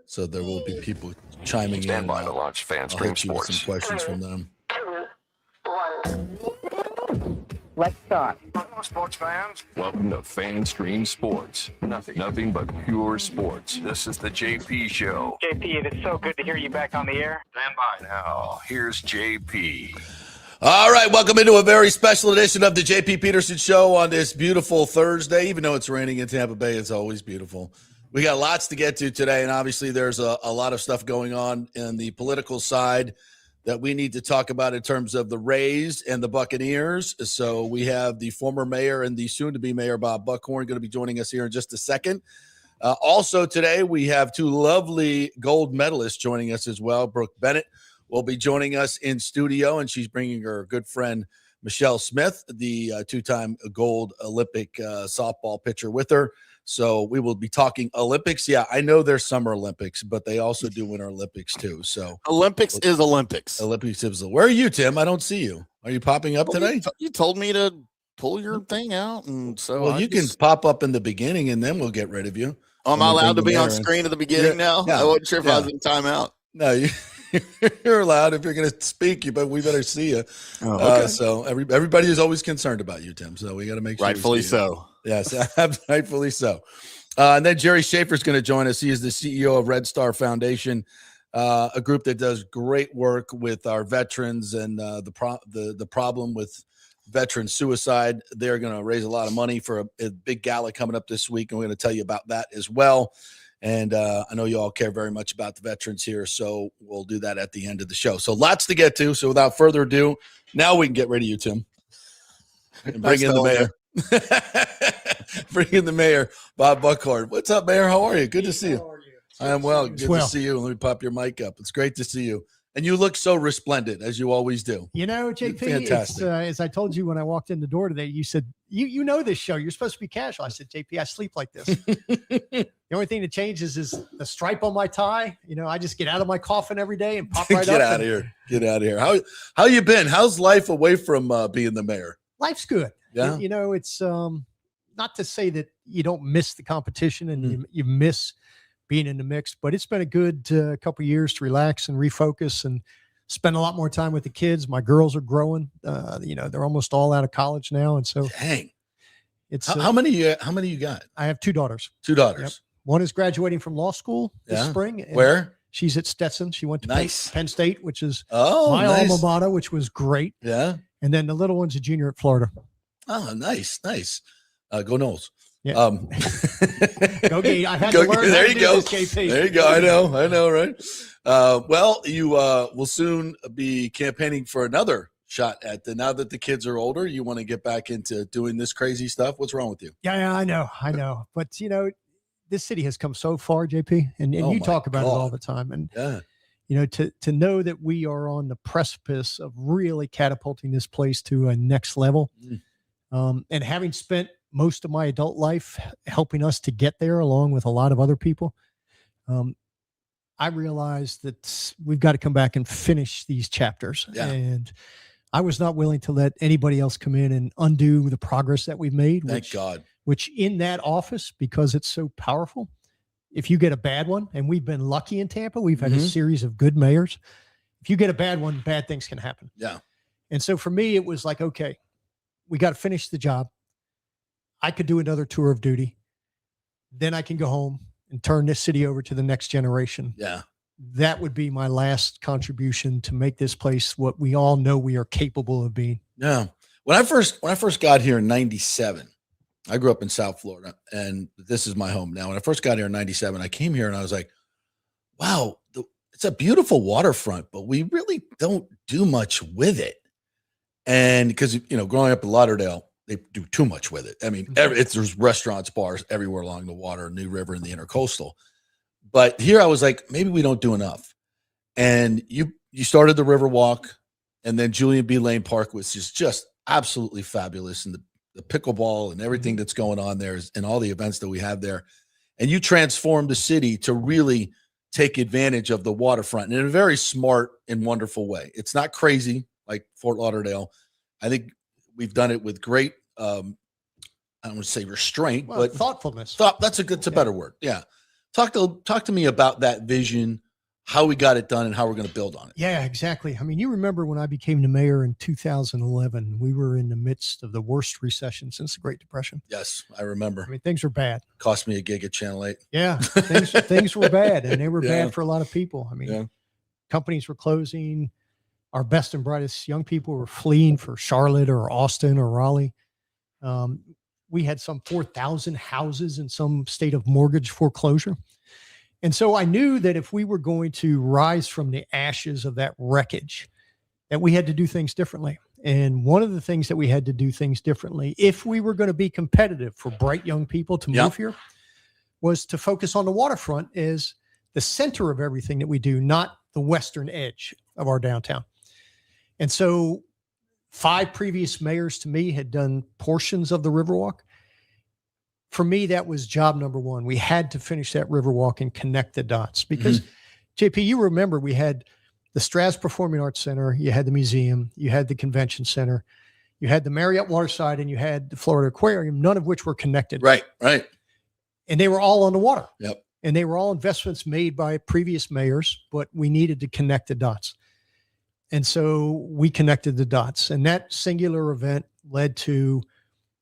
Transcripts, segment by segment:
So there will be people chiming Stand in. by to launch Fan Stream Sports. Some questions from them. 2, 1. Let's start. Hello, sports fans. Welcome to Fan Stream Sports. Nothing but pure sports. This is the JP Show. JP, it is so good to hear you back on the air. Stand by now. Here's JP. All right, welcome into a very special edition of the JP Peterson Show on this beautiful Thursday. Even though it's raining in Tampa Bay, it's always beautiful. We got lots to get to today, and obviously there's a lot of stuff going on in the political side that we need to talk about in terms of the Rays and the Buccaneers. So we have the former mayor and the soon-to-be mayor, Bob Buckhorn, going to be joining us here in just a second. Also today, we have two lovely gold medalists joining us as well. Brooke Bennett will be joining us in studio, and she's bringing her good friend, Michele Smith, the two-time gold Olympic softball pitcher with her. So we will be talking Olympics. Yeah, I know there's Summer Olympics, but they also do Winter Olympics too. So Olympics is Olympics. Olympics is. Where are you, Tim? I don't see you. Are you popping up today? You told me to pull your thing out, and so well, you can pop up in the beginning, and then we'll get rid of you. Am I allowed to be on screen at the beginning now? Yeah, I wasn't sure if I was in timeout. No, you're allowed if you're going to speak, but we better see you. Oh, okay. So everybody is always concerned about you, Tim. So we got to make sure. Rightfully so. Yes, rightfully so. And then Jerry Schaefer's going to join us. He is the CEO of Red Star Foundation, a group that does great work with our veterans and the problem with veteran suicide. They're going to raise a lot of money for a big gala coming up this week, and we're going to tell you about that as well. And I know you all care very much about the veterans here, so we'll do that at the end of the show. So lots to get to. So without further ado, now we can get rid of you, Tim, and bring in the mayor. Bring in the mayor, Bob Buckhorn. What's up, Mayor? How are you? Good to see you. I am well. Good to see you. Let me pop your mic up. It's great to see you. And you look so resplendent, as you always do. You know, JP, it's, as I told you when I walked in the door today, you said, you know this show. You're supposed to be casual. I said, JP, I sleep like this. The only thing that changes is the stripe on my tie. You know, I just get out of my coffin every day and pop right up. Get out of here. Get out of here. How you been? How's life away from being the mayor? Life's good. Yeah. You know, it's not to say that you don't miss the competition and you miss being in the mix, but it's been a good couple of years to relax and refocus and spend a lot more time with the kids. My girls are growing. You know, they're almost all out of college now, and so dang. It's how many you got? I have two daughters. Two daughters. Yep. One is graduating from law school this spring. Where? She's at Stetson. She went to nice. Penn State, which is my alma mater, which was great. Yeah. And then the little one's a junior at Florida. Oh, nice. Go Knowles. Yeah. Go Gate. I had to learn. There you go. KP. There you go. I know, right? Well, you will soon be campaigning for another shot at now that the kids are older. You want to get back into doing this crazy stuff. What's wrong with you? Yeah, I know. But you know, this city has come so far, JP, and you talk about it all the time. And you know, to know that we are on the precipice of really catapulting this place to a next level, and having spent most of my adult life helping us to get there along with a lot of other people, I realized that we've got to come back and finish these chapters. Yeah. And I was not willing to let anybody else come in and undo the progress that we've made. Thank God. Which in that office, because it's so powerful, if you get a bad one, and we've been lucky in Tampa, we've had a series of good mayors. If you get a bad one, bad things can happen. Yeah. And so for me, it was like, okay, we got to finish the job. I could do another tour of duty. Then I can go home and turn this city over to the next generation. Yeah. That would be my last contribution to make this place what we all know we are capable of being. Yeah. When I first got here in 97, I grew up in South Florida, and this is my home now. When I first got here in 97, I came here and I was like, wow, it's a beautiful waterfront, but we really don't do much with it. And because, you know, growing up in Lauderdale, they do too much with it. I mean, there's restaurants, bars everywhere along the water, New River and the Intercoastal. But here I was like, maybe we don't do enough. And you started the River Walk, and then Julian B. Lane Park, which is just absolutely fabulous. And the pickleball and everything that's going on there and all the events that we have there. And you transformed the city to really take advantage of the waterfront in a very smart and wonderful way. It's not crazy like Fort Lauderdale. I think we've done it with great, I don't want to say restraint, but thoughtfulness. That's a better word. Yeah. Talk to me about that vision, how we got it done, and how we're going to build on it. Yeah, exactly. I mean, you remember when I became the mayor in 2011, we were in the midst of the worst recession since the Great Depression. Yes, I remember. I mean, things were bad. Cost me a gig at Channel 8. Yeah, things were bad, and they were bad for a lot of people. I mean, companies were closing. Our best and brightest young people were fleeing for Charlotte or Austin or Raleigh. We had some 4,000 houses in some state of mortgage foreclosure. And so I knew that if we were going to rise from the ashes of that wreckage, that we had to do things differently. And one of the things that we had to do things differently, if we were going to be competitive for bright young people to move here, was to focus on the waterfront as the center of everything that we do, not the western edge of our downtown. And so 5 previous mayors to me had done portions of the Riverwalk. For me, that was job number one. We had to finish that Riverwalk and connect the dots because, JP, you remember we had the Straz Performing Arts Center, you had the museum, you had the convention center, you had the Marriott Waterside, and you had the Florida Aquarium, none of which were connected. Right. And they were all on the water. Yep. And they were all investments made by previous mayors, but we needed to connect the dots. And so we connected the dots. And that singular event led to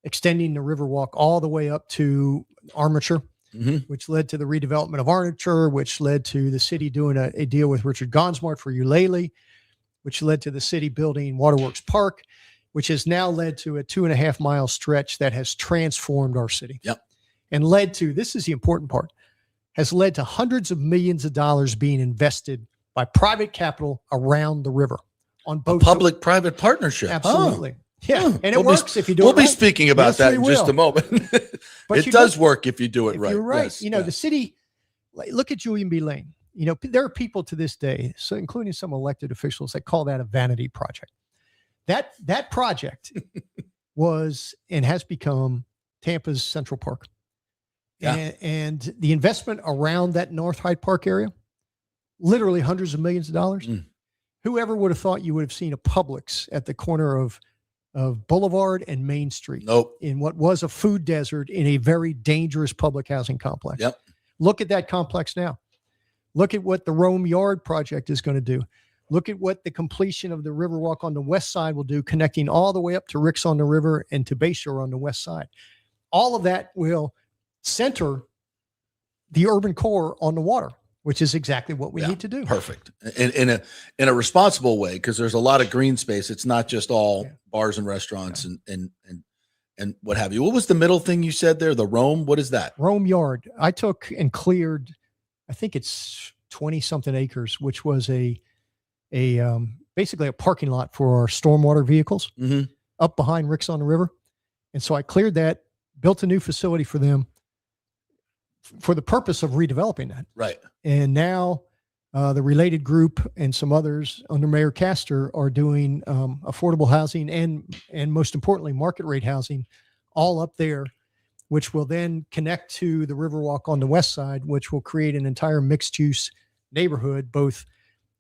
extending the Riverwalk all the way up to Armature, which led to the redevelopment of Armature, which led to the city doing a deal with Richard Gonsmart for Eulalie, which led to the city building Waterworks Park, which has now led to a 2.5 mile stretch that has transformed our city. Yep. And led to, this is the important part, has led to hundreds of millions of dollars being invested by private capital around the river on both public-private partnership. Absolutely. Yeah. And it works if you do it right. We'll be speaking about that in just a moment. It does work if you do it right. You're right. Yes. You know, the city, look at Julian B. Lane. You know, there are people to this day, so including some elected officials, that call that a vanity project. That project was and has become Tampa's Central Park. Yeah. And the investment around that North Hyde Park area, literally hundreds of millions of dollars. Whoever would have thought you would have seen a Publix at the corner of Boulevard and Main Street in what was a food desert in a very dangerous public housing complex. Yep. Look at that complex now. Look at what the Rome Yard project is going to do. Look at what the completion of the Riverwalk on the west side will do, connecting all the way up to Ricks on the River and to Bayshore on the west side. All of that will center the urban core on the water, which is exactly what we need to do. Perfect. In a responsible way, because there's a lot of green space. It's not just all bars and restaurants and what have you. What was the middle thing you said there? The Rome? What is that? Rome Yard. I took and cleared, I think it's 20 something acres, which was basically a parking lot for our stormwater vehicles up behind Ricks on the River. And so I cleared that, built a new facility for them for the purpose of redeveloping that. Right. And now the Related Group and some others under Mayor Castor are doing affordable housing and most importantly, market rate housing all up there, which will then connect to the Riverwalk on the west side, which will create an entire mixed use neighborhood, both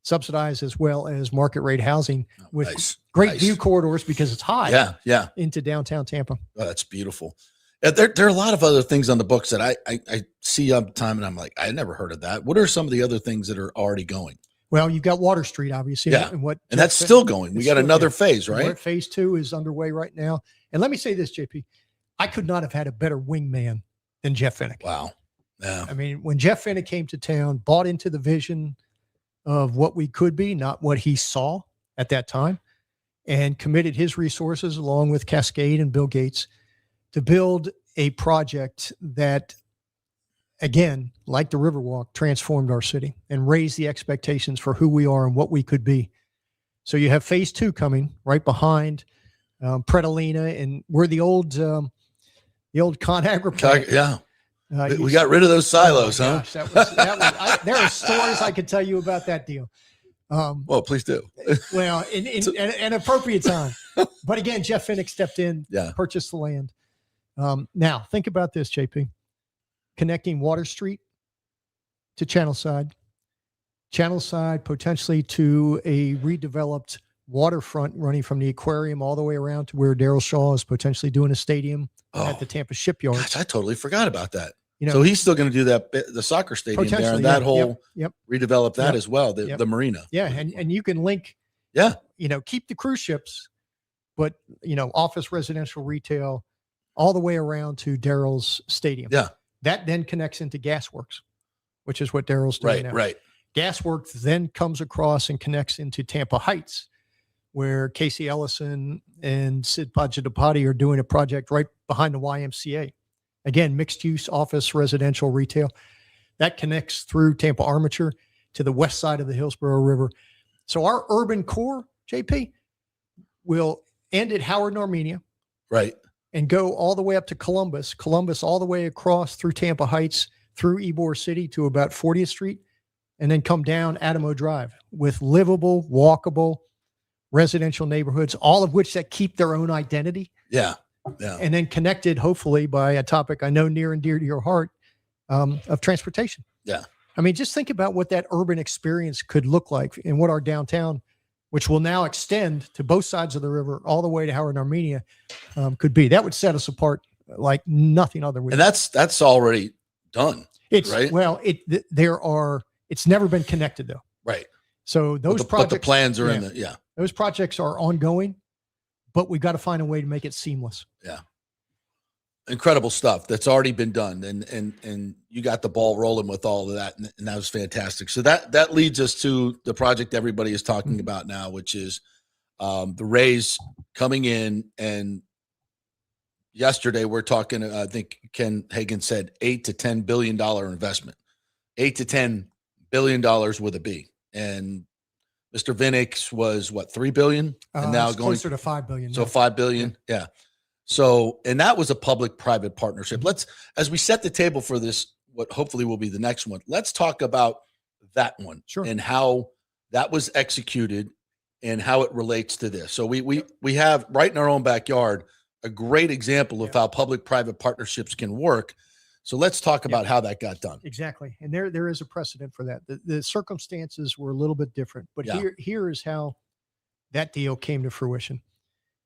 subsidized as well as market rate housing with great view corridors because it's high into downtown Tampa. Oh, that's beautiful. There are a lot of other things on the books that I see up time and I'm like, I never heard of that. What are some of the other things that are already going? Well, you've got Water Street, obviously. Yeah. And that's still going. We got another phase, right? Phase 2 is underway right now. And let me say this, JP, I could not have had a better wingman than Jeff Fennick. Wow. Yeah. I mean, when Jeff Fennick came to town, bought into the vision of what we could be, not what he saw at that time, and committed his resources along with Cascade and Bill Gates to build a project that, again, like the Riverwalk, transformed our city and raised the expectations for who we are and what we could be. So you have phase 2 coming right behind Predalina, and we're the old ConAgra plant. Yeah. We got rid of those silos, huh? Gosh, there are stories I could tell you about that deal. Well, please do. Well, in an appropriate time. But again, Jeff Fennick stepped in, purchased the land. Now, think about this, JP. Connecting Water Street to Channelside potentially to a redeveloped waterfront running from the aquarium all the way around to where Daryl Shaw is potentially doing a stadium at the Tampa Shipyard. Gosh, I totally forgot about that. So he's still going to do that, the soccer stadium there, and that whole redevelop that as well, the marina. Yeah, and you can link. Yeah, keep the cruise ships, but office, residential, retail, all the way around to Daryl's stadium. Yeah, that then connects into Gasworks, which is what Daryl's doing now. Right. Gasworks then comes across and connects into Tampa Heights, where Casey Ellison and Sid Pagidapati are doing a project right behind the YMCA. Again, mixed use, office, residential, retail. That connects through Tampa Armature to the west side of the Hillsborough River. So our urban core, JP, will end at Howard and Armenia. Right. And go all the way up to Columbus all the way across through Tampa Heights, through Ybor City to about 40th Street, and then come down Adamo Drive with livable, walkable, residential neighborhoods, all of which that keep their own identity. Yeah. And then connected, hopefully, by a topic I know near and dear to your heart, of transportation. Yeah. I mean, just think about what that urban experience could look like and what our downtown, which will now extend to both sides of the river, all the way to Howard and Armenia, could be. That would set us apart like nothing other. And that's already done. It's right. Well, it's never been connected though. Right. So those projects, but the plans are in those projects are ongoing, but we've got to find a way to make it seamless. Yeah. Incredible stuff that's already been done. And you got the ball rolling with all of that. And that was fantastic. So that leads us to the project everybody is talking about now, which is the Rays coming in. And yesterday we're talking, I think Ken Hagan said $8 to $10 billion investment, $8 to $10 billion with a B. And Mr. Vinix was what, $3 billion? And now it's going closer to $5 billion. So $5 billion. Yeah. So, and that was a public-private partnership. As we set the table for this, what hopefully will be the next one, let's talk about that one. Sure. And how that was executed and how it relates to this. So we have right in our own backyard a great example of how public-private partnerships can work. So let's talk about how that got done. Exactly. And there is a precedent for that. The circumstances were a little bit different, but here is how that deal came to fruition,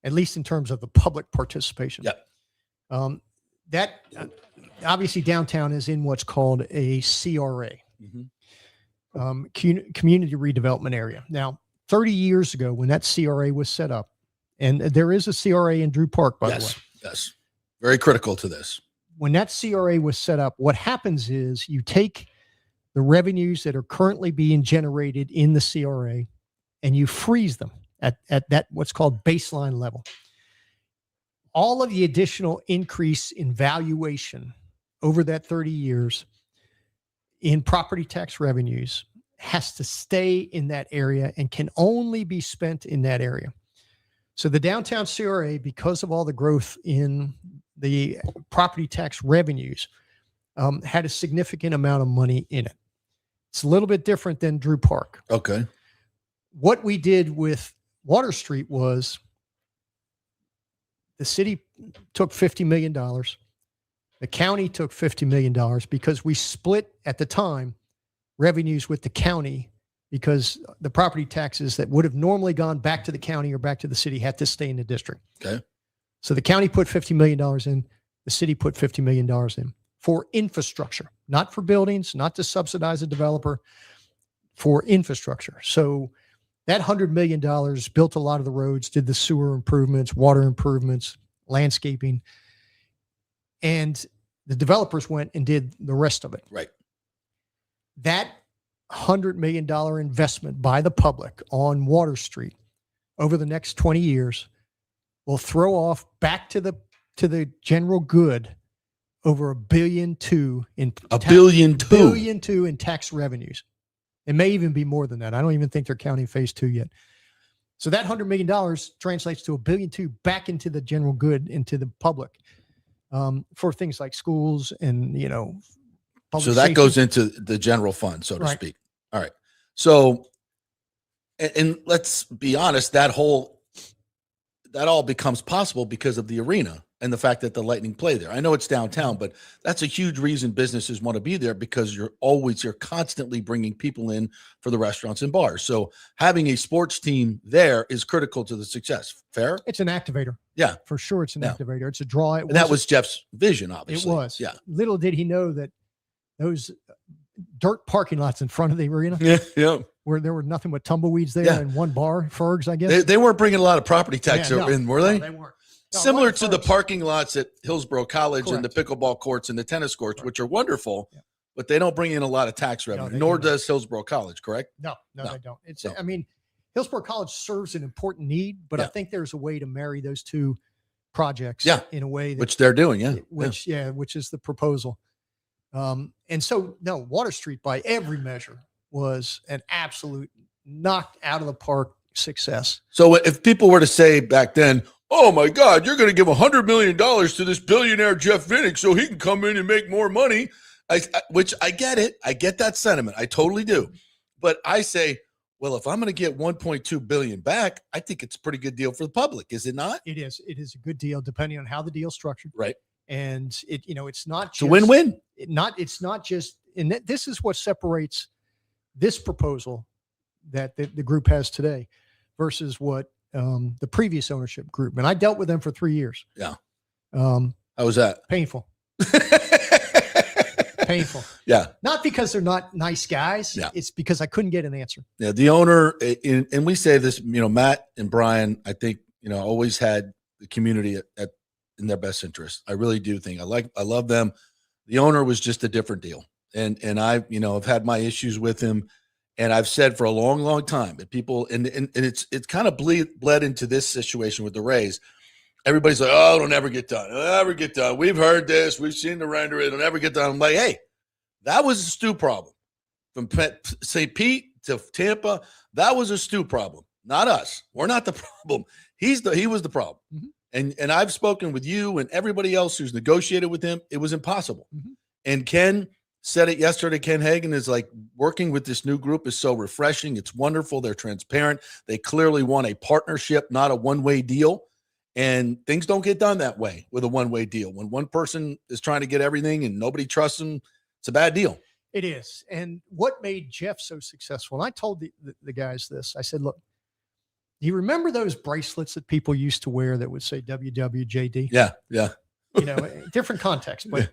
at least in terms of the public participation. Yeah. That obviously downtown is in what's called a CRA, community redevelopment area. Now, 30 years ago when that CRA was set up, and there is a CRA in Drew Park, by the way. Yes. Very critical to this. When that CRA was set up, what happens is you take the revenues that are currently being generated in the CRA and you freeze them at that what's called baseline level. All of the additional increase in valuation over that 30 years in property tax revenues has to stay in that area and can only be spent in that area. So the downtown CRA, because of all the growth in the property tax revenues, had a significant amount of money in it. It's a little bit different than Drew Park. Okay. What we did with Water Street was the city took $50 million. The county took $50 million because we split at the time revenues with the county, because the property taxes that would have normally gone back to the county or back to the city had to stay in the district. Okay. So the county put $50 million in, the city put $50 million in for infrastructure, not for buildings, not to subsidize a developer, for infrastructure. So that $100 million built a lot of the roads, did the sewer improvements, water improvements, landscaping, and the developers went and did the rest of it. Right. That $100 million investment by the public on Water Street over the next 20 years will throw off back to the general good over $1.2 billion in $1.2 billion in tax revenues. It may even be more than that. I don't even think they're counting phase 2 yet. So that $100 million translates to $1.2 billion back into the general good, into the public, for things like schools and, public so that safety. goes into the general fund, so to speak. All right. So, and let's be honest, that all becomes possible because of the arena and the fact that the Lightning play there. I know it's downtown, but that's a huge reason businesses want to be there, because you're constantly bringing people in for the restaurants and bars. So having a sports team there is critical to the success. Fair? It's an activator. Yeah. For sure, it's an activator. It's a draw. And that was Jeff's vision, obviously. It was. Yeah. Little did he know that those dirt parking lots in front of the arena, yeah, where there were nothing but tumbleweeds there and one bar, Ferg's, I guess. They weren't bringing a lot of property tax in, were they? No, they weren't. No, Similar to the parking lots at Hillsborough College and the pickleball courts and the tennis courts, which are wonderful, but they don't bring in a lot of tax revenue, nor does Hillsborough College, correct? No, they don't. I mean, Hillsborough College serves an important need, but I think there's a way to marry those two projects in a way that, which they're doing, which is the proposal. And so, no, Water Street, by every measure, was an absolute knocked out of the park success. So if people were to say back then, oh my God, you're going to give $100 million to this billionaire Jeff Vinnick so he can come in and make more money, which I get it. I get that sentiment. I totally do. But I say, well, if I'm going to get $1.2 billion back, I think it's a pretty good deal for the public. Is it not? It is. It is a good deal, depending on how the deal's structured. Right. And it's not just a win-win. It's not just, and this is what separates this proposal that the group has today versus what the previous ownership group. And I dealt with them for 3 years. Yeah. How was that? Painful. Painful. Yeah. Not because they're not nice guys. Yeah. It's because I couldn't get an answer. Yeah. The owner, and we say this, Matt and Brian, I think, always had the community in their best interest. I really do think I love them. The owner was just a different deal. And I, have had my issues with him. And I've said for a long, long time that people, and it's kind of bled into this situation with the Rays. Everybody's like, oh, it'll never get done. It'll never get done. We've heard this. We've seen the render. It'll never get done. I'm like, hey, that was a Stu problem. From St. Pete to Tampa, that was a Stu problem, not us. We're not the problem. He was the problem. Mm-hmm. And I've spoken with you and everybody else who's negotiated with him. It was impossible. Mm-hmm. And Ken said it yesterday. Ken Hagen is like, working with this new group is so refreshing. It's wonderful. They're transparent. They clearly want a partnership, not a one-way deal. And things don't get done that way with a one-way deal. When one person is trying to get everything and nobody trusts them, it's a bad deal. It is. And what made Jeff so successful, and I told the guys this, I said, look, do you remember those bracelets that people used to wear that would say WWJD? Yeah, yeah. Different context. But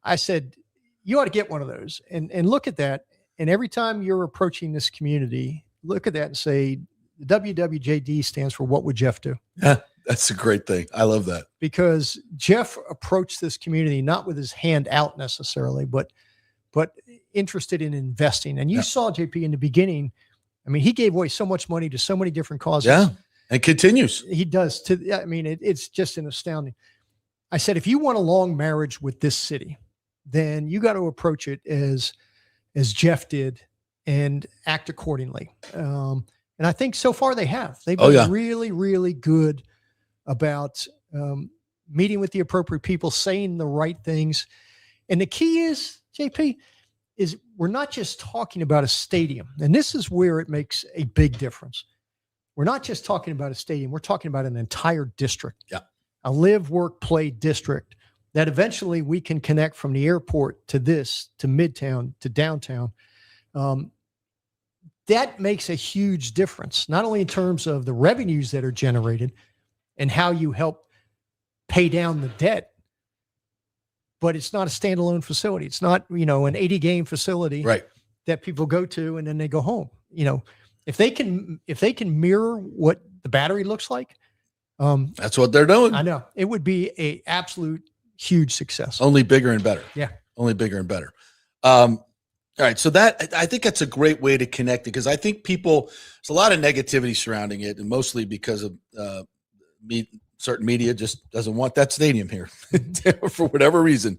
I said, you ought to get one of those and look at that. And every time you're approaching this community, look at that and say, WWJD stands for what would Jeff do? Yeah, that's a great thing. I love that. Because Jeff approached this community not with his hand out necessarily, but interested in investing. And you saw JP in the beginning. I mean, he gave away so much money to so many different causes. Yeah, and continues. He does. It's just an astounding. I said, if you want a long marriage with this city, then you got to approach it as Jeff did and act accordingly. And I think so far they have. They've been really, really good about meeting with the appropriate people, saying the right things. And the key is, JP, is we're not just talking about a stadium. And this is where it makes a big difference. We're not just talking about a stadium. We're talking about an entire district. Yeah. A live, work, play district that eventually we can connect from the airport to Midtown, to downtown. That makes a huge difference, not only in terms of the revenues that are generated and how you help pay down the debt, but it's not a standalone facility. It's not, an 80-game facility that people go to and then they go home. If they can mirror what the Battery looks like, that's what they're doing. I know it would be a absolute huge success. Only bigger and better. Yeah. Only bigger and better. All right. So I think that's a great way to connect it, because I think there's a lot of negativity surrounding it, and mostly because of certain media just doesn't want that stadium here for whatever reason.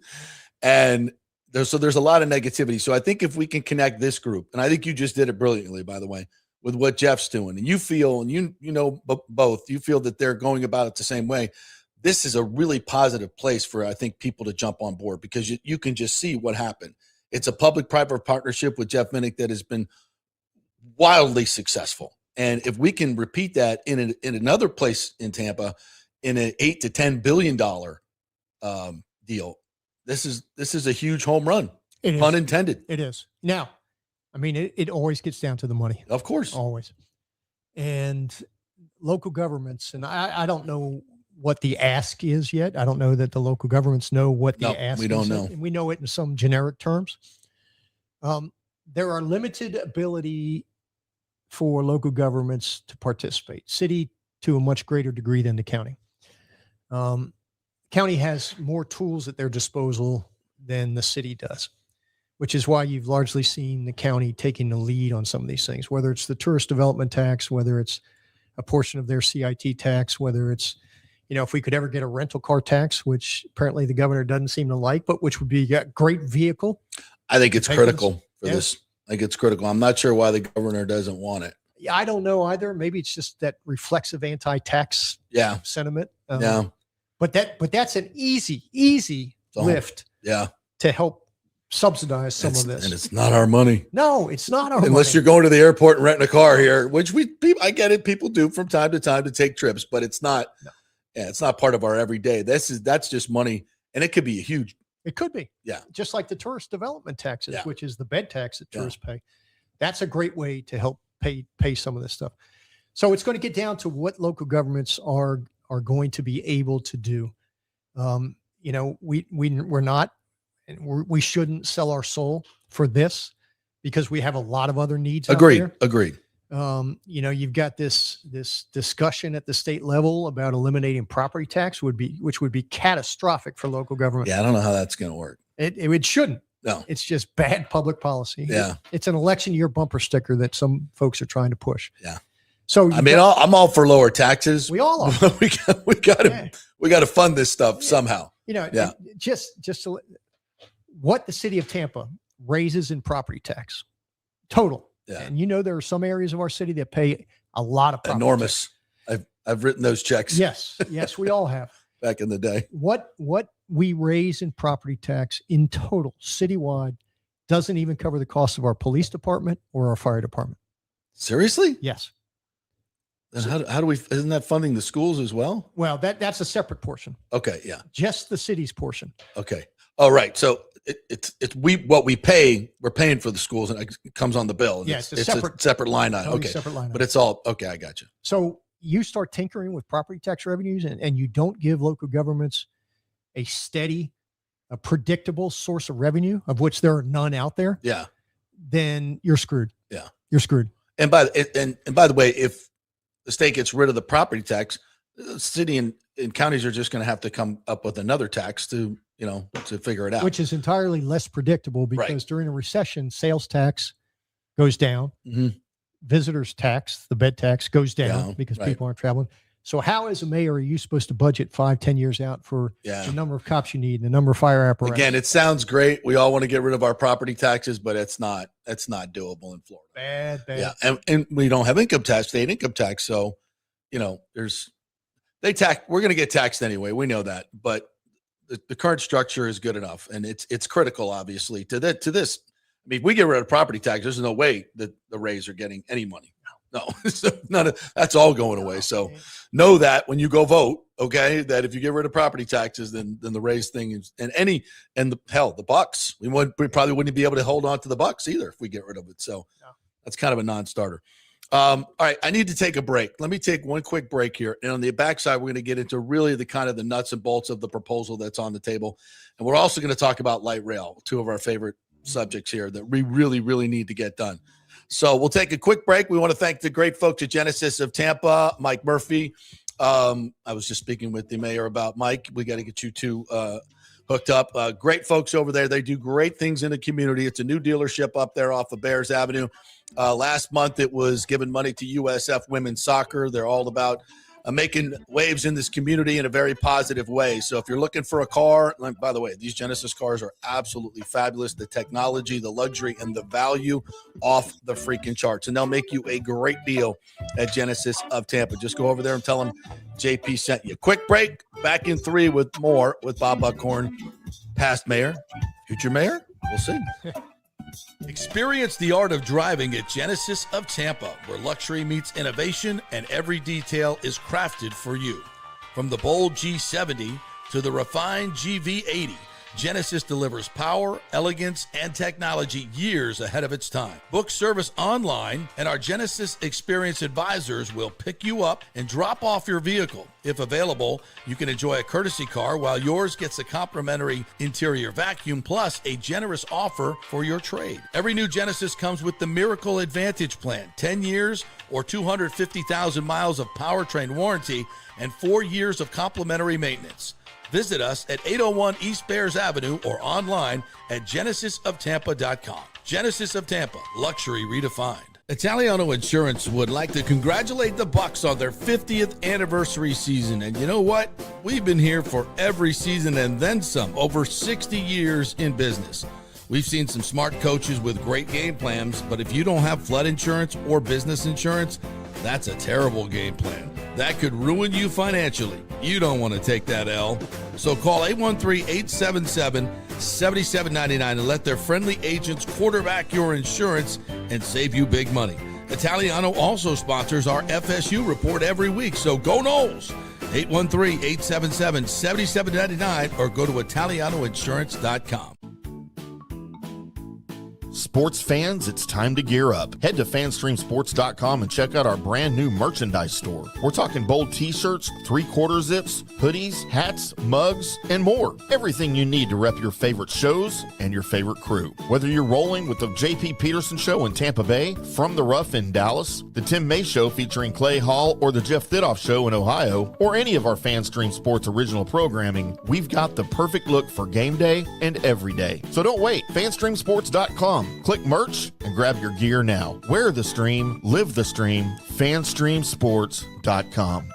And there's a lot of negativity. So I think if we can connect this group, and I think you just did it brilliantly, by the way, with what Jeff's doing, and you feel, and both, you feel that they're going about it the same way. This is a really positive place for, I think, people to jump on board, because you can just see what happened. It's a public-private partnership with Jeff Vinnick that has been wildly successful. And if we can repeat that in another place in Tampa, in an $8 to $10 billion deal. This is a huge home run. It is. Pun intended. It is. Now, I mean, it always gets down to the money. Of course. Always. And local governments, and I don't know what the ask is yet. I don't know that the local governments know what the ask is. We don't know. And we know it in some generic terms. There are limited ability for local governments to participate. City to a much greater degree than the county. County has more tools at their disposal than the city does, which is why you've largely seen the county taking the lead on some of these things, whether it's the tourist development tax, whether it's a portion of their CIT tax, whether it's, if we could ever get a rental car tax, which apparently the governor doesn't seem to like, but which would be a great vehicle. I think it's critical for this. I think it's critical. I'm not sure why the governor doesn't want it. Yeah, I don't know either. Maybe it's just that reflexive anti-tax sentiment. But that's an easy lift. Yeah. To help subsidize some of this. And it's not our money. No, it's not our money. Unless you're going to the airport and renting a car here, which I get it. People do from time to time to take trips, but it's not. No. Yeah, it's not part of our everyday. That's just money, and it could be a huge. It could be. Yeah. Just like the tourist development taxes, which is the bed tax that tourists pay. That's a great way to help pay some of this stuff. So it's going to get down to what local governments are going to be able to do. We're not, and we shouldn't sell our soul for this because we have a lot of other needs. Agreed. Out there. Agreed. You've got this discussion at the state level about eliminating property tax, which would be catastrophic for local government. Yeah, I don't know how that's going to work. It shouldn't. No, it's just bad public policy. Yeah, it's an election year bumper sticker that some folks are trying to push. Yeah. So I'm all for lower taxes. We all are. we got to fund this stuff somehow. Just to, what the city of Tampa raises in property tax total. Yeah. And there are some areas of our city that pay a lot of property enormous tax. I've written those checks. Yes, we all have. Back in the day. What we raise in property tax in total citywide doesn't even cover the cost of our police department or our fire department. Seriously? Yes. Then how do we, isn't that funding the schools as well? Well, that's a separate portion. Okay. Yeah. Just the city's portion. Okay. All right. So it's what we pay, we're paying for the schools and it comes on the bill. And it's a separate line item. Okay. Separate line item. But it's all, okay. I got you. So you start tinkering with property tax revenues and you don't give local governments a steady, a predictable source of revenue, of which there are none out there. Yeah. Then you're screwed. Yeah. You're screwed. And by the way, if the state gets rid of the property tax, the city and counties are just going to have to come up with another tax to figure it out. Which is entirely less predictable because during a recession, sales tax goes down. Mm-hmm. Visitors tax, the bed tax goes down because people aren't traveling. So how, as a mayor, are you supposed to budget 5-10 years out for the number of cops you need and the number of fire apparatus? Again, it sounds great. We all want to get rid of our property taxes, but it's not doable in Florida. Bad. Yeah. And we don't have state income tax. So, we're going to get taxed anyway. We know that, but the current structure is good enough. And it's critical, obviously, to this. I mean, if we get rid of property tax, there's no way that the Rays are getting any money. No, so that's all going away. So know that when you go vote, okay, that if you get rid of property taxes, then the Rays thing is, and the Bucks, we probably wouldn't be able to hold on to the Bucks either if we get rid of it. So that's kind of a non-starter. All right, I need to take a break. Let me take one quick break here. And on the backside, we're going to get into really the kind of the nuts and bolts of the proposal that's on the table. And we're also going to talk about light rail, two of our favorite subjects here that we really, really need to get done. So we'll take a quick break. We want to thank the great folks at Genesis of Tampa, Mike Murphy. I was just speaking with the mayor about Mike. We got to get you two hooked up. Great folks over there. They do great things in the community. It's a new dealership up there off of Bears Avenue. Last month, it was giving money to USF Women's Soccer. They're all about making waves in this community in a very positive way. So if you're looking for a car, by the way, these Genesis cars are absolutely fabulous. The technology, the luxury, and the value off the freaking charts. And they'll make you a great deal at Genesis of Tampa. Just go over there and tell them JP sent you. Quick break. Back in 3 with more with Bob Buckhorn, past mayor, future mayor. We'll see. Experience the art of driving at Genesis of Tampa, where luxury meets innovation and every detail is crafted for you. From the bold G70 to the refined GV80, Genesis delivers power, elegance, and technology years ahead of its time. Book service online, and our Genesis Experience advisors will pick you up and drop off your vehicle. If available, you can enjoy a courtesy car while yours gets a complimentary interior vacuum plus a generous offer for your trade. Every new Genesis comes with the Miracle Advantage Plan, 10 years or 250,000 miles of powertrain warranty and 4 years of complimentary maintenance. Visit us at 801 East Bears Avenue or online at genesisoftampa.com. Genesis of Tampa, luxury redefined. Italiano Insurance would like to congratulate the Bucks on their 50th anniversary season. And you know what? We've been here for every season and then some, over 60 years in business. We've seen some smart coaches with great game plans, but if you don't have flood insurance or business insurance, that's a terrible game plan. That could ruin you financially. You don't want to take that L. So call 813-877-7799 and let their friendly agents quarterback your insurance and save you big money. Italiano also sponsors our FSU report every week, so go Noles. 813-877-7799 or go to italianoinsurance.com. Sports fans, it's time to gear up. Head to fanstreamsports.com and check out our brand new merchandise store. We're talking bold t-shirts, 3/4 zips, hoodies, hats, mugs, and more. Everything you need to rep your favorite shows and your favorite crew. Whether you're rolling with the JP Peterson Show in Tampa Bay, From the Rough in Dallas, the Timm May Show featuring Clay Hall, or the Jeff Thidoff Show in Ohio, or any of our FanStream Sports original programming, we've got the perfect look for game day and every day. So don't wait. fanstreamsports.com. Click merch and grab your gear now. Wear the stream, live the stream, fanstreamsports.com.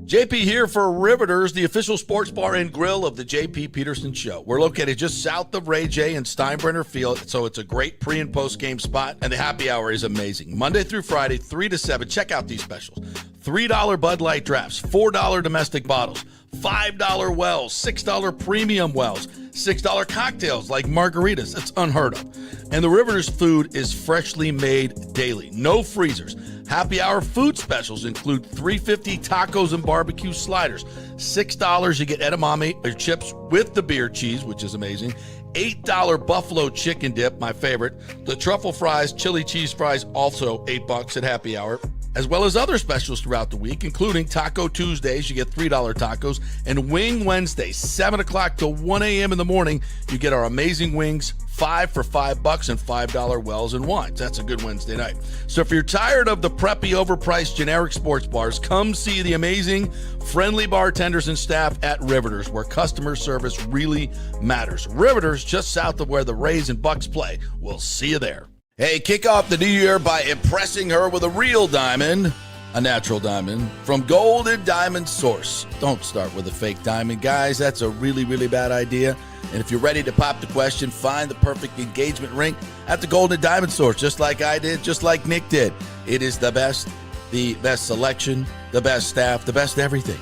JP here for Riveters, the official sports bar and grill of the JP Peterson Show. We're located just south of Ray J and Steinbrenner Field, so it's a great pre- and post-game spot, and the happy hour is amazing. Monday through Friday, 3 to 7. Check out these specials. $3 Bud Light drafts, $4 domestic bottles, $5 wells, $6 premium wells, $6 cocktails like margaritas. That's unheard of. And the Riveters food is freshly made daily. No freezers. Happy hour food specials include $3.50 tacos and barbecue sliders. $6 you get edamame or chips with the beer cheese, which is amazing. $8 buffalo chicken dip, my favorite. The truffle fries, chili cheese fries, also $8 at happy hour. As well as other specials throughout the week, including Taco Tuesdays, you get $3 tacos, and Wing Wednesdays, 7 o'clock to 1 a.m. in the morning, you get our amazing wings, 5 for $5 and $5 wells and wines. That's a good Wednesday night. So if you're tired of the preppy, overpriced, generic sports bars, come see the amazing, friendly bartenders and staff at Riveters, where customer service really matters. Riveters, just south of where the Rays and Bucks play. We'll see you there. Hey, kick off the new year by impressing her with a real diamond, a natural diamond, from Golden Diamond Source. Don't start with a fake diamond, guys. That's a really, really bad idea. And if you're ready to pop the question, find the perfect engagement ring at the Golden Diamond Source, just like I did, just like Nick did. It is the best selection, the best staff, the best everything.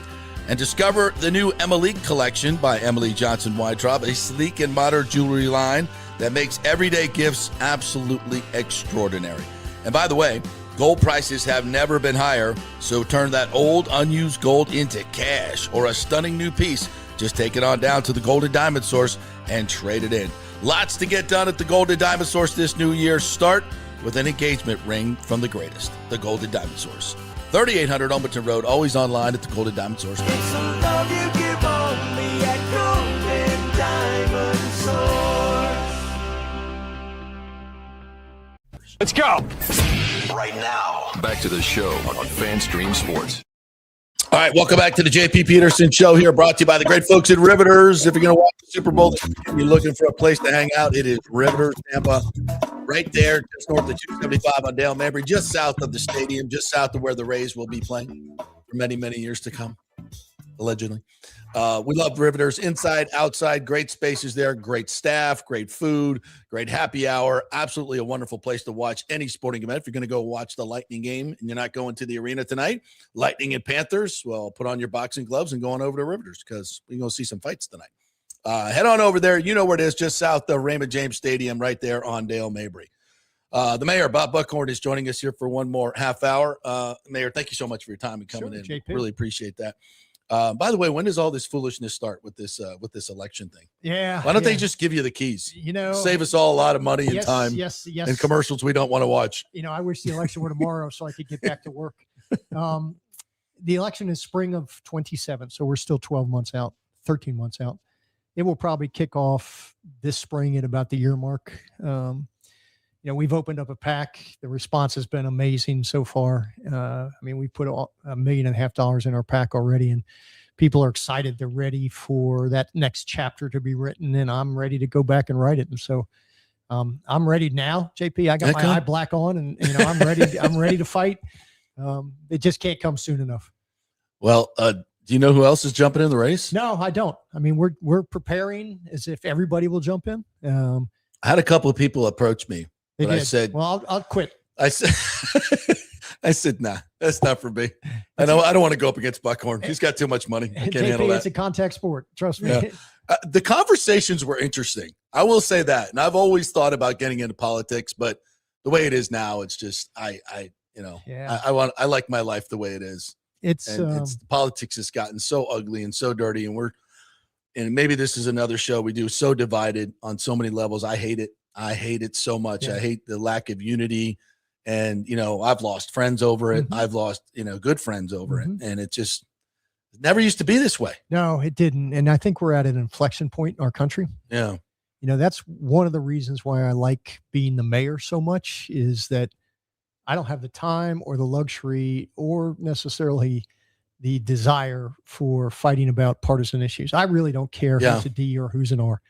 And discover the new Emily collection by Emily Johnson Weintraub, a sleek and modern jewelry line that makes everyday gifts absolutely extraordinary. And by the way, gold prices have never been higher, so turn that old unused gold into cash or a stunning new piece. Just take it on down to the Golden Diamond Source and trade it in. Lots to get done at the Golden Diamond Source this new year. Start with an engagement ring from the greatest, the Golden Diamond Source. 3800 Alberton Road, always online at the Golden Diamond Source. It's the love you give only at Golden Diamond Source. Let's go. Right now, back to the show on FanStream Sports. All right, welcome back to the JP Peterson Show here, brought to you by the great folks at Riveters. If you're going to watch the Super Bowl, you're looking for a place to hang out, it is Riveters, Tampa, right there, just north of 275 on Dale Mabry, just south of the stadium, just south of where the Rays will be playing for many, many years to come, allegedly. We love Riveters, inside, outside, great spaces there, great staff, great food, great happy hour. Absolutely a wonderful place to watch any sporting event. If you're going to go watch the Lightning game and you're not going to the arena tonight, Lightning and Panthers, well, put on your boxing gloves and go on over to Riveters because we're going to see some fights tonight. Head on over there. You know where it is, just south of Raymond James Stadium, right there on Dale Mabry. The mayor, Bob Buckhorn, is joining us here for one more half hour. Mayor, thank you so much for your time and coming in. JP. Really appreciate that. By the way, when does all this foolishness start with this election thing? Yeah. Why don't they just give you the keys? Save us all a lot of money and yes, time Yes. and commercials we don't want to watch. I wish the election were tomorrow so I could get back to work. The election is spring of 27. So we're still 12 months out, 13 months out. It will probably kick off this spring at about the year mark. We've opened up a PAC. The response has been amazing so far. We put $1.5 million in our PAC already, and people are excited. They're ready for that next chapter to be written, and I'm ready to go back and write it. And so I'm ready now, JP. I got my eye black on, and I'm ready. I'm ready to fight. It just can't come soon enough. Well, do you know who else is jumping in the race? No, I don't. We're preparing as if everybody will jump in. I had a couple of people approach me. But I said, well, I'll quit. I said, nah, that's not for me. I don't want to go up against Buckhorn. He's got too much money. I can't handle that. It's a contact sport. Trust me. Yeah. The conversations were interesting. I will say that. And I've always thought about getting into politics, but the way it is now, it's just, I like my life the way it is. It's politics has gotten so ugly and so dirty, and maybe this is another show we do, so divided on so many levels. I hate it. I hate it so much. Yeah. I hate the lack of unity, and I've lost friends over it. Mm-hmm. I've lost good friends over it, and it never used to be this way. No, it didn't. And I think we're at an inflection point in our country. Yeah, that's one of the reasons why I like being the mayor so much, is that I don't have the time or the luxury or necessarily the desire for fighting about partisan issues. I really don't care who's a D or who's an R.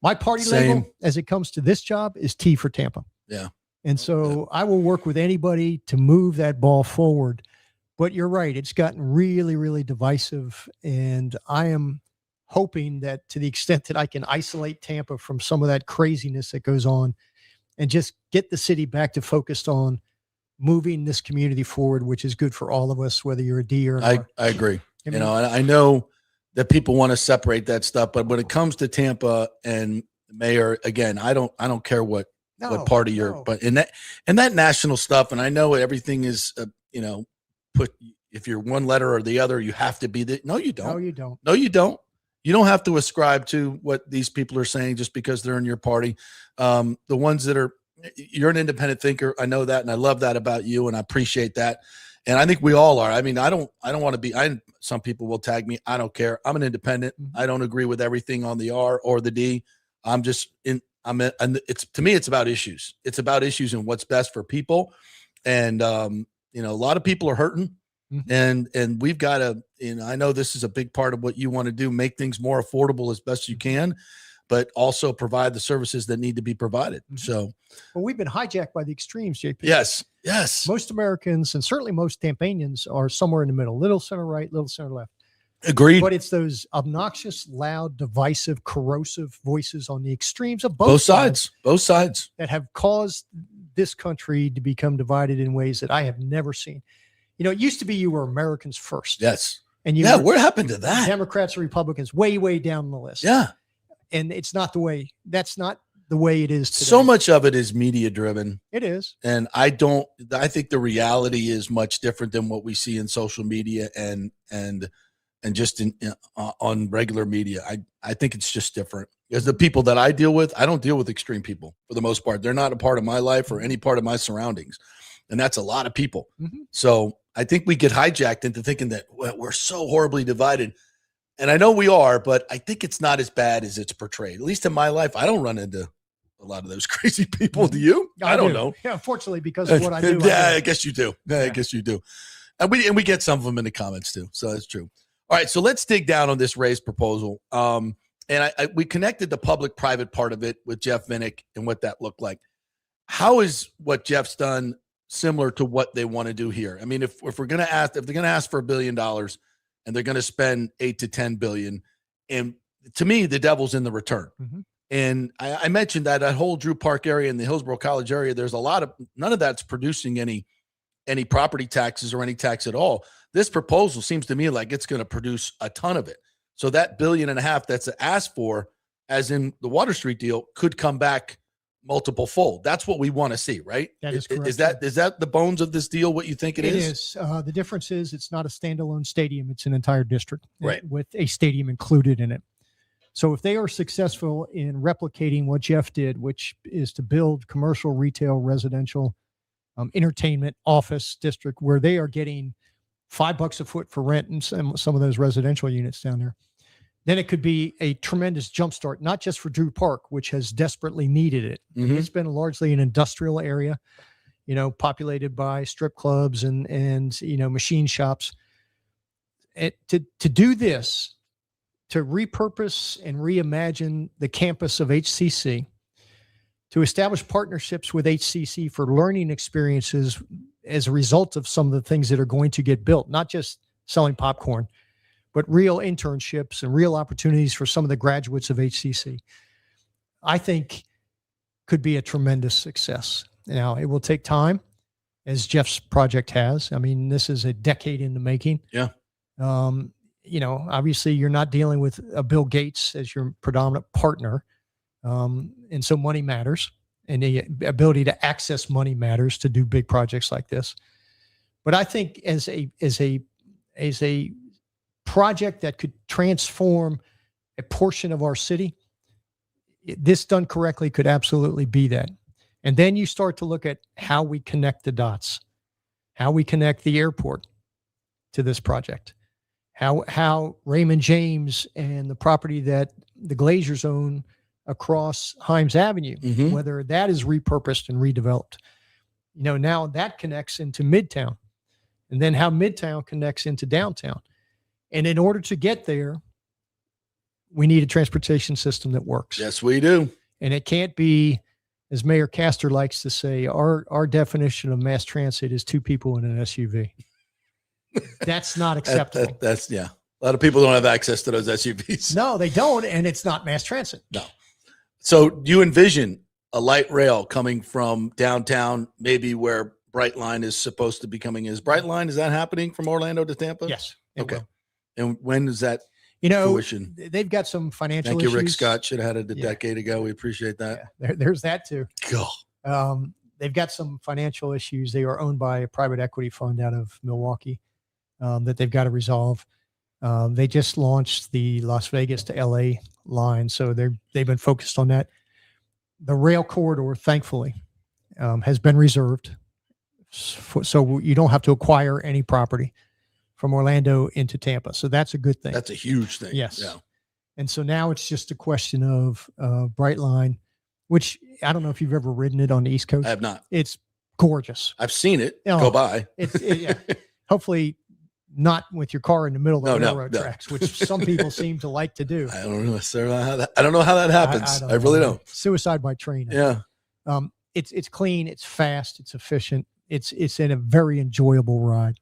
My party label, as it comes to this job, is T for Tampa. Yeah. And so I will work with anybody to move that ball forward. But you're right. It's gotten really, really divisive. And I am hoping that to the extent that I can isolate Tampa from some of that craziness that goes on and just get the city back to focused on moving this community forward, which is good for all of us, whether you're a D or an R. I agree. I know that people want to separate that stuff, but when it comes to Tampa and the mayor, again, I don't care what party you're, but in that national stuff, and I know everything is, if you're one letter or the other, you have to be no, you don't. No, you don't. No, you don't. You don't have to ascribe to what these people are saying just because they're in your party. The ones that you're an independent thinker. I know that, and I love that about you, and I appreciate that. And I think we all are. I don't want to be, some people will tag me. I don't care. I'm an independent. Mm-hmm. I don't agree with everything on the R or the D. To me, it's about issues. It's about issues and what's best for people. And, a lot of people are hurting, mm-hmm. and we've got to, I know this is a big part of what you want to do, make things more affordable as best you can, but also provide the services that need to be provided. Mm-hmm. So, well, we've been hijacked by the extremes, JP. Yes. Most Americans, and certainly most Tampanians, are somewhere in the middle, little center right, little center left. Agreed. But it's those obnoxious, loud, divisive, corrosive voices on the extremes of both sides that have caused this country to become divided in ways that I have never seen. It used to be you were Americans first. Yes. And what happened to that? Democrats and Republicans way, way down the list. Yeah. And it's not that's not the way it is today. So much of it is media driven. It is. And I think the reality is much different than what we see in social media and just on regular media. I think it's just different. Because the people that I deal with, I don't deal with extreme people for the most part. They're not a part of my life or any part of my surroundings. And that's a lot of people. Mm-hmm. So I think we get hijacked into thinking that we're so horribly divided. And I know we are, but I think it's not as bad as it's portrayed. At least in my life, I don't run into a lot of those crazy people. Do you? I don't know. Yeah, unfortunately, because of what I do. I guess you do. I guess you do. And we get some of them in the comments too. So that's true. All right, so let's dig down on this Rays proposal. And we connected the public-private part of it with Jeff Vinnick and what that looked like. How is what Jeff's done similar to what they want to do here? I mean, if they're going to ask for $1 billion and they're going to spend $8 to $10 billion, and to me, the devil's in the return. Mm-hmm. And I mentioned that whole Drew Park area and the Hillsborough College area, there's none of that's producing any property taxes or any tax at all. This proposal seems to me like it's going to produce a ton of it. So that $1.5 billion that's asked for, as in the Water Street deal, could come back multiple fold. That's what we want to see, right? That is correct. Is that the bones of this deal? What you think it is? It is. The difference is it's not a standalone stadium. It's an entire district, right, with a stadium included in it. So if they are successful in replicating what Jeff did, which is to build commercial, retail, residential, entertainment, office district, where they are getting $5 a foot for rent and some of those residential units down there, then it could be a tremendous jumpstart, not just for Drew Park, which has desperately needed it. Mm-hmm. It's been largely an industrial area, populated by strip clubs and machine shops. To do this, to repurpose and reimagine the campus of HCC, to establish partnerships with HCC for learning experiences as a result of some of the things that are going to get built, not just selling popcorn, but real internships and real opportunities for some of the graduates of HCC, I think could be a tremendous success. Now, it will take time, as Jeff's project has. I mean, this is a decade in the making. Yeah. Obviously you're not dealing with Bill Gates as your predominant partner. And so money matters, and the ability to access money matters to do big projects like this. But I think as a project that could transform a portion of our city, this done correctly could absolutely be that. And then you start to look at how we connect the dots, how we connect the airport to this project, how Raymond James and the property that the Glazers own across Himes Avenue, mm-hmm. whether that is repurposed and redeveloped. Now that connects into Midtown, and then how Midtown connects into downtown. And in order to get there, we need a transportation system that works. Yes, we do. And it can't be, as Mayor Castor likes to say, our definition of mass transit is 2 people in an SUV. That's not acceptable. That's a lot of people don't have access to those SUVs. No, they don't. And it's not mass transit. No. So do you envision a light rail coming from downtown, maybe where Brightline is supposed to be coming? Is Brightline, is that happening from Orlando to Tampa? Yes. Okay. And when is that fruition? They've got some financial issues. Thank you, Rick Scott. Should have had it a decade ago. We appreciate that. Yeah, there's that too. God. They've got some financial issues. They are owned by a private equity fund out of Milwaukee that they've got to resolve. They just launched the Las Vegas to LA line, so they've been focused on that. The rail corridor, thankfully, has been reserved, so you don't have to acquire any property from Orlando into Tampa. So that's a good thing. That's a huge thing. Yes. Yeah. And so now it's just a question of Brightline, which I don't know if you've ever ridden it on the East Coast. I have not. It's gorgeous. I've seen it go by. Hopefully not with your car in the middle of the railroad tracks, which some people seem to like to do. I don't know how that happens. I really don't. Suicide by train. Yeah. It's clean. It's fast. It's efficient. It's in a very enjoyable ride.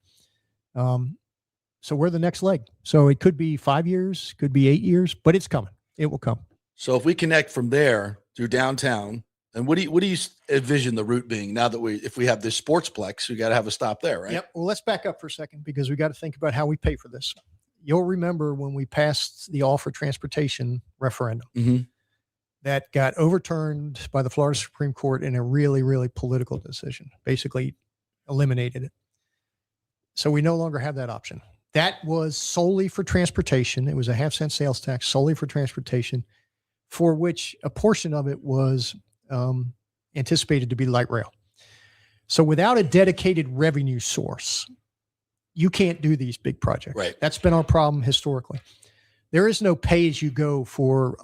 So we're the next leg. So it could be 5 years, could be 8 years, but it's coming. It will come. So if we connect from there through downtown, and what do you envision the route being now that if we have this sportsplex, we got to have a stop there, right? Yep. Well, let's back up for a second because we got to think about how we pay for this. You'll remember when we passed the all for transportation referendum mm-hmm. that got overturned by the Florida Supreme Court in a really, really political decision, basically eliminated it. So we no longer have that option. That was solely for transportation. It was a 0.5-cent sales tax solely for transportation, for which a portion of it was anticipated to be light rail. So without a dedicated revenue source, you can't do these big projects. Right. That's been our problem historically. There is no pay as you go for,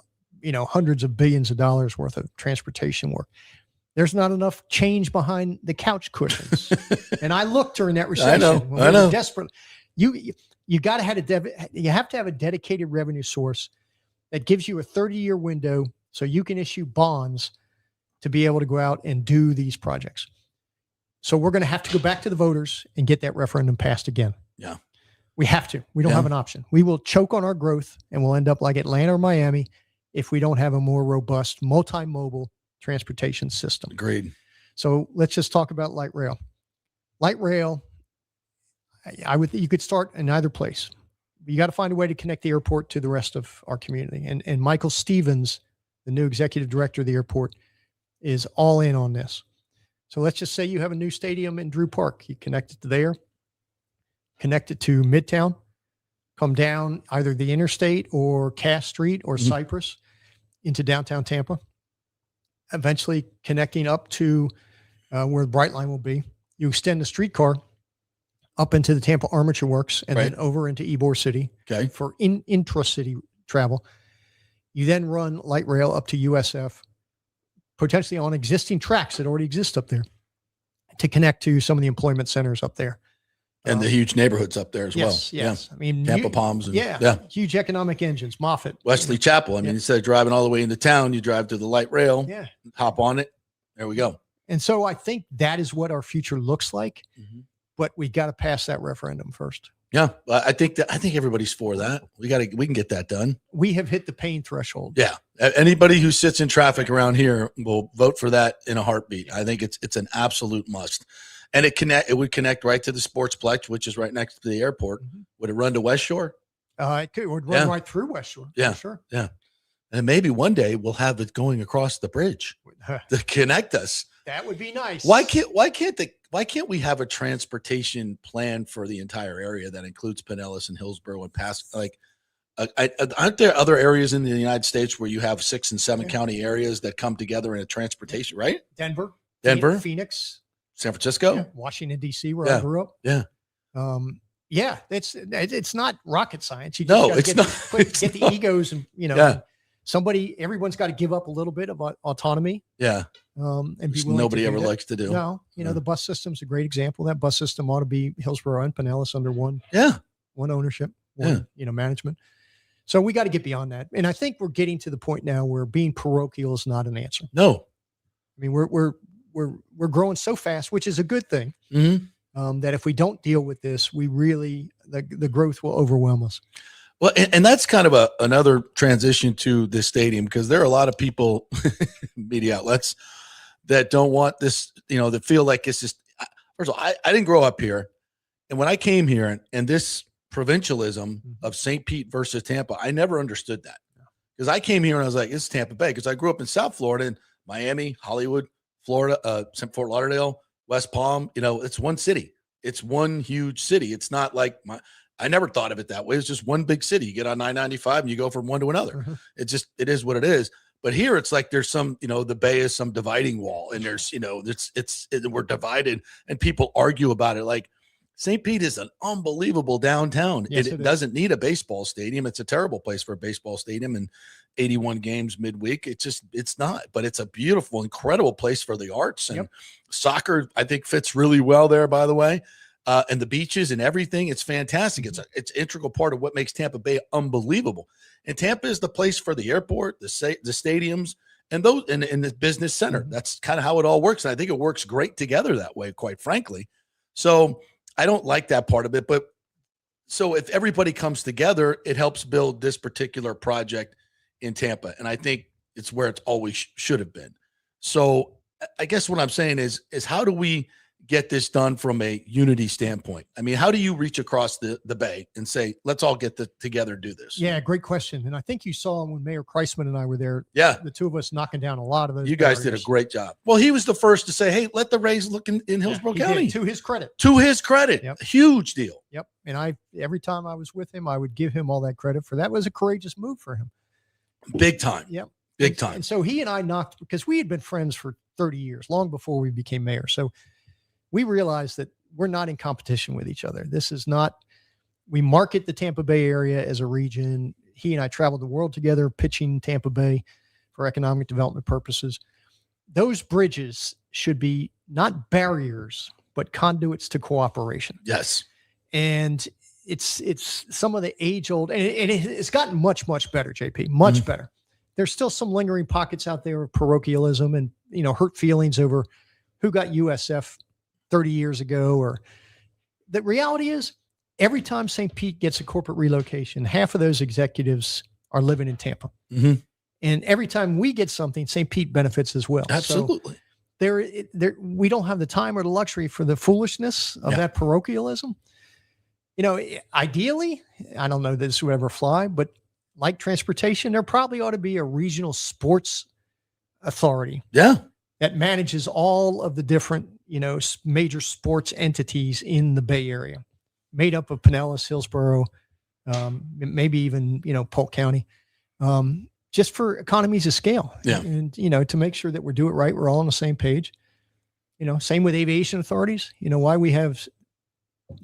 hundreds of billions of dollars worth of transportation work. There's not enough change behind the couch cushions. And I looked during that recession. I know. Desperate. You got to you have to have a dedicated revenue source that gives you a 30-year window so you can issue bonds to be able to go out and do these projects. So we're going to have to go back to the voters and get that referendum passed again. Yeah. We have to. We don't have an option. We will choke on our growth and we'll end up like Atlanta or Miami if we don't have a more robust multimodal transportation system. Agreed. So let's just talk about light rail. Light rail, you could start in either place. You got to find a way to connect the airport to the rest of our community. And Michael Stevens, the new executive director of the airport, is all in on this. So let's just say you have a new stadium in Drew Park. You connect it to there, connect it to Midtown, come down either the interstate or Cass Street or Cypress into downtown Tampa, eventually connecting up to where the Brightline will be. You extend the streetcar up into the Tampa Armature Works and then over into Ybor City for intra-city travel. You then run light rail up to USF, potentially on existing tracks that already exist up there to connect to some of the employment centers up there. And the huge neighborhoods up there as well. Yes. Yeah. I mean, Tampa Palms. And, huge economic engines, Moffett. Wesley Chapel. I mean, instead of driving all the way into town, you drive to the light rail, hop on it. There we go. And so I think that is what our future looks like, but we got to pass that referendum first. Yeah. I think everybody's for that. We can get that done. We have hit the pain threshold. Yeah. Anybody who sits in traffic around here will vote for that in a heartbeat. I think it's an absolute must. And it would connect right to the Sportsplex, which is right next to the airport. Would it run to West Shore? It would run right through West Shore. Yeah, sure. Yeah. And maybe one day we'll have it going across the bridge to connect us. That would be nice. Why can't we have a transportation plan for the entire area that includes Pinellas and Hillsborough and past? Like, aren't there other areas in the United States where you have 6 and 7 county areas that come together in a transportation? Right? Denver, Phoenix, San Francisco, Washington D.C., where I grew up. Yeah. It's not rocket science. You just get the egos and everyone's got to give up a little bit of autonomy. Yeah. And be willing nobody to ever do likes to do. No, the bus system's a great example. That bus system ought to be Hillsborough and Pinellas under one ownership, management. So we got to get beyond that. And I think we're getting to the point now where being parochial is not an answer. No. I mean, we're growing so fast, which is a good thing. That if we don't deal with this, the growth will overwhelm us. Well, and that's kind of another transition to this stadium, because there are a lot of people, media outlets, that don't want this, that feel like it's just, first of all, I didn't grow up here. And when I came here and this provincialism of St. Pete versus Tampa, I never understood that, because I came here and I was like, it's Tampa Bay, because I grew up in South Florida and Miami, Hollywood, Florida, Fort Lauderdale, West Palm. It's one city. It's one huge city. It's not like I never thought of it that way. It's just one big city. You get on I-95 and you go from one to another. It is what it is. But here it's like there's some, the Bay is some dividing wall, and there's, we're divided, and people argue about it. Like, St. Pete is an unbelievable downtown. Yes, it doesn't need a baseball stadium. It's a terrible place for a baseball stadium, and 81 games midweek. It's not, but it's a beautiful, incredible place for the arts, and soccer, I think, fits really well there, by the way. And the beaches and everything. It's fantastic. It's an integral part of what makes Tampa Bay unbelievable. And Tampa is the place for the airport, the stadiums, and those, and the business center. That's kind of how it all works. And I think it works great together that way, quite frankly. So I don't like that part of it. But so if everybody comes together, it helps build this particular project in Tampa. And I think it's where it's always should have been. So I guess what I'm saying is how do we get this done from a unity standpoint? I mean, how do you reach across the Bay and say, let's all get together and do this? Yeah, great question. And I think you saw when Mayor Kreisman and I were there, the two of us knocking down a lot of those. You guys did a great job. Well, he was the first to say, hey, let the Rays look in Hillsborough County. To his credit. Yep. Huge deal. Yep. And every time I was with him, I would give him all that credit for that. Was a courageous move for him. Big time. Yep. Big time. And so he and I knocked, because we had been friends for 30 years, long before we became mayor. So we realized that we're not in competition with each other. This is not, we market the Tampa Bay area as a region. He and I traveled the world together, pitching Tampa Bay for economic development purposes. Those bridges should be not barriers, but conduits to cooperation. Yes. And it's some of the age old, and it's gotten much, much better, JP, much better. There's still some lingering pockets out there of parochialism and, hurt feelings over who got USF 30 years ago. Or the reality is, every time St. Pete gets a corporate relocation, half of those executives are living in Tampa. And every time we get something, St. Pete benefits as well. Absolutely. So we don't have the time or the luxury for the foolishness of that parochialism. Ideally, I don't know that this would ever fly, but like transportation, there probably ought to be a regional sports authority. Yeah. that manages all of the different, major sports entities in the Bay Area, made up of Pinellas, Hillsborough, maybe even, Polk County, just for economies of scale. Yeah. And, to make sure that we're doing it right, we're all on the same page. Same with aviation authorities. Why we have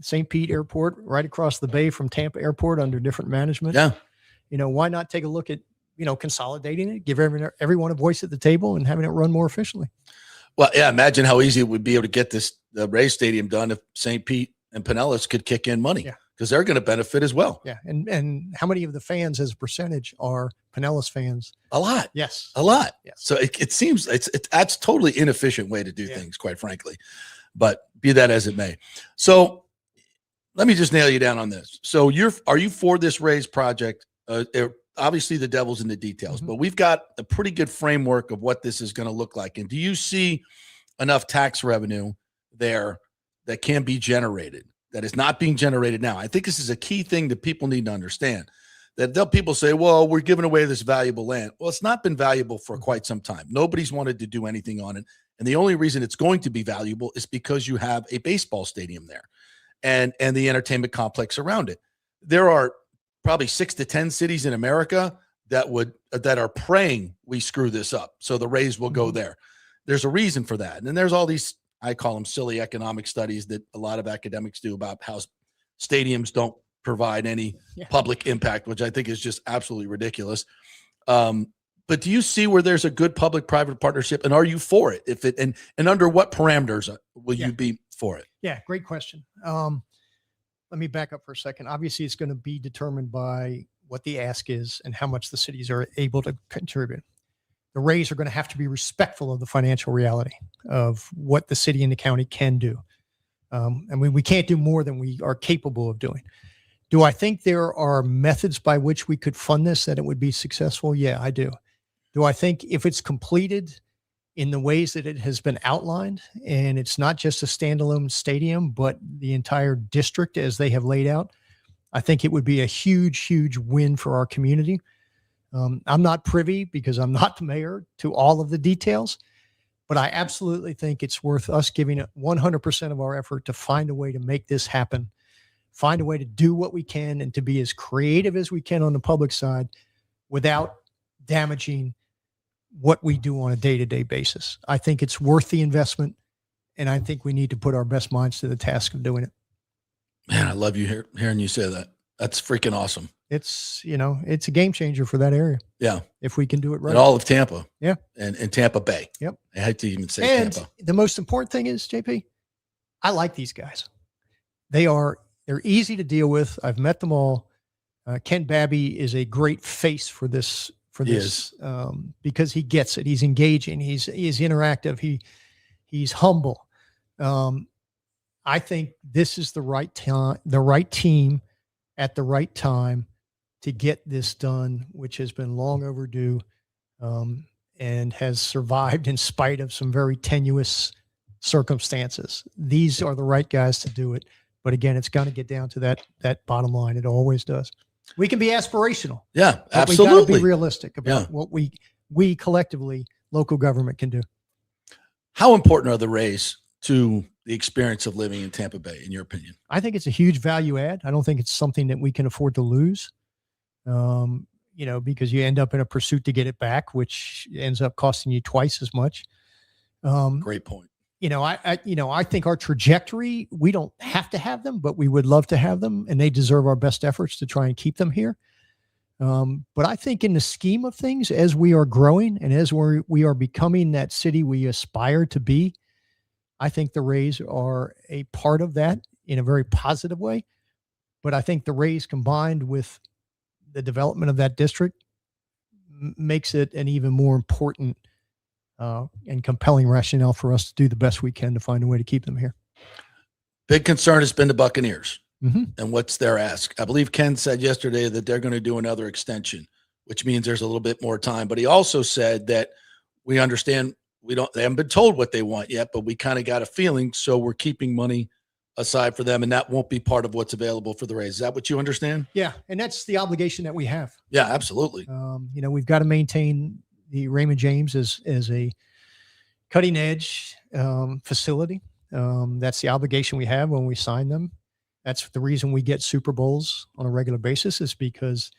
St. Pete Airport right across the bay from Tampa Airport under different management. Yeah. Why not take a look at, consolidating it, give everyone a voice at the table and having it run more efficiently. Well, yeah, imagine how easy it would be able to get the Rays Stadium done if St. Pete and Pinellas could kick in money, because they're going to benefit as well. Yeah. And how many of the fans as a percentage are Pinellas fans? A lot. Yes. A lot. Yes. So it seems that's totally inefficient way to do things, quite frankly, but be that as it may. So let me just nail you down on this. So are you for this Rays project? Obviously the devil's in the details, but we've got a pretty good framework of what this is going to look like. And do you see enough tax revenue there that can be generated, that is not being generated now? I think this is a key thing that people need to understand, that people say, well, we're giving away this valuable land. Well, it's not been valuable for quite some time. Nobody's wanted to do anything on it. And the only reason it's going to be valuable is because you have a baseball stadium there and the entertainment complex around it. There are probably 6 to 10 cities in America that are praying we screw this up, so the Rays will go there. There's a reason for that. And then there's all these, I call them silly economic studies that a lot of academics do about how stadiums don't provide any public impact, which I think is just absolutely ridiculous. But do you see where there's a good public-private partnership, and are you for it? If it and under what parameters will you be for it? Yeah, great question. Let me back up for a second. Obviously, it's going to be determined by what the ask is and how much the cities are able to contribute. The Rays are going to have to be respectful of the financial reality of what the city and the county can do. We can't do more than we are capable of doing. Do I think there are methods by which we could fund this that it would be successful? Yeah, I do. Do I think if it's completed in the ways that it has been outlined, and it's not just a standalone stadium, but the entire district as they have laid out, I think it would be a huge, huge win for our community. I'm not privy, because I'm not the mayor, to all of the details, but I absolutely think it's worth us giving 100% of our effort to find a way to make this happen, find a way to do what we can and to be as creative as we can on the public side without damaging what we do on a day-to-day basis. I think it's worth the investment, and I think we need to put our best minds to the task of doing it. Man, I love you hearing you say that. That's freaking awesome. It's a game changer for that area. Yeah. If we can do it right. And all of Tampa. Yeah. And Tampa Bay. Yep. I hate to even say and Tampa. The most important thing is, JP, I like these guys. They're easy to deal with. I've met them all. Ken Babby is a great face for this, because he gets it. He's engaging. He's interactive. He's humble. I think this is the right time, the right team at the right time to get this done, which has been long overdue, and has survived in spite of some very tenuous circumstances. These are the right guys to do it. But again, it's got to get down to that bottom line. It always does. We can be aspirational. Yeah, but absolutely. we got to be realistic about what we collectively, local government, can do. How important are the Rays to the experience of living in Tampa Bay, in your opinion? I think it's a huge value add. I don't think it's something that we can afford to lose, because you end up in a pursuit to get it back, which ends up costing you twice as much. Great point. I think our trajectory, we don't have to have them, but we would love to have them, and they deserve our best efforts to try and keep them here. But I think in the scheme of things, as we are growing and as we are becoming that city we aspire to be, I think the Rays are a part of that in a very positive way. But I think the Rays combined with the development of that district makes it an even more important and compelling rationale for us to do the best we can to find a way to keep them here. Big concern has been the Buccaneers. Mm-hmm. And what's their ask? I believe Ken said yesterday that they're going to do another extension, which means there's a little bit more time. But he also said that we understand they haven't been told what they want yet, but we kind of got a feeling. So we're keeping money aside for them, and that won't be part of what's available for the Rays. Is that what you understand? Yeah. And that's the obligation that we have. Yeah, absolutely. We've got to maintain the Raymond James as a cutting edge facility. That's the obligation we have when we sign them. That's the reason we get Super Bowls on a regular basis, is because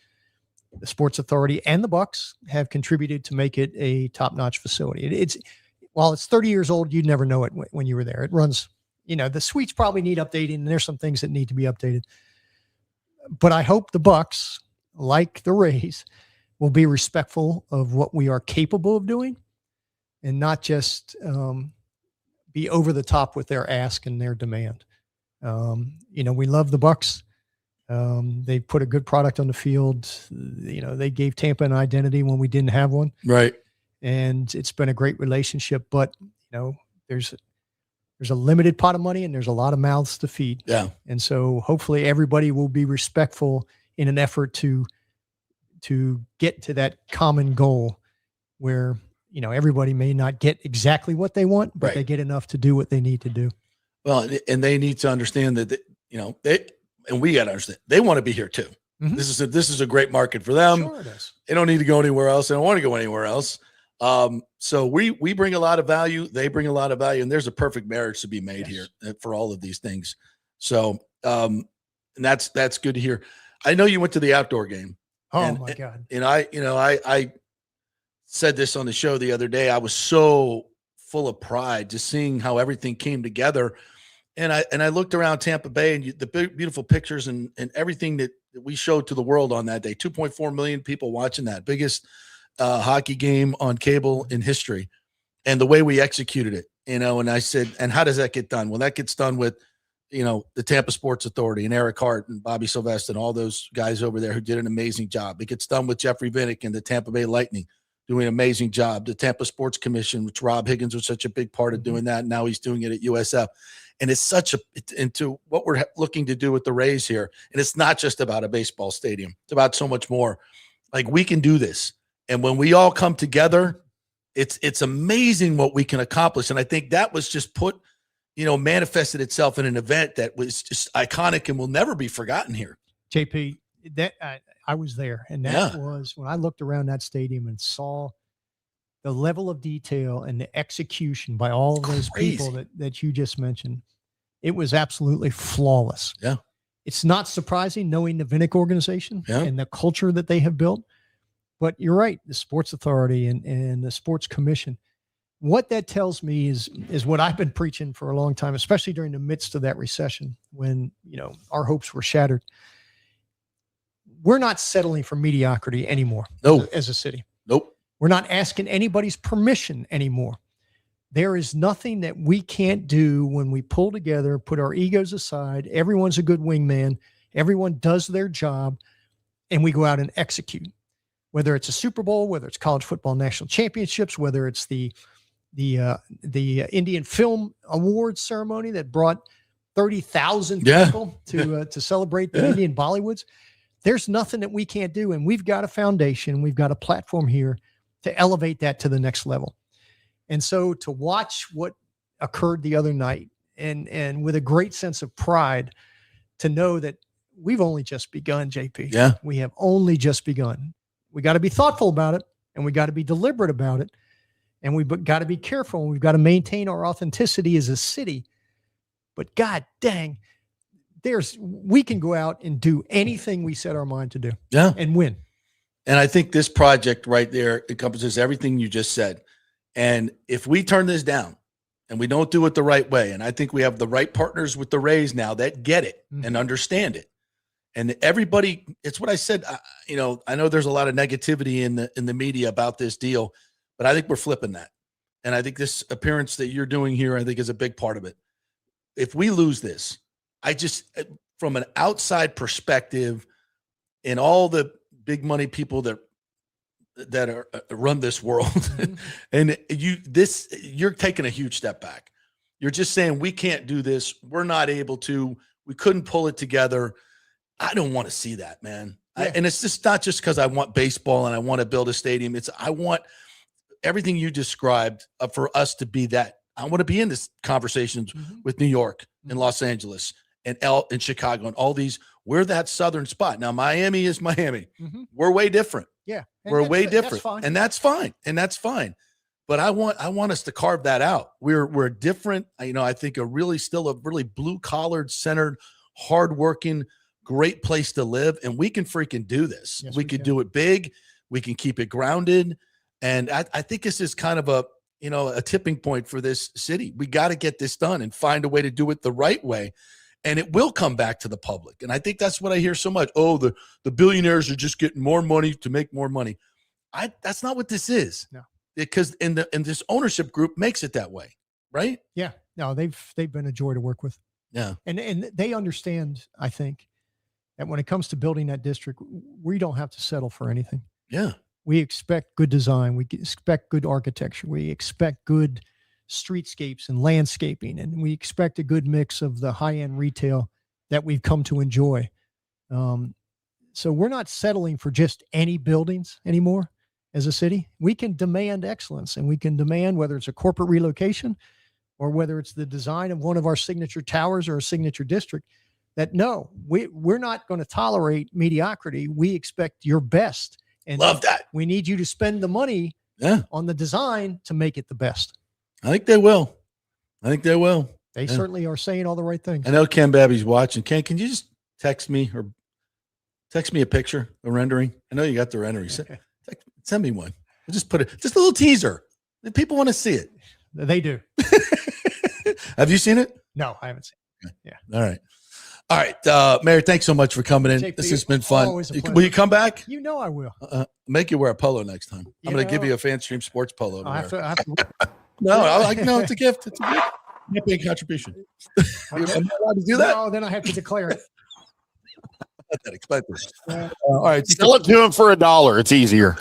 the Sports Authority and the Bucks have contributed to make it a top-notch facility. While it's 30 years old, you'd never know it when you were there. It runs, the suites probably need updating, and there's some things that need to be updated. But I hope the Bucks, like the Rays, will be respectful of what we are capable of doing, and not just be over the top with their ask and their demand. We love the Bucks. They put a good product on the field. They gave Tampa an identity when we didn't have one. Right. And it's been a great relationship, but there's a limited pot of money and there's a lot of mouths to feed. Yeah. And so hopefully everybody will be respectful in an effort to get to that common goal where, everybody may not get exactly what they want, but they get enough to do what they need to do. Well, and they need to understand that, and we got to understand, they want to be here too. Mm-hmm. This is a great market for them. Sure it is. They don't need to go anywhere else. They don't want to go anywhere else. So we bring a lot of value. They bring a lot of value, and there's a perfect marriage to be made here for all of these things. So, and that's good to hear. I know you went to the outdoor game. Oh my God. And I said this on the show the other day. I was so full of pride just seeing how everything came together. And I looked around Tampa Bay and the beautiful pictures and everything that we showed to the world on that day. 2.4 million people watching that biggest hockey game on cable in history, and the way we executed it, and I said, and how does that get done? Well, that gets done with, the Tampa Sports Authority and Eric Hart and Bobby Sylvester and all those guys over there who did an amazing job. It gets done with Jeffrey Vinnick and the Tampa Bay Lightning doing an amazing job. The Tampa Sports Commission, which Rob Higgins was such a big part of doing that. And now he's doing it at USF. And it's into what we're looking to do with the Rays here. And it's not just about a baseball stadium. It's about so much more. Like, we can do this. And when we all come together, it's amazing what we can accomplish. And I think that was just manifested itself in an event that was just iconic and will never be forgotten here. JP, that I was there, and that was when I looked around that stadium and saw the level of detail and the execution by all of those people that you just mentioned. It was absolutely flawless. Yeah. It's not surprising knowing the Vinnick organization and the culture that they have built. But you're right, the Sports Authority and the Sports Commission. What that tells me is what I've been preaching for a long time, especially during the midst of that recession when, our hopes were shattered. We're not settling for mediocrity anymore as a city. Nope. We're not asking anybody's permission anymore. There is nothing that we can't do when we pull together, put our egos aside. Everyone's a good wingman. Everyone does their job, and we go out and execute. Whether it's a Super Bowl, whether it's college football national championships, whether it's the Indian Film Awards ceremony that brought 30,000 people to celebrate the Indian Bollywoods. There's nothing that we can't do, and we've got a foundation, we've got a platform here to elevate that to the next level. And so to watch what occurred the other night, and with a great sense of pride, to know that we've only just begun, JP. Yeah, we have only just begun. We got to be thoughtful about it, and we got to be deliberate about it, and we've got to be careful, and we've got to maintain our authenticity as a city. But God dang, we can go out and do anything we set our mind to do, and win. And I think this project right there encompasses everything you just said. And if we turn this down and we don't do it the right way, and I think we have the right partners with the Rays now that get it and understand it. And everybody, it's what I said. I know there's a lot of negativity in the media about this deal, but I think we're flipping that. And I think this appearance that you're doing here, I think, is a big part of it. If we lose this, from an outside perspective, and all the big money people that run this world, and you're taking a huge step back. You're just saying we can't do this. We're not able to. We couldn't pull it together. I don't want to see that, man. And it's just not just because I want baseball and I want to build a stadium. I want everything you described for us to be that. I want to be in this conversations with New York and Los Angeles and Chicago and all these. We're that southern spot. Now, Miami is Miami. We're way different. Yeah. We're way different. And that's fine. But I want us to carve that out. We're different. I think still a really blue collared, centered, hardworking, great place to live, and we can freaking do this. Yes, we could do it big. We can keep it grounded, and I think this is kind of a tipping point for this city. We got to get this done and find a way to do it the right way, and it will come back to the public. And I think that's what I hear so much. Oh, the billionaires are just getting more money to make more money. That's not what this is. No. Because in this ownership group makes it that way, right? Yeah. No, they've been a joy to work with. Yeah. And they understand, I think, that when it comes to building that district, we don't have to settle for anything. Yeah. We expect good design. We expect good architecture. We expect good streetscapes and landscaping. And we expect a good mix of the high-end retail that we've come to enjoy. So we're not settling for just any buildings anymore. As a city, we can demand excellence, and we can demand, whether it's a corporate relocation or whether it's the design of one of our signature towers or a signature district, that no, we're not going to tolerate mediocrity. We expect your best. And love that. We need you to spend the money on the design to make it the best. I think they will. They certainly are saying all the right things. I know Ken Babby's watching. Ken, can you just text me a picture, a rendering? I know you got the rendering. Okay. Send me one. We'll just put it, just a little teaser. The people want to see it. They do. Have you seen it? No, I haven't seen it. Yeah. All right. Mayor, thanks so much for coming in. JP, this has been fun. always a pleasure. Will you come back? You know I will. Make you wear a polo next time. I'm going to give you a FanStream Sports polo. I have to No, it's a gift. It's a gift. Not being contribution. Am I allowed to do that? No, then I have to declare it. Not that expensive. All right. Sell it to him for $1. It's easier.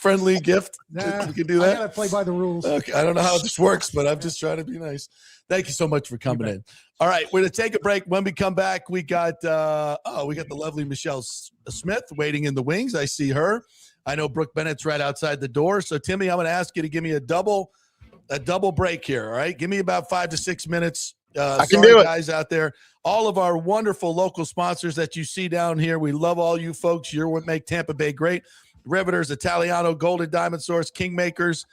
Friendly gift. Nah, you can do that. I gotta play by the rules. Okay. I don't know how this works, but I'm just trying to be nice. Thank you so much for coming in. All right, we're going to take a break. When we come back, we got the lovely Michele Smith waiting in the wings. I see her. I know Brooke Bennett's right outside the door. So Timmy, I'm going to ask you to give me a double break here. All right, give me about 5 to 6 minutes. I can do it, guys out there. All of our wonderful local sponsors that you see down here. We love all you folks. You're what make Tampa Bay great. Riveters, Italiano, Golden Diamond Source, Kingmakers,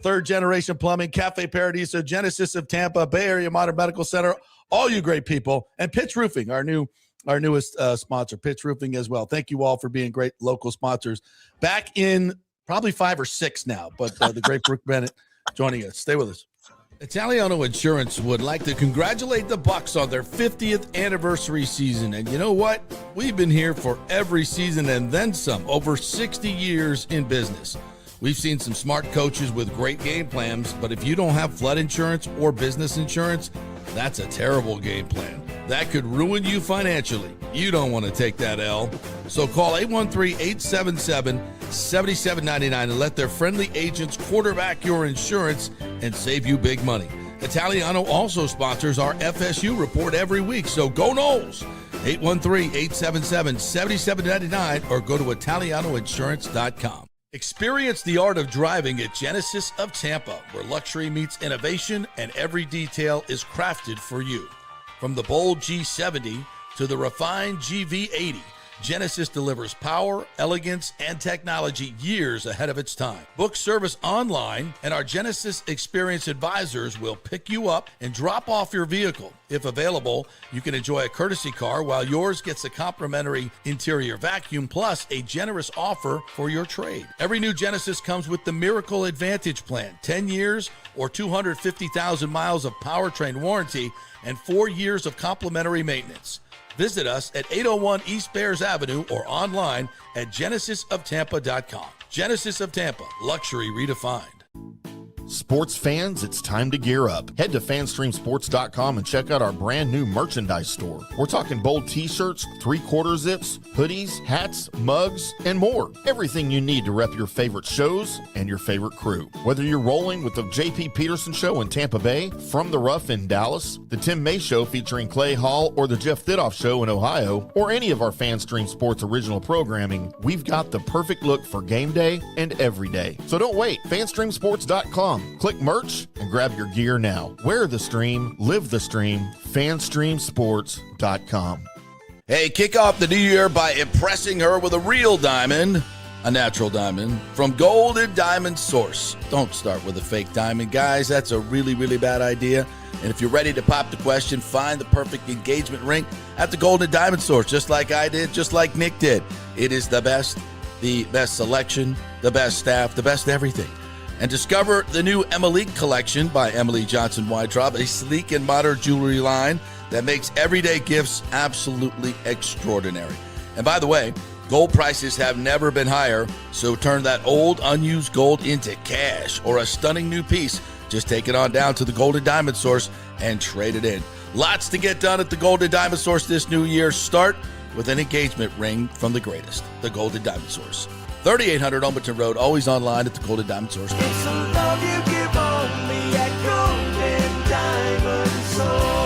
Third Generation Plumbing, Cafe Paradiso, Genesis of Tampa, Bay Area Modern Medical Center, all you great people, and Pitch Roofing, our newest sponsor, Pitch Roofing as well. Thank you all for being great local sponsors. Back in probably 5 or 6 now, but the great Brooke Bennett joining us. Stay with us. Italiano Insurance would like to congratulate the Bucks on their 50th anniversary season. And you know what? We've been here for every season and then some, over 60 years in business. We've seen some smart coaches with great game plans, but if you don't have flood insurance or business insurance, that's a terrible game plan. That could ruin you financially. You don't want to take that L. So call 813-877-7799 and let their friendly agents quarterback your insurance and save you big money. Italiano also sponsors our FSU report every week, so go Noles. 813-877-7799 or go to italianoinsurance.com. Experience the art of driving at Genesis of Tampa, where luxury meets innovation and every detail is crafted for you. From the bold G70 to the refined GV80, Genesis delivers power, elegance, and technology years ahead of its time. Book service online, and our Genesis Experience Advisors will pick you up and drop off your vehicle. If available, you can enjoy a courtesy car while yours gets a complimentary interior vacuum plus a generous offer for your trade. Every new Genesis comes with the Miracle Advantage Plan, 10 years or 250,000 miles of powertrain warranty and 4 years of complimentary maintenance. Visit us at 801 East Bears Avenue or online at genesisoftampa.com. Genesis of Tampa, luxury redefined. Sports fans, it's time to gear up. Head to fanstreamsports.com and check out our brand new merchandise store. We're talking bold t-shirts, 3/4 zips, hoodies, hats, mugs, and more. Everything you need to rep your favorite shows and your favorite crew. Whether you're rolling with the JP Peterson Show in Tampa Bay, From the Rough in Dallas, the Timm May Show featuring Clay Hall, or the Jeff Thidoff Show in Ohio, or any of our FanStream Sports original programming, we've got the perfect look for game day and every day. So don't wait. fanstreamsports.com. Click merch and grab your gear now. Wear the stream, live the stream, fanstreamsports.com. Hey, kick off the new year by impressing her with a real diamond. a natural diamond from Golden Diamond Source. Don't start with a fake diamond, guys. That's a really, really bad idea. And if you're ready to pop the question, find the perfect engagement ring at the Golden Diamond Source, just like I did, just like Nick did. It is the best selection, the best staff, the best everything. And discover the new Emily collection by Emily Johnson Weintraub, a sleek and modern jewelry line that makes everyday gifts absolutely extraordinary. And by the way, gold prices have never been higher, so turn that old unused gold into cash or a stunning new piece. Just take it on down to the Golden Diamond Source and trade it in. Lots to get done at the Golden Diamond Source this new year. Start with an engagement ring from the greatest, the Golden Diamond Source. 3800 Alberton Road, always online at the Golden Diamond Source. It's the love you give only at Golden Diamond Source.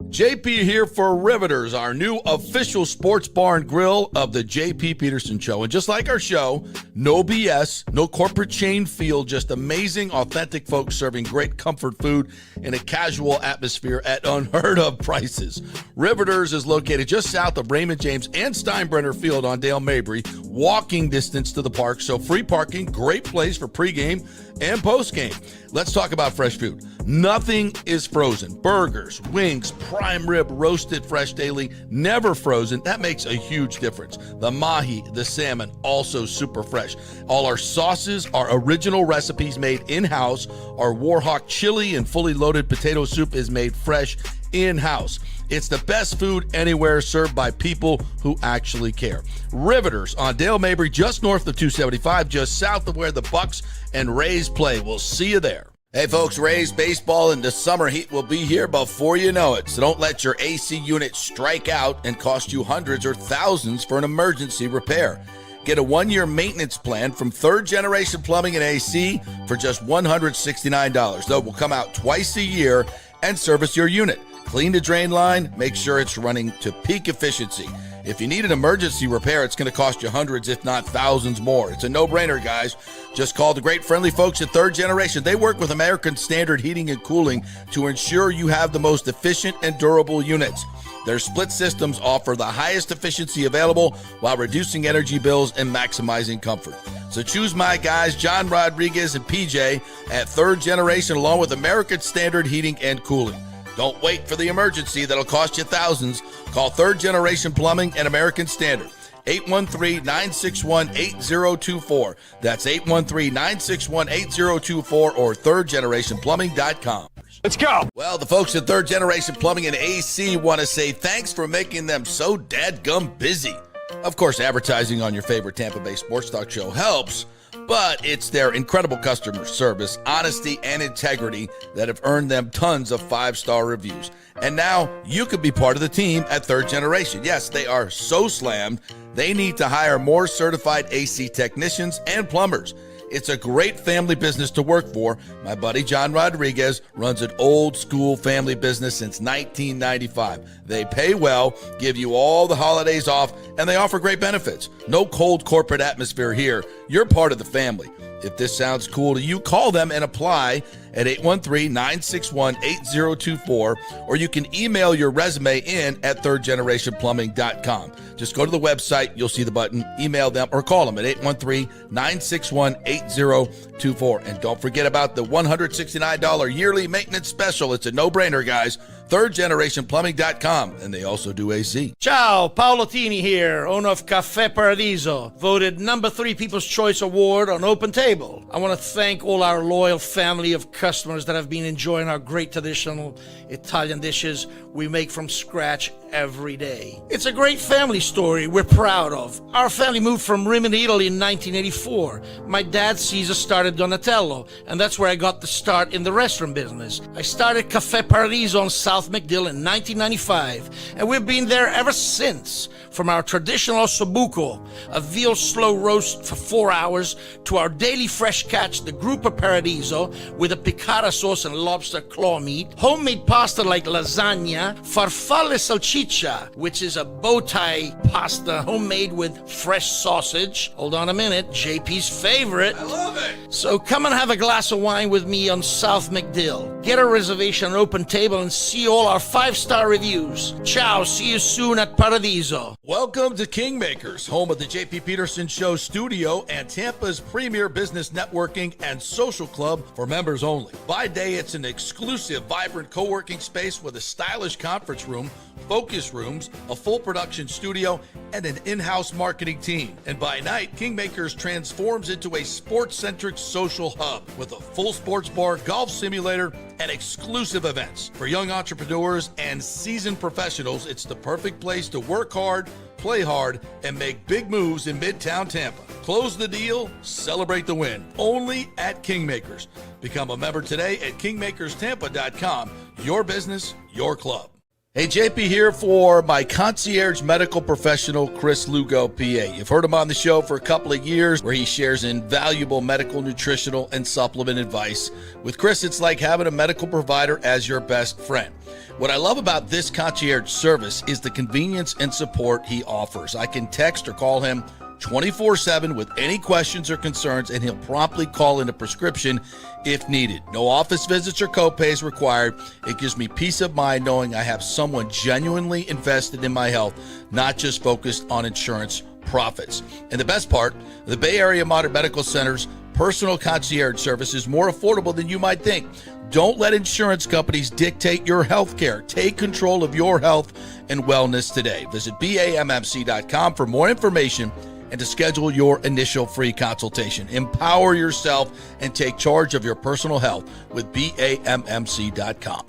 JP here for Riveters, our new official sports bar and grill of the JP Peterson Show. And just like our show, no BS, no corporate chain feel, just amazing, authentic folks serving great comfort food in a casual atmosphere at unheard of prices. Riveters is located just south of Raymond James and Steinbrenner Field on Dale Mabry, walking distance to the park, so free parking, great place for pregame and postgame. Let's talk about fresh food. Nothing is frozen. Burgers, wings, prime rib, roasted fresh daily, never frozen. That makes a huge difference. The mahi, the salmon, also super fresh. All our sauces are original recipes made in-house. Our Warhawk chili and fully loaded potato soup is made fresh in-house. It's the best food anywhere, served by people who actually care. Riveters on Dale Mabry, just north of 275, just south of where the Bucks and Rays play. We'll see you there. Hey folks, Rays baseball and the summer heat will be here before you know it. So don't let your AC unit strike out and cost you hundreds or thousands for an emergency repair. Get a 1-year maintenance plan from Third Generation Plumbing and AC for just $169. Though will come out twice a year and service your unit. Clean the drain line, make sure it's running to peak efficiency. If you need an emergency repair, it's going to cost you hundreds, if not thousands more. It's a no-brainer, guys. Just call the great friendly folks at Third Generation. They work with American Standard Heating and Cooling to ensure you have the most efficient and durable units. Their split systems offer the highest efficiency available while reducing energy bills and maximizing comfort. So choose my guys, John Rodriguez and PJ, at Third Generation, along with American Standard Heating and Cooling. Don't wait for the emergency that'll cost you thousands. Call Third Generation Plumbing and American Standard. 813-961-8024. That's 813-961-8024 or thirdgenerationplumbing.com. Let's go. Well, the folks at Third Generation Plumbing and AC want to say thanks for making them so dadgum busy. Of course, advertising on your favorite Tampa Bay sports talk show helps, but it's their incredible customer service, honesty, and integrity that have earned them tons of 5-star reviews. And now you could be part of the team at Third Generation. Yes, they are so slammed, they need to hire more certified AC technicians and plumbers. It's a great family business to work for. My buddy John Rodriguez runs an old school family business since 1995. They pay well, give you all the holidays off, and they offer great benefits. No cold corporate atmosphere here. You're part of the family. If this sounds cool to you, call them and apply at 813-961-8024, or you can email your resume in at thirdgenerationplumbing.com. Just go to the website, you'll see the button, email them, or call them at 813-961-8024. And don't forget about the $169 yearly maintenance special. It's a no-brainer, guys. thirdgenerationplumbing.com, and they also do AC. Ciao, Paolo Tini here, owner of Cafe Paradiso, voted #3 People's Choice Award on Open Table. I want to thank all our loyal family of customers that have been enjoying our great traditional Italian dishes we make from scratch every day. It's a great family story we're proud of. Our family moved from Rimini, Italy in 1984. My dad, Caesar, started Donatello, and that's where I got the start in the restaurant business. I started Cafe Paradiso on South McDill in 1995, and we've been there ever since. From our traditional ossobuco, a veal slow roast for 4 hours, to our daily fresh catch, the Gruppo Paradiso, with a piccata sauce and lobster claw meat, homemade pasta like lasagna, farfalle salsicce salchicha, which is a bow tie pasta homemade with fresh sausage. Hold on a minute, JP's favorite. I love it. So come and have a glass of wine with me on South McDill. Get a reservation on Open Table and see all our 5-star reviews. Ciao, see you soon at Paradiso. Welcome to Kingmakers, home of the JP Peterson Show studio and Tampa's premier business networking and social club for members only. By day, it's an exclusive, vibrant co-working space with a stylish conference room, focus rooms, a full production studio, and an in-house marketing team. And by night, Kingmakers transforms into a sports-centric social hub with a full sports bar, golf simulator, and exclusive events. For young entrepreneurs and seasoned professionals, it's the perfect place to work hard, play hard, and make big moves in Midtown Tampa. Close the deal, celebrate the win. Only at Kingmakers. Become a member today at kingmakerstampa.com. Your business, your club. Hey, JP here for my concierge medical professional, Chris Lugo, PA. You've heard him on the show for a couple of years where he shares invaluable medical, nutritional, and supplement advice. With Chris, it's like having a medical provider as your best friend. What I love about this concierge service is the convenience and support he offers. I can text or call him 24/7 with any questions or concerns, and he'll promptly call in a prescription if needed. No office visits or copays required. It gives me peace of mind knowing I have someone genuinely invested in my health, not just focused on insurance profits. And the best part, the Bay Area Modern Medical Center's personal concierge service is more affordable than you might think. Don't let insurance companies dictate your health care. Take control of your health and wellness today. Visit BAMMC.com for more information and to schedule your initial free consultation. Empower yourself and take charge of your personal health with BAMMC.com.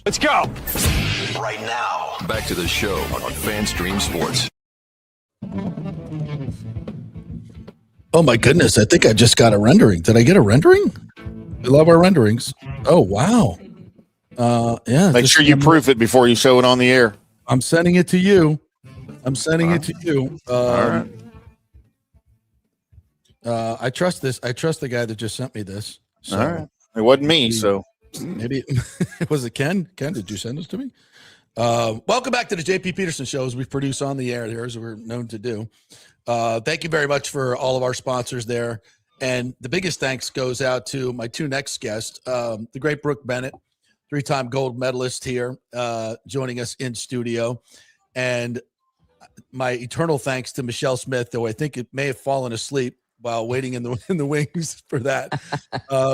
Let's go. Right now, back to the show on FanStream Sports. Oh my goodness, I think I just got a rendering. Did I get a rendering? We love our renderings. Oh, wow. Yeah. Make sure you proof it before you show it on the air. I'm sending it to you. I'm sending it to you. All right. I trust this. I trust the guy that just sent me this. So All right. It wasn't me, so maybe was it Ken? Ken, did you send this to me? Welcome back to the JP Peterson Show, as we produce on the air here, as we're known to do. Thank you very much for all of our sponsors there. And the biggest thanks goes out to my two next guests, the great Brooke Bennett, 3-time gold medalist here, joining us in studio. And my eternal thanks to Michele Smith, though I think it may have fallen asleep while waiting in the wings for that.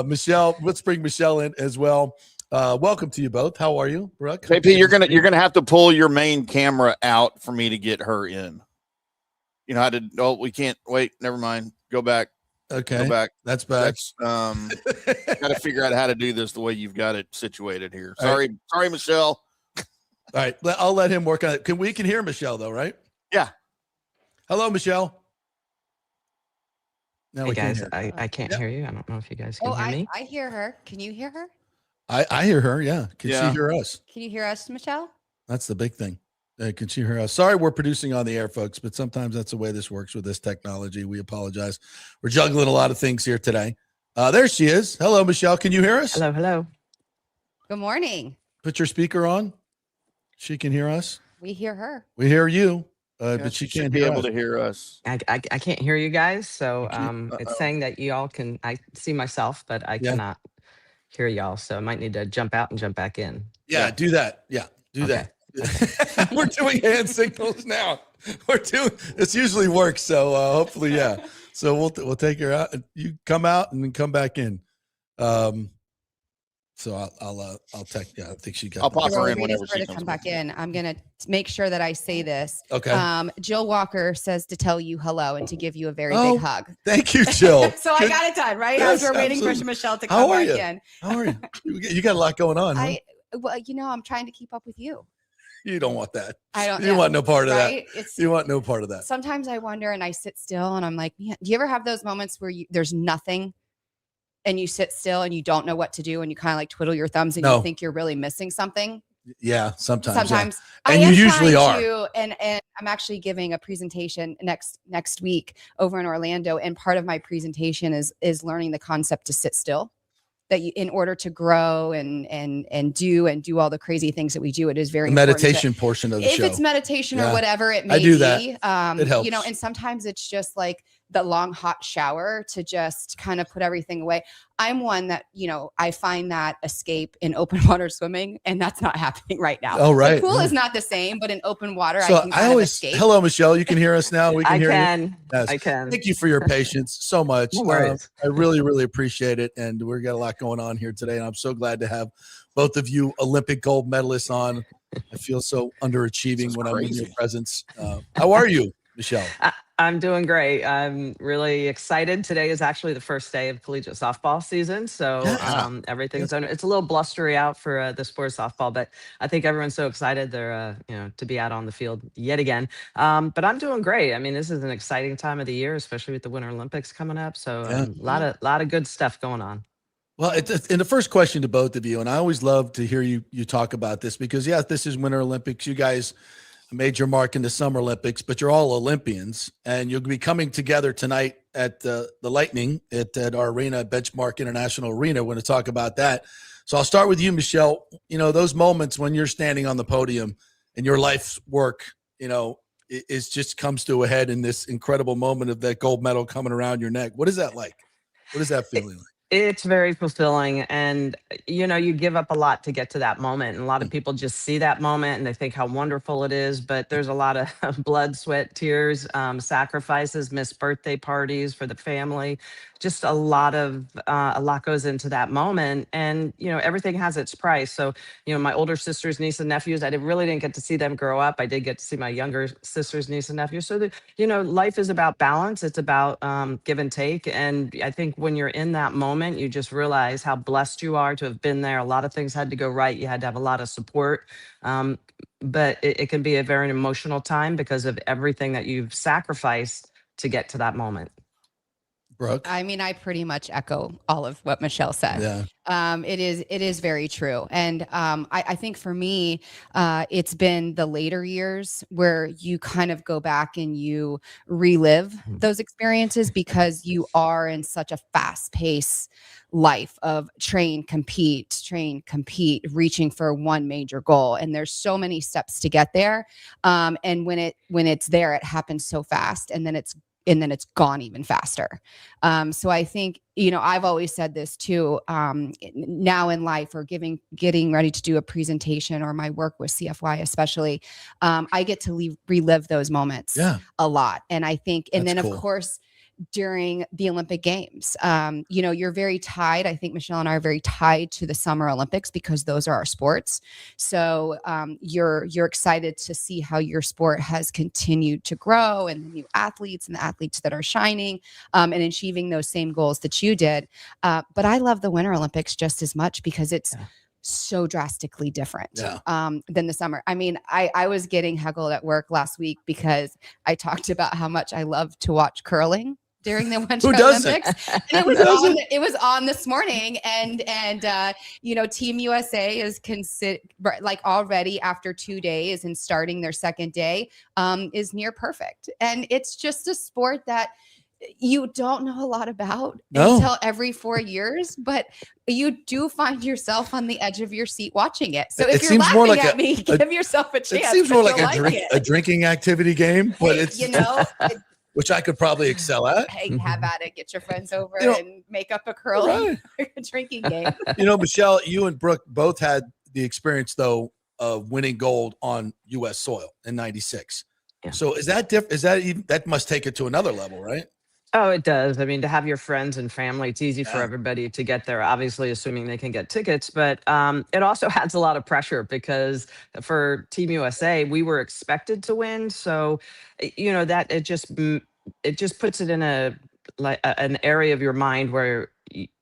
Michele, let's bring Michele in as well. Welcome to you both. How are you, Brooke? JP, you're gonna have to pull your main camera out for me to get her in. You know how to? Oh, we can't. Wait, never mind. Go back. Okay, go back. That's back. Got to figure out how to do this the way you've got it situated here. Sorry, Michele. All right, I'll let him work on it. We can hear Michele though, right? Yeah. Hello, Michele. Hey guys, I can't hear you. I don't know if you guys can hear me. I hear her. Can you hear her? I hear her. Yeah. Can she hear us? Can you hear us, Michele? That's the big thing. Can she hear us? Sorry, we're producing on the air, folks, but sometimes that's the way this works with this technology. We apologize. We're juggling a lot of things here today. There she is. Hello, Michele. Can you hear us? Hello, hello. Good morning. Put your speaker on. She can hear us. We hear her. We hear you, but she can't be able to hear us. I can't hear you guys, so it's saying that you all can. I see myself, but I cannot hear y'all. So I might need to jump out and jump back in. Yeah, do that. Yeah, do that. We're doing hand signals now. This usually works, so hopefully, yeah. So we'll take her out. You come out and then come back in. So I'll text. Yeah, I think she got. I'll pop her in whenever she comes back in. I'm gonna make sure that I say this. Okay. Jill Walker says to tell you hello and to give you a very big hug. Thank you, Jill. So I got it done right as we're waiting for Michele to come back in. How are you? You got a lot going on. Huh? Well, I'm trying to keep up with you. You don't want that. I don't. You want no part of that. It's, you want no part of that. Sometimes I wonder, and I sit still, and I'm like, man, do you ever have those moments where there's nothing, and you sit still and you don't know what to do, and you kind of like twiddle your thumbs, and you think you're really missing something? Yeah, sometimes. Yeah. And you usually are. And I'm actually giving a presentation next week over in Orlando, and part of my presentation is learning the concept to sit still. that you, in order to grow and do all the crazy things that we do, it is very the meditation portion of the show. If it's meditation or whatever it may I do be, that. It helps. you know, and sometimes it's just like the long hot shower to just kind of put everything away. I'm one that, you know, I find that escape in open water swimming, and that's not happening right now. Oh, right. The pool is not the same, but in open water, So I can kind of escape. Hello, Michele. You can hear us now. We can hear you. Yes. I can. Thank you for your patience so much. No worries. I really, really appreciate it. And we've got a lot going on here today. And I'm so glad to have both of you Olympic gold medalists on. I feel so underachieving when I'm in your presence. How are you, Michele? I'm doing great. I'm really excited. Today is actually the first day of collegiate softball season. So everything's on. It's a little blustery out for the sport of softball, but I think everyone's so excited they're, you know, to be out on the field yet again. But I'm doing great. I mean, this is an exciting time of the year, especially with the Winter Olympics coming up. So a lot of good stuff going on. Well, and the first question to both of you, and I always love to hear you talk about this because, this is Winter Olympics. You guys made your mark in the Summer Olympics, but you're all Olympians, and you'll be coming together tonight at the Lightning at our arena, Benchmark International Arena. We're going to talk about that. So I'll start with you, Michele. You know, those moments when you're standing on the podium and your life's work, you know, it just comes to a head in this incredible moment of that gold medal coming around your neck. What is that like? What is that feeling like? It's very fulfilling. And, you know, you give up a lot to get to that moment. And a lot of people just see that moment and they think how wonderful it is. But there's a lot of blood, sweat, tears, sacrifices, missed birthday parties for the family. Just a lot goes into that moment. And, you know, everything has its price. So, you know, my older sisters, niece and nephews, I really didn't get to see them grow up. I did get to see my younger sisters, niece and nephews. So, you know, life is about balance. It's about give and take. And I think when you're in that moment, you just realize how blessed you are to have been there. A lot of things had to go right. You had to have a lot of support. But it can be a very emotional time because of everything that you've sacrificed to get to that moment. Brooke? I mean, I pretty much echo all of what Michele said. Yeah. It is very true. And I think for me, it's been the later years where you kind of go back and you relive those experiences because you are in such a fast pace life of train, compete, reaching for one major goal. And there's so many steps to get there. And when it's there, it happens so fast, and then it's gone even faster. So I think, you know, I've always said this too, now in life or getting ready to do a presentation or my work with CFY, especially, I get to relive those moments a lot. And I think, and then of course, during the Olympic Games, you know, you're very tied. I think Michele and I are very tied to the Summer Olympics because those are our sports. So you're excited to see how your sport has continued to grow and the new athletes and the athletes that are shining and achieving those same goals that you did. But I love the Winter Olympics just as much because it's so drastically different than the summer. I mean, I was getting heckled at work last week because I talked about how much I love to watch curling during the Winter Olympics. And it was on this morning. And you know, Team USA is like already after 2 days and starting their second day is near perfect. And it's just a sport that you don't know a lot about until every 4 years, but you do find yourself on the edge of your seat watching it. So if you're laughing at me, give yourself a chance. It seems more like a drinking activity game, but it's, you know, which I could probably excel at. Hey, have at it. Get your friends over and make up a curling drinking game. You know, Michele, you and Brooke both had the experience, though, of winning gold on U.S. soil in '96. Yeah. So is that different? That must take it to another level, right? Oh, it does. I mean, to have your friends and family, it's easy for everybody to get there, obviously, assuming they can get tickets. But it also adds a lot of pressure because for Team USA, we were expected to win. So, you know, that it just puts it in an area of your mind where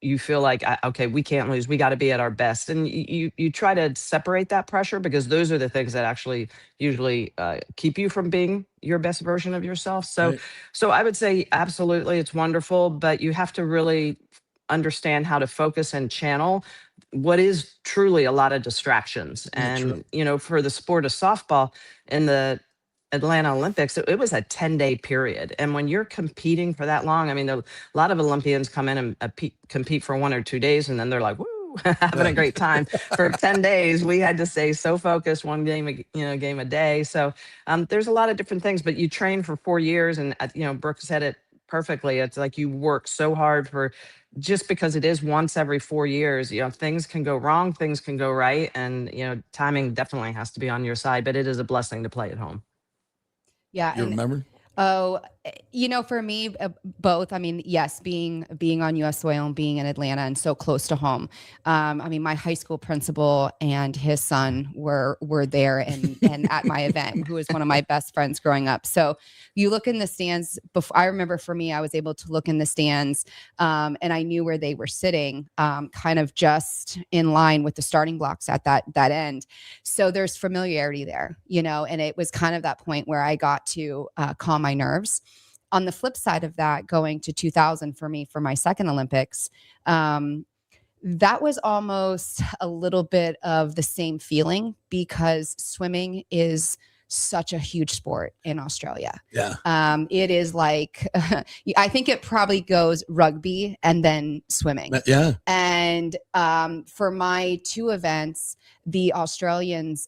you feel like, okay, we can't lose. We got to be at our best. And you try to separate that pressure because those are the things that actually usually keep you from being your best version of yourself. So I would say absolutely, it's wonderful, but you have to really understand how to focus and channel what is truly a lot of distractions. And, you know, for the sport of softball in the Atlanta Olympics, it was a 10-day period. And when you're competing for that long, I mean, a lot of Olympians come in and compete for 1 or 2 days, and then they're like, woo, having a great time. For 10 days, we had to stay so focused, one game, game a day. So there's a lot of different things, but you train for 4 years, and Brooke said it perfectly. It's like you work so hard for, just because it is once every 4 years, things can go wrong, things can go right. And, timing definitely has to be on your side, but it is a blessing to play at home. Yeah. You remember? Oh, for me, both. I mean, yes, being on U.S. soil and being in Atlanta and so close to home. I mean, my high school principal and his son were there and at my event, who was one of my best friends growing up. So you look in the stands. I remember for me, I was able to look in the stands, and I knew where they were sitting, kind of just in line with the starting blocks at that end. So there's familiarity there, and it was kind of that point where I got to calm my nerves. On the flip side of that, going to 2000 for me, for my second Olympics, that was almost a little bit of the same feeling, because swimming is such a huge sport in Australia. Yeah. It is like, I think it probably goes rugby and then swimming. Yeah. And for my 2 events, the Australians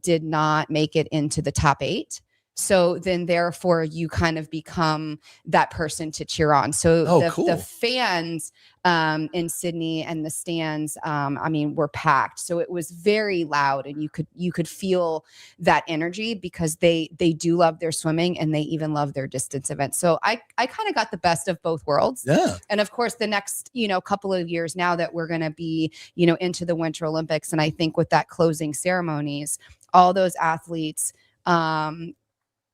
did not make it into the top 8. So then therefore you kind of become that person to cheer on. So the fans in Sydney and the stands, were packed. So it was very loud, and you could feel that energy, because they do love their swimming, and they even love their distance events. So I kind of got the best of both worlds. Yeah. And of course, the next, couple of years now that we're going to be, into the Winter Olympics. And I think with that closing ceremonies, all those athletes,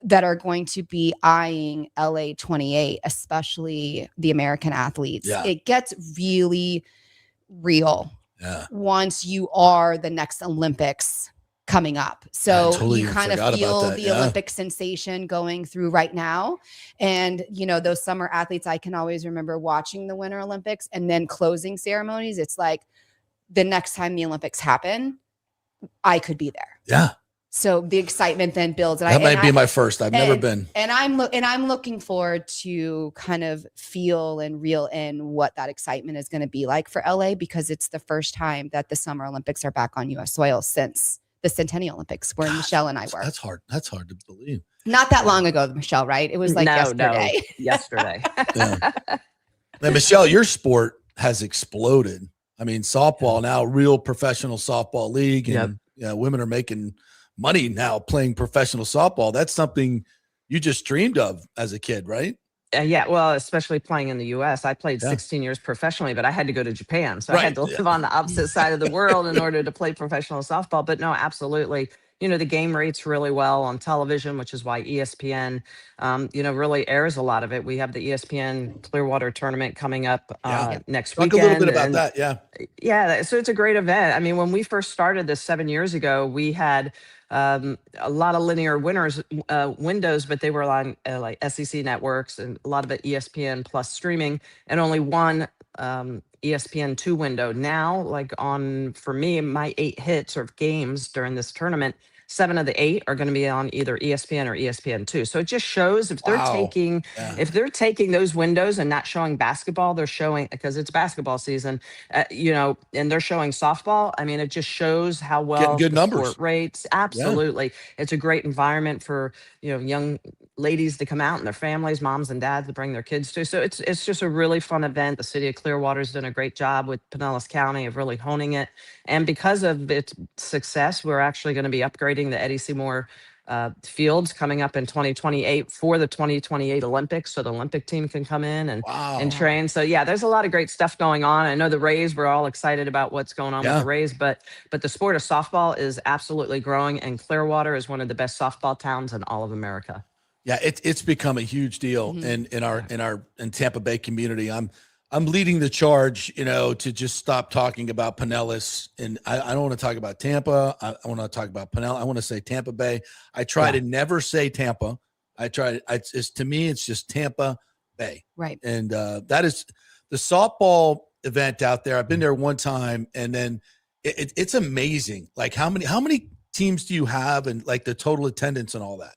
that are going to be eyeing LA 28, especially the American athletes. Yeah. It gets really real once you are the next Olympics coming up. So you kind of feel the Olympic sensation going through right now. And, those summer athletes, I can always remember watching the Winter Olympics and then closing ceremonies. It's like the next time the Olympics happen, I could be there. Yeah. So the excitement then builds. And that might be my first. I've never been. And I'm looking forward to kind of feel and reel in what that excitement is going to be like for LA, because it's the first time that the Summer Olympics are back on U.S. soil since the Centennial Olympics, where Michele and I were. That's hard. That's hard to believe. Not that long ago, Michele, right? It was like yesterday. No, yesterday. Yeah. Now, Michele, your sport has exploded. I mean, softball now, real professional softball league, and women are making money now playing professional softball. That's something you just dreamed of as a kid, right? Yeah, well, especially playing in the U.S. I played 16 years professionally, but I had to go to Japan. So I had to live on the opposite side of the world in order to play professional softball. But no, absolutely. The game rates really well on television, which is why ESPN, really airs a lot of it. We have the ESPN Clearwater tournament coming up next weekend. Talk a little bit about that, yeah. Yeah, so it's a great event. I mean, when we first started this 7 years ago, we had a lot of linear windows, but they were on like SEC networks, and a lot of it ESPN plus streaming, and only one ESPN2 window. Now, for me, my 8 hits or games during this tournament, 7 of the 8 are going to be on either ESPN or ESPN2. So it just shows if they're taking those windows and not showing basketball, they're showing, because it's basketball season, and they're showing softball. I mean, it just shows how well getting good numbers, sport rates. Absolutely. Yeah. It's a great environment for, young ladies to come out and their families, moms and dads, to bring their kids to. So it's just a really fun event. The city of Clearwater's done a great job with Pinellas County of really honing it. And because of its success, we're actually going to be upgrading the Eddie Seymour fields coming up in 2028 for the 2028 Olympics, so the Olympic team can come in and train. So yeah, there's a lot of great stuff going on. I know the Rays, we're all excited about what's going on with the Rays, but the sport of softball is absolutely growing, and Clearwater is one of the best softball towns in all of America. Yeah, it's become a huge deal in Tampa Bay community. I'm leading the charge, to just stop talking about Pinellas, and I don't want to talk about Tampa. I want to talk about Pinellas. I want to say Tampa Bay. I try to never say Tampa. To me, it's just Tampa Bay. Right. And that is the softball event out there. I've been there one time, and then it's amazing. Like how many teams do you have, and like the total attendance and all that?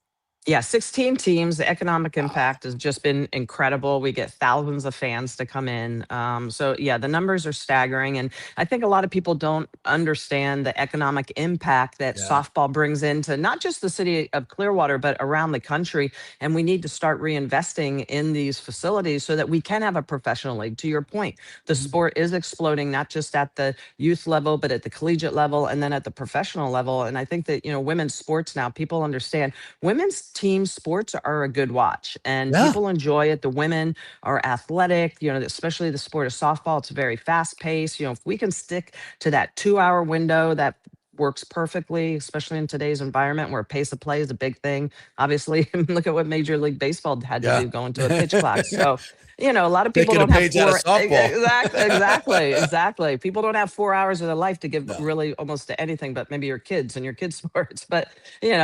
Yeah, 16 teams. The economic impact has just been incredible. We get thousands of fans to come in. So, yeah, the numbers are staggering. And I think a lot of people don't understand the economic impact that softball brings into not just the city of Clearwater, but around the country. And we need to start reinvesting in these facilities so that we can have a professional league. To your point, the sport is exploding, not just at the youth level, but at the collegiate level and then at the professional level. And I think that, women's sports now, people understand women's team sports are a good watch and people enjoy it. The women are athletic, especially the sport of softball. It's very fast paced. If we can stick to that 2-hour window, that works perfectly, especially in today's environment where pace of play is a big thing. Obviously, look at what Major League Baseball had to do going to a pitch clock. So, a lot of people don't have exactly. People don't have 4 hours of their life to give really almost to anything, but maybe your kids and your kids' sports. But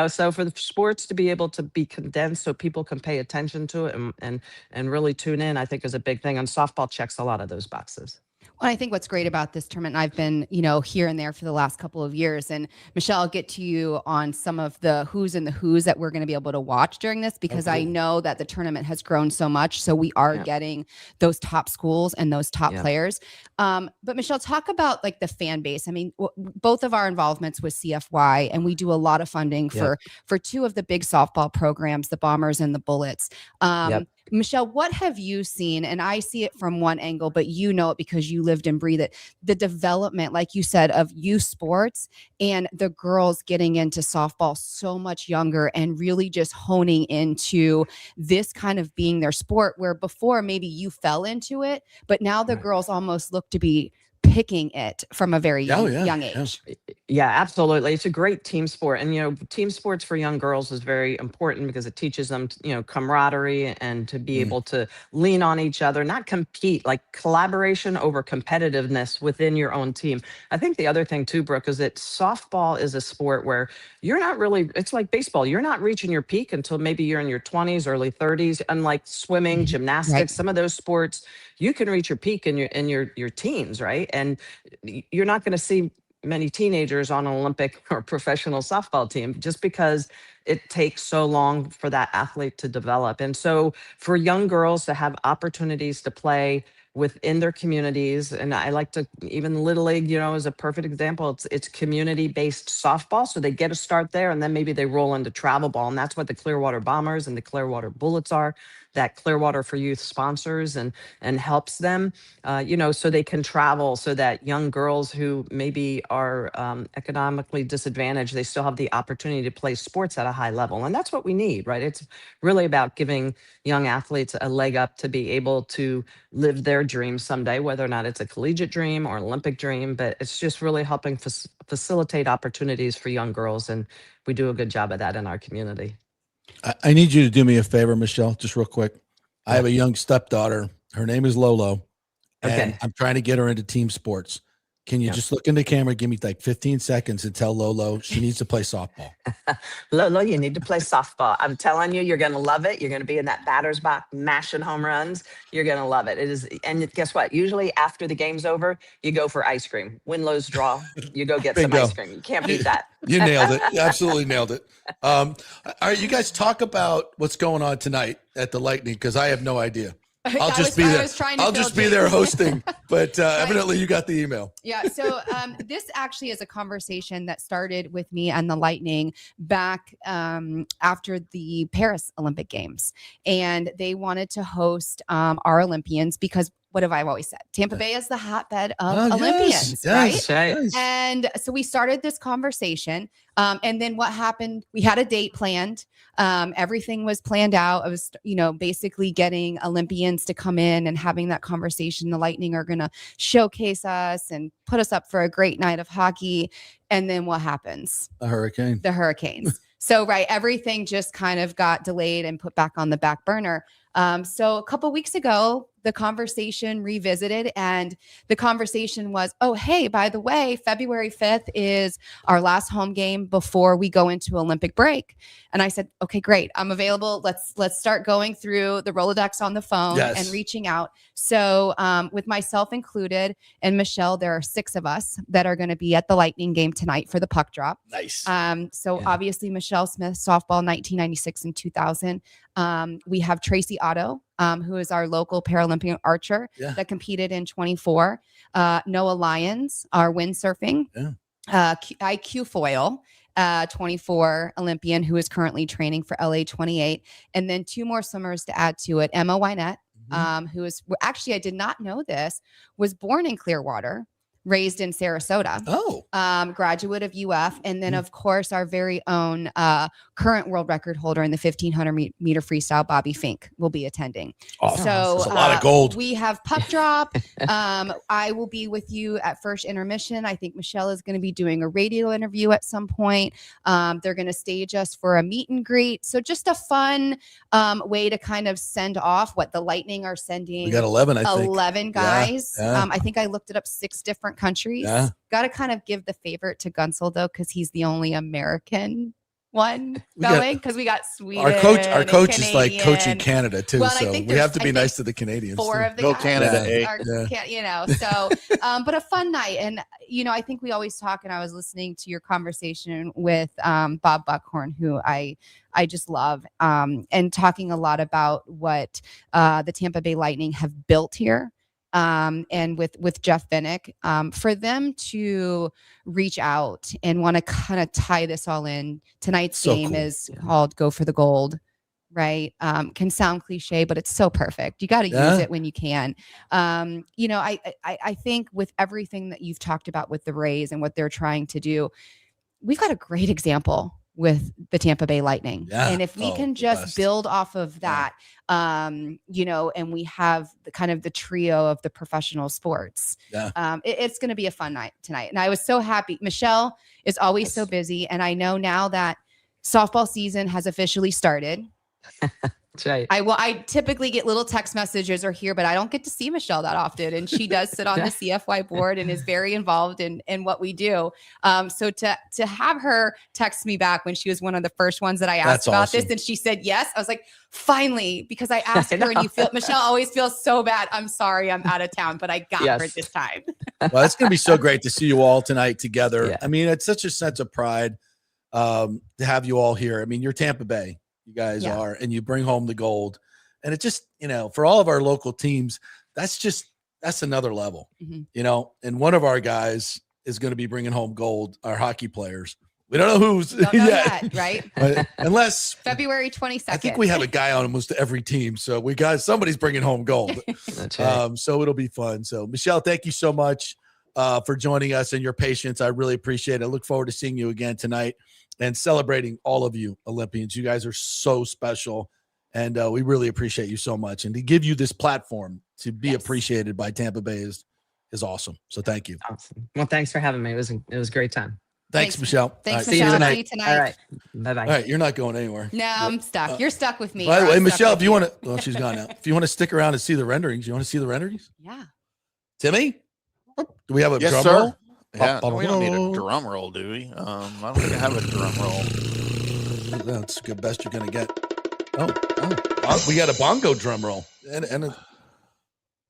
so for the sports to be able to be condensed so people can pay attention to it and really tune in, I think is a big thing. And softball checks a lot of those boxes. Well, I think what's great about this tournament, I've been, here and there for the last couple of years. And Michele, I'll get to you on some of the who's and the who's that we're going to be able to watch during this, because I know that the tournament has grown so much. So we are getting those top schools and those top players. But Michele, talk about like the fan base. I mean, both of our involvements with CFY, and we do a lot of funding for two of the big softball programs, the Bombers and the Bullets. Michele, what have you seen? And I see it from one angle, but you know it because you lived and breathe it. The development, like you said, of youth sports and the girls getting into softball so much younger and really just honing into this kind of being their sport, where before maybe you fell into it, but now the girls almost look to be picking it from a very young age. Yeah, absolutely. It's a great team sport. And, team sports for young girls is very important because it teaches them, camaraderie and to be able to lean on each other, not compete, like collaboration over competitiveness within your own team. I think the other thing too, Brooke, is that softball is a sport where you're not really, it's like baseball. You're not reaching your peak until maybe you're in your 20s, early 30s, unlike swimming, gymnastics, some of those sports, you can reach your peak in your teens, right? And you're not going to see many teenagers on an Olympic or professional softball team just because it takes so long for that athlete to develop. And so for young girls to have opportunities to play within their communities, and I like to, even Little League, is a perfect example. It's community-based softball, so they get a start there, and then maybe they roll into travel ball, and that's what the Clearwater Bombers and the Clearwater Bullets are. That Clearwater for Youth sponsors and helps them, so they can travel, so that young girls who maybe are economically disadvantaged, they still have the opportunity to play sports at a high level. And that's what we need, right? It's really about giving young athletes a leg up to be able to live their dreams someday, whether or not it's a collegiate dream or an Olympic dream, but it's just really helping facilitate opportunities for young girls. And we do a good job of that in our community. I need you to do me a favor, Michele, just real quick. I have a young stepdaughter. Her name is Lolo, and I'm trying to get her into team sports. Can you just look in the camera, give me like 15 seconds and tell Lolo she needs to play softball? Lolo, you need to play softball. I'm telling you, you're going to love it. You're going to be in that batter's box, mashing home runs. You're going to love it. It is, and guess what? Usually after the game's over, you go for ice cream. Win, lose, draw. You go get some ice cream. You can't beat that. You nailed it. You absolutely nailed it. All right, you guys talk about what's going on tonight at the Lightning, because I have no idea. I'll just be there. I'll just be there hosting, but evidently you got the email. Yeah. So this actually is a conversation that started with me and the Lightning back after the Paris Olympic Games, and they wanted to host our Olympians because, what have I always said? Tampa Bay is the hotbed of Olympians, right? And so we started this conversation. And then what happened? We had a date planned. Everything was planned out. I was, basically getting Olympians to come in and having that conversation. The Lightning are going to showcase us and put us up for a great night of hockey. And then what happens? The Hurricanes. So, right, everything just kind of got delayed and put back on the back burner. So a couple weeks ago, the conversation revisited, and the conversation was, oh, hey, by the way, February 5th is our last home game before we go into Olympic break. And I said, okay, great. I'm available. Let's start going through the Rolodex on the phone and reaching out. So with myself included and Michele, there are 6 of us that are going to be at the Lightning game tonight for the puck drop. Nice. Obviously Michele Smith, softball, 1996 and 2000. We have Tracy Otto, who is our local Paralympic archer that competed in 24. Noah Lyons, our windsurfing. IQ Foil, 24 Olympian, who is currently training for LA 28. And then 2 more swimmers to add to it. Emma Wynette, who is actually, I did not know this, was born in Clearwater, raised in Sarasota. Graduate of UF. And then, of course, our very own current world record holder in the 1500 meter freestyle, Bobby Fink, will be attending. Awesome. So that's a lot of gold. We have puck drop. I will be with you at first intermission. I think Michele is going to be doing a radio interview at some point. They're going to stage us for a meet and greet. So just a fun way to kind of send off what the Lightning are sending. We got 11, I think. 11 guys. I think I looked it up, 6 different countries. Got to kind of give the favorite to Gunsel though, because he's the only American one going, because we got Sweden. Our coach is like coaching Canada too, so we have to be nice to the Canadians. 4 of the Go guys Canada, so but a fun night. And I think we always talk, and I was listening to your conversation with Bob Buckhorn, who I just love, and talking a lot about what the Tampa Bay Lightning have built here. And with Jeff Vinnick, for them to reach out and want to kind of tie this all in. Tonight's game is called Go for the Gold, right? Can sound cliche, but it's so perfect. You got to use it when you can. I think with everything that you've talked about with the Rays and what they're trying to do, we've got a great example with the Tampa Bay Lightning. And if we can just build off of that, and we have the kind of the trio of the professional sports, it's going to be a fun night tonight. And I was so happy. Michele is always so busy. And I know now that softball season has officially started. That's right. I typically get little text messages or here, but I don't get to see Michele that often. And she does sit on the CFY board and is very involved in what we do. So to have her text me back when she was one of the first ones that I asked about this, and she said yes, I was like, finally, because I asked her, and Michele always feels so bad. I'm sorry, I'm out of town, but I got her this time. Well, it's going to be so great to see you all tonight together. I mean, it's such a sense of pride to have you all here. I mean, you're Tampa Bay. You guys are, and you bring home the gold, and it just, for all of our local teams, that's another level, and one of our guys is going to be bringing home gold, our hockey players. We don't know who's yet, right? But unless February 22nd. I think we have a guy on almost every team. So somebody's bringing home gold. That's right. So it'll be fun. So Michele, thank you so much for joining us and your patience. I really appreciate it. I look forward to seeing you again tonight and celebrating all of you Olympians. You guys are so special, and we really appreciate you so much. And to give you this platform to be appreciated by Tampa Bay is awesome. So thank you. Awesome. Well, thanks for having me. It was a great time. Thanks, Michele. Thanks, right, Michele. See you tonight. All right. Bye-bye. All right. You're not going anywhere. No, I'm stuck. You're stuck with me. By the way, Michele, if you want to, well, she's gone now. If you want to stick around and see the renderings, you want to see the renderings? Yeah. Timmy, do we have a drum sir. roll? Yeah, we don't need a drum roll, do we? I don't think I have a drum roll. That's the best you're going to get. Oh, we got a bongo drum roll. And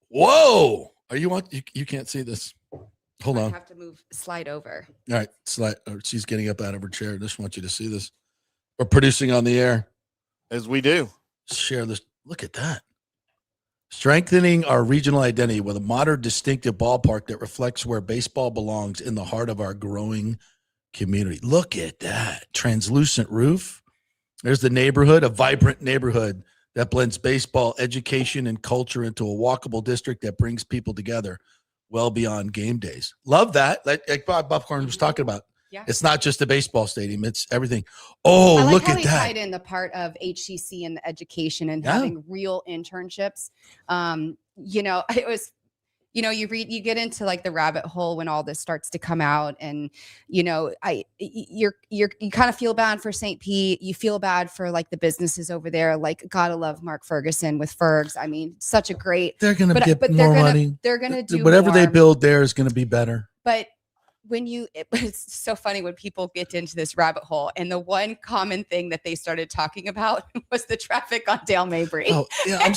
whoa. Are you on? You can't see this. Hold on. I have to slide over. All right. Slide. She's getting up out of her chair. I just want you to see this. We're producing on the air. As we do. Share this. Look at that. Strengthening our regional identity with a modern, distinctive ballpark that reflects where baseball belongs in the heart of our growing community. Look at that. Translucent roof. There's the neighborhood, a vibrant neighborhood that blends baseball, education, and culture into a walkable district that brings people together well beyond game days. Love that. Like Bob Buckhorn was talking about. Yeah. It's not just a baseball stadium. It's everything. Oh, I like look how at they that. tied in the part of HCC and the education and having real internships. It was you know, you get into like the rabbit hole when all this starts to come out, and you know, you kind of feel bad for St. Pete. You feel bad for like the businesses over there. Like, gotta love Mark Ferguson with Fergs. I mean, such a great. They're going to get more money. They're going to do whatever more. they build there is going to be better. But it's so funny when people get into this rabbit hole, and the one common thing that they started talking about was the traffic on Dale Mabry. Oh yeah, I'm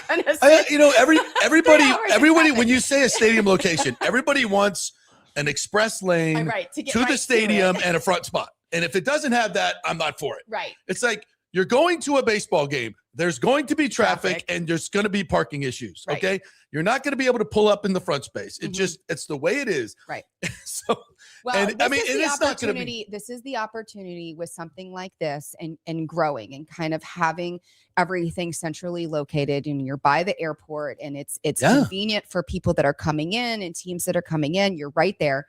gonna say, you know, everybody when you say a stadium location, everybody wants an express lane to the stadium and a front spot. And if it doesn't have that, I'm not for it. Right. It's like you're going to a baseball game. There's going to be traffic and there's going to be parking issues. Right. Okay. You're not going to be able to pull up in the front space. It it's the way it is. Right. So, well, and I mean, it's not going to be. This is the opportunity with something like this and growing and kind of having everything centrally located, and you're by the airport, and it's convenient for people that are coming in and teams that are coming in. You're right there.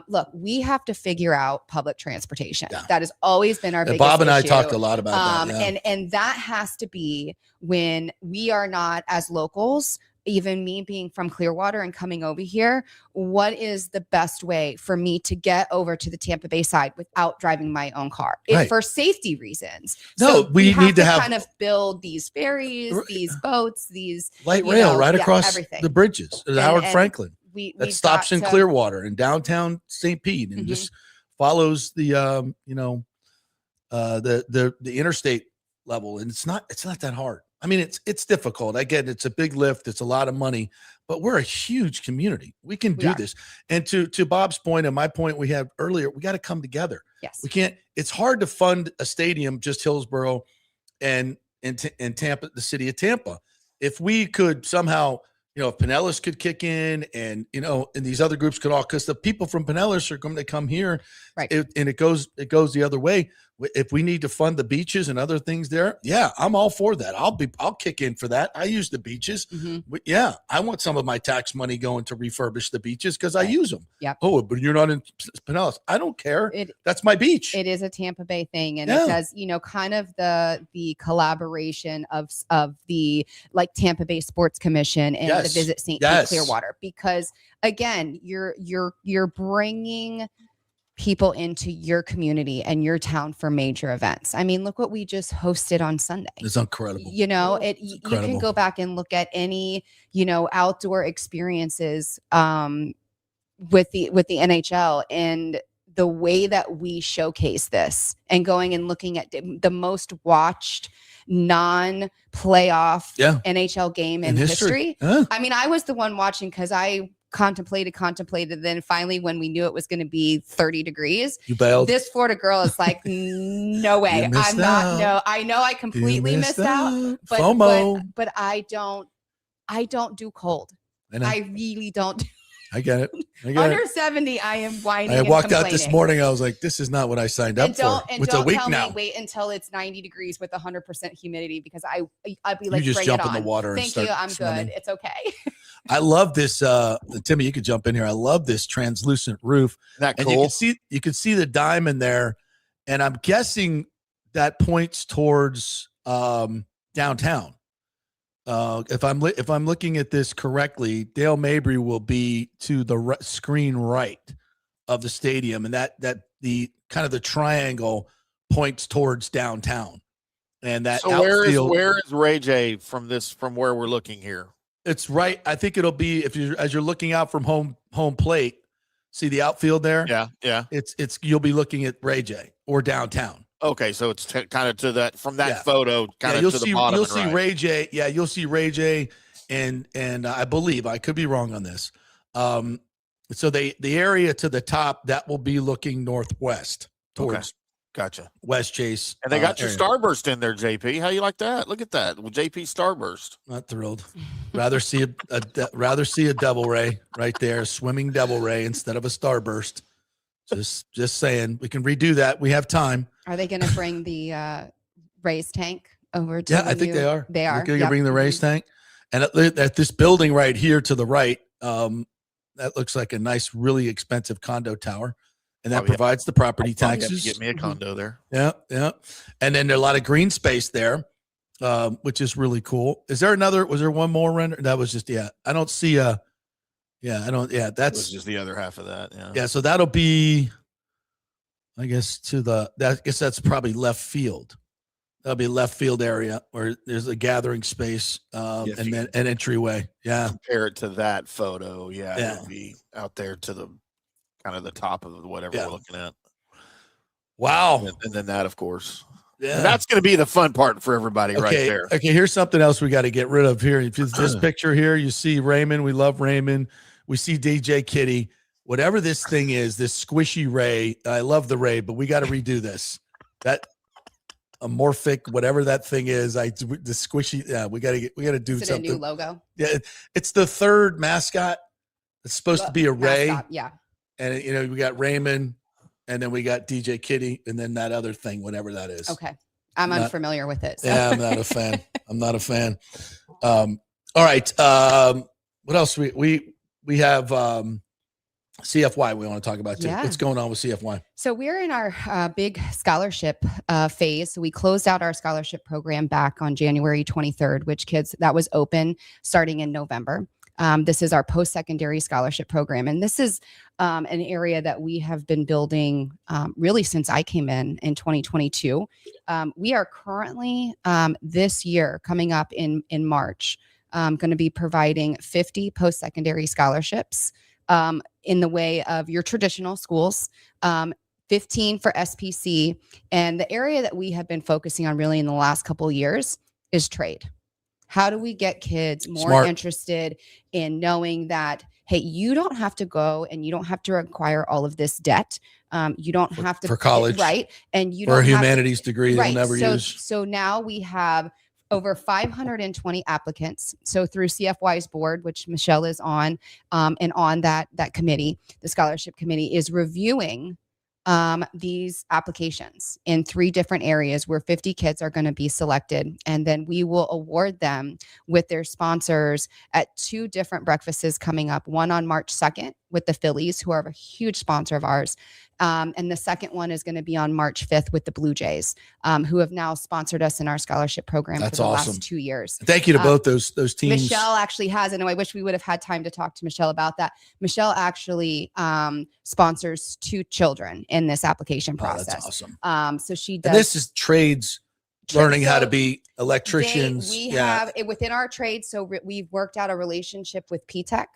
Look, we have to figure out public transportation. Yeah. That has always been our biggest Bob and issue. I talked a lot about that. Yeah. And that has to be when we are not as locals, even me being from Clearwater and coming over here, what is the best way for me to get over to the Tampa Bay side without driving my own car? For safety reasons. No, so we need to have kind of build these ferries, these boats, these light rail right across the bridges. Howard Franklin. That stops in Clearwater and downtown St. Pete and just follows the the interstate level, and it's not that hard. I mean, it's difficult. I get it. It's a big lift. It's a lot of money, but we're a huge community. We can do this. And to Bob's point and my point we had earlier, we got to come together. Yes. We can't. It's hard to fund a stadium, just Hillsborough and Tampa, the city of Tampa. If we could somehow, you know, if Pinellas could kick in and, you know, and these other groups could all, because the people from Pinellas are going to come here, right? And it goes the other way. If we need to fund the beaches and other things there, yeah, I'm all for that. I'll kick in for that. I use the beaches. But yeah, I want some of my tax money going to refurbish the beaches because I use them. Yep. Oh, but you're not in Pinellas. I don't care. That's my beach. It is a Tampa Bay thing, and it does, you know, kind of the collaboration of the like Tampa Bay Sports Commission and the Visit St. Pete Clearwater, because again, you're bringing people into your community and your town for major events. I mean, look what we just hosted on Sunday. It's incredible. You know, you can go back and look at any, you know, outdoor experiences with the NHL and the way that we showcase this, and going and looking at the most watched non-playoff NHL game in history. I mean, I was the one watching because I contemplated. Then finally, when we knew it was going to be 30 degrees, you bailed. This Florida girl is like, no way. I'm not. No, I know I completely missed out. But, FOMO. But I don't do cold. I really don't. I get it. Under 70, I am whining. I walked out this morning. I was like, this is not what I signed up for. It's a week now. Wait until it's 90 degrees with 100% humidity, because I'd be like, you just jump in the water. Thank you. I'm good. It's okay. I love this. Timmy, you could jump in here. I love this translucent roof. That cool. And you can see the diamond there, and I'm guessing that points towards downtown. If I'm looking at this correctly, Dale Mabry will be to the screen right of the stadium, and that the kind of the triangle points towards downtown. And that so where is Ray J from where we're looking here? It's right. I think it'll be as you're looking out from home plate. See the outfield there? Yeah. It's you'll be looking at Ray J or downtown. Okay, so it's kind of to that from that photo, kind of to the bottom. You'll see Ray J. Yeah, you'll see Ray J. And I believe, I could be wrong on this. So the area to the top that will be looking northwest towards. Gotcha. West Chase. And they got your Starburst in there, JP. How you like that? Look at that. With JP Starburst. Not thrilled. Rather see a Devil Ray right there, swimming Devil Ray instead of a Starburst. Just saying, we can redo that. We have time. Are they going to bring the Rays tank over to I think they are. They are. They're going to bring the Rays tank. And at this building right here to the right, that looks like a nice, really expensive condo tower. And that provides the property taxes. Get me a condo there. Yeah. And then there's a lot of green space there, which is really cool. Was there one more render? That was just, I don't see Yeah, I don't. Yeah, was that's just the other half of that. Yeah. yeah. So that'll be, I guess, that's probably left field. That'll be left field area where there's a gathering space, and then an entryway. Yeah. Compare it to that photo. Yeah. Yeah. It would be out there to the kind of the top of whatever we're looking at. Wow. And then that, of course. Yeah. And that's going to be the fun part for everybody right there. Okay. Here's something else we got to get rid of here. If it's this picture here, you see Raymond. We love Raymond. We see DJ Kitty. Whatever this thing is, this squishy Ray. I love the Ray, but we got to redo this. That amorphic, whatever that thing is, the squishy. Yeah, we got to do Is it something. a new logo? Yeah, it's the third mascot. It's supposed to be a Ray. Mascot, yeah. And we got Raymond, and then we got DJ Kitty, and then that other thing, whatever that is. Okay. I'm unfamiliar with it. So. Yeah, I'm not a fan. I'm not a fan. All right. What else? We have CFY we want to talk about too. Yeah. What's going on with CFY? So we're in our big scholarship phase. So we closed out our scholarship program back on January 23rd, which that was open starting in November. This is our post-secondary scholarship program. And this is an area that we have been building really since I came in 2022. We are currently this year coming up in March, going to be providing 50 post-secondary scholarships in the way of your traditional schools, 15 for SPC. And the area that we have been focusing on really in the last couple of years is trade. How do we get kids more interested in knowing that, hey, you don't have to go and you don't have to acquire all of this debt. You don't have to for college, right? And you for don't a humanities degree right. they'll never use. So now we have over 520 applicants. So through CFY's board, which Michele is on, and on that committee, the scholarship committee is reviewing these applications in 3 different areas where 50 kids are going to be selected. And then we will award them with their sponsors at 2 different breakfasts coming up, one on March 2nd with the Phillies, who are a huge sponsor of ours. And the second one is going to be on March 5th with the Blue Jays, who have now sponsored us in our scholarship program for the last 2 years. Thank you to both those teams. Michele actually has, and I wish we would have had time to talk to Michele about that. Michele actually sponsors 2 children in this application process. That's awesome. So she does. And this is trades, learning how to be electricians. We have it within our trade. So we've worked out a relationship with PTech.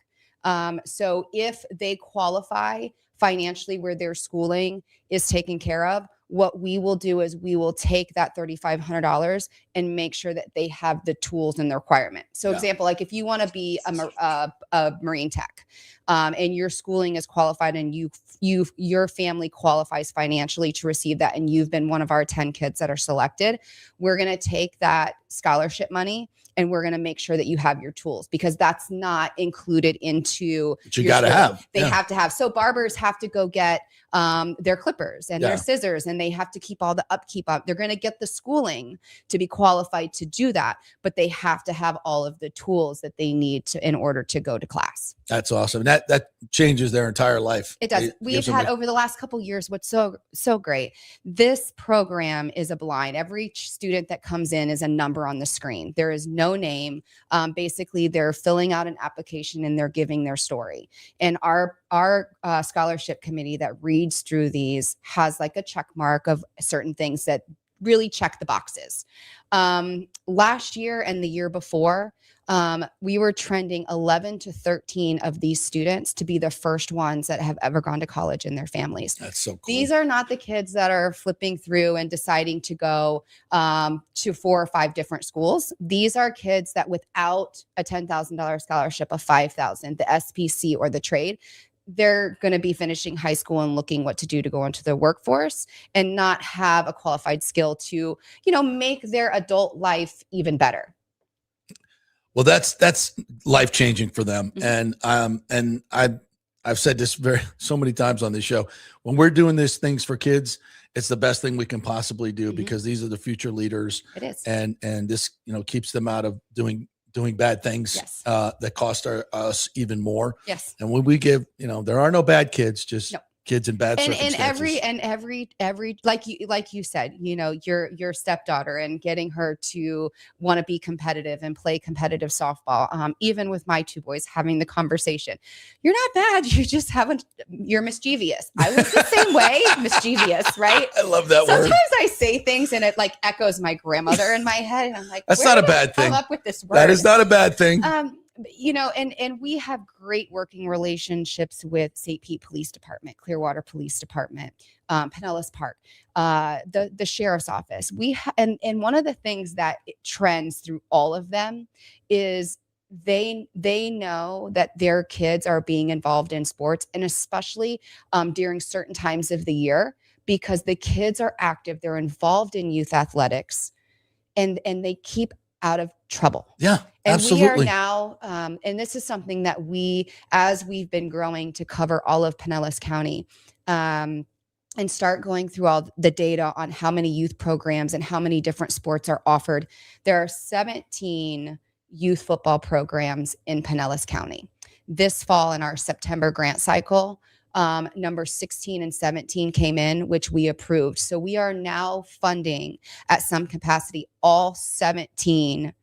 So if they qualify financially where their schooling is taken care of, what we will do is we will take that $3,500 and make sure that they have the tools and the requirement. So example, like if you want to be a marine tech, and your schooling is qualified and your family qualifies financially to receive that, and you've been one of our 10 kids that are selected, we're going to take that scholarship money and we're going to make sure that you have your tools, because that's not included into what you got to have. They have to have. So barbers have to go get their clippers and their scissors, and they have to keep all the upkeep up. They're going to get the schooling to be qualified to do that, but they have to have all of the tools that they need in order to go to class. That's awesome. That changes their entire life. It does. We've had over the last couple of years, what's so great. This program is a blind. Every student that comes in is a number on the screen. There is no name. Basically, they're filling out an application and they're giving their story. And our scholarship committee that reads through these has like a check mark of certain things that really check the boxes. Last year and the year before, we were trending 11 to 13 of these students to be the first ones that have ever gone to college in their families. That's so cool. These are not the kids that are flipping through and deciding to go to 4 or 5 different schools. These are kids that without a $10,000 scholarship of $5,000, the SPC or the trade, they're going to be finishing high school and looking what to do to go into the workforce and not have a qualified skill to, make their adult life even better. Well, that's life-changing for them. Mm-hmm. And I've said this so many times on this show. When we're doing these things for kids, it's the best thing we can possibly do, mm-hmm. because these are the future leaders. It is. And this, keeps them out of doing bad things. Yes. That cost us even more. Yes. And when we give, there are no bad kids, just kids in bad circumstances. Every like you said, your stepdaughter and getting her to want to be competitive and play competitive softball. Even with my two boys having the conversation, you're not bad. You're mischievous. I was the same way, mischievous, right? I love that word. Sometimes I say things and it like echoes my grandmother in my head, and I'm like, that's not a bad thing. Come up with this word. That is not a bad thing. And we have great working relationships with St. Pete Police Department, Clearwater Police Department, Pinellas Park, the sheriff's office. And one of the things that trends through all of them is they know that their kids are being involved in sports, and especially during certain times of the year, because the kids are active, they're involved in youth athletics, and they keep out of trouble. Yeah, and absolutely. We are now, and this is something that as we've been growing to cover all of Pinellas County, and start going through all the data on how many youth programs and how many different sports are offered. There are 17 youth football programs in Pinellas County. This fall in our September grant cycle, number 16 and 17 came in, which we approved. So we are now funding at some capacity all 17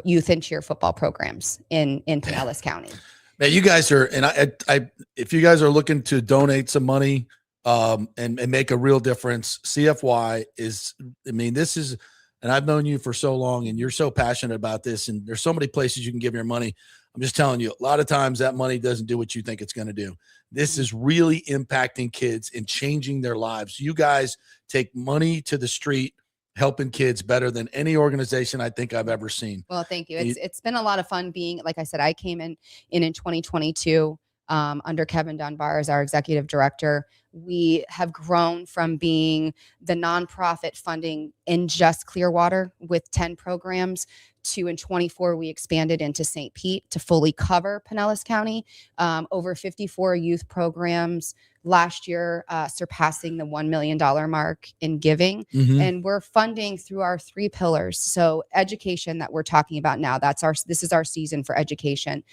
youth and cheer football programs in Pinellas County. Now you guys are, and I if you guys are looking to donate some money and make a real difference, CFY is, this is, and I've known you for so long and you're so passionate about this, and there's so many places you can give your money. I'm just telling you, a lot of times that money doesn't do what you think it's going to do. This is really impacting kids and changing their lives. You guys take money to the street, helping kids better than any organization I think I've ever seen. Well, thank you. It's been a lot of fun being, like I said, I came in 2022 under Kevin Dunbar as our executive director. We have grown from being the nonprofit funding in just Clearwater with 10 programs to, in 24, we expanded into St. Pete to fully cover Pinellas County, over 54 youth programs last year, surpassing the $1 million mark in giving. Mm-hmm. And we're funding through our 3 pillars. So education that we're talking about now, this is our season for education.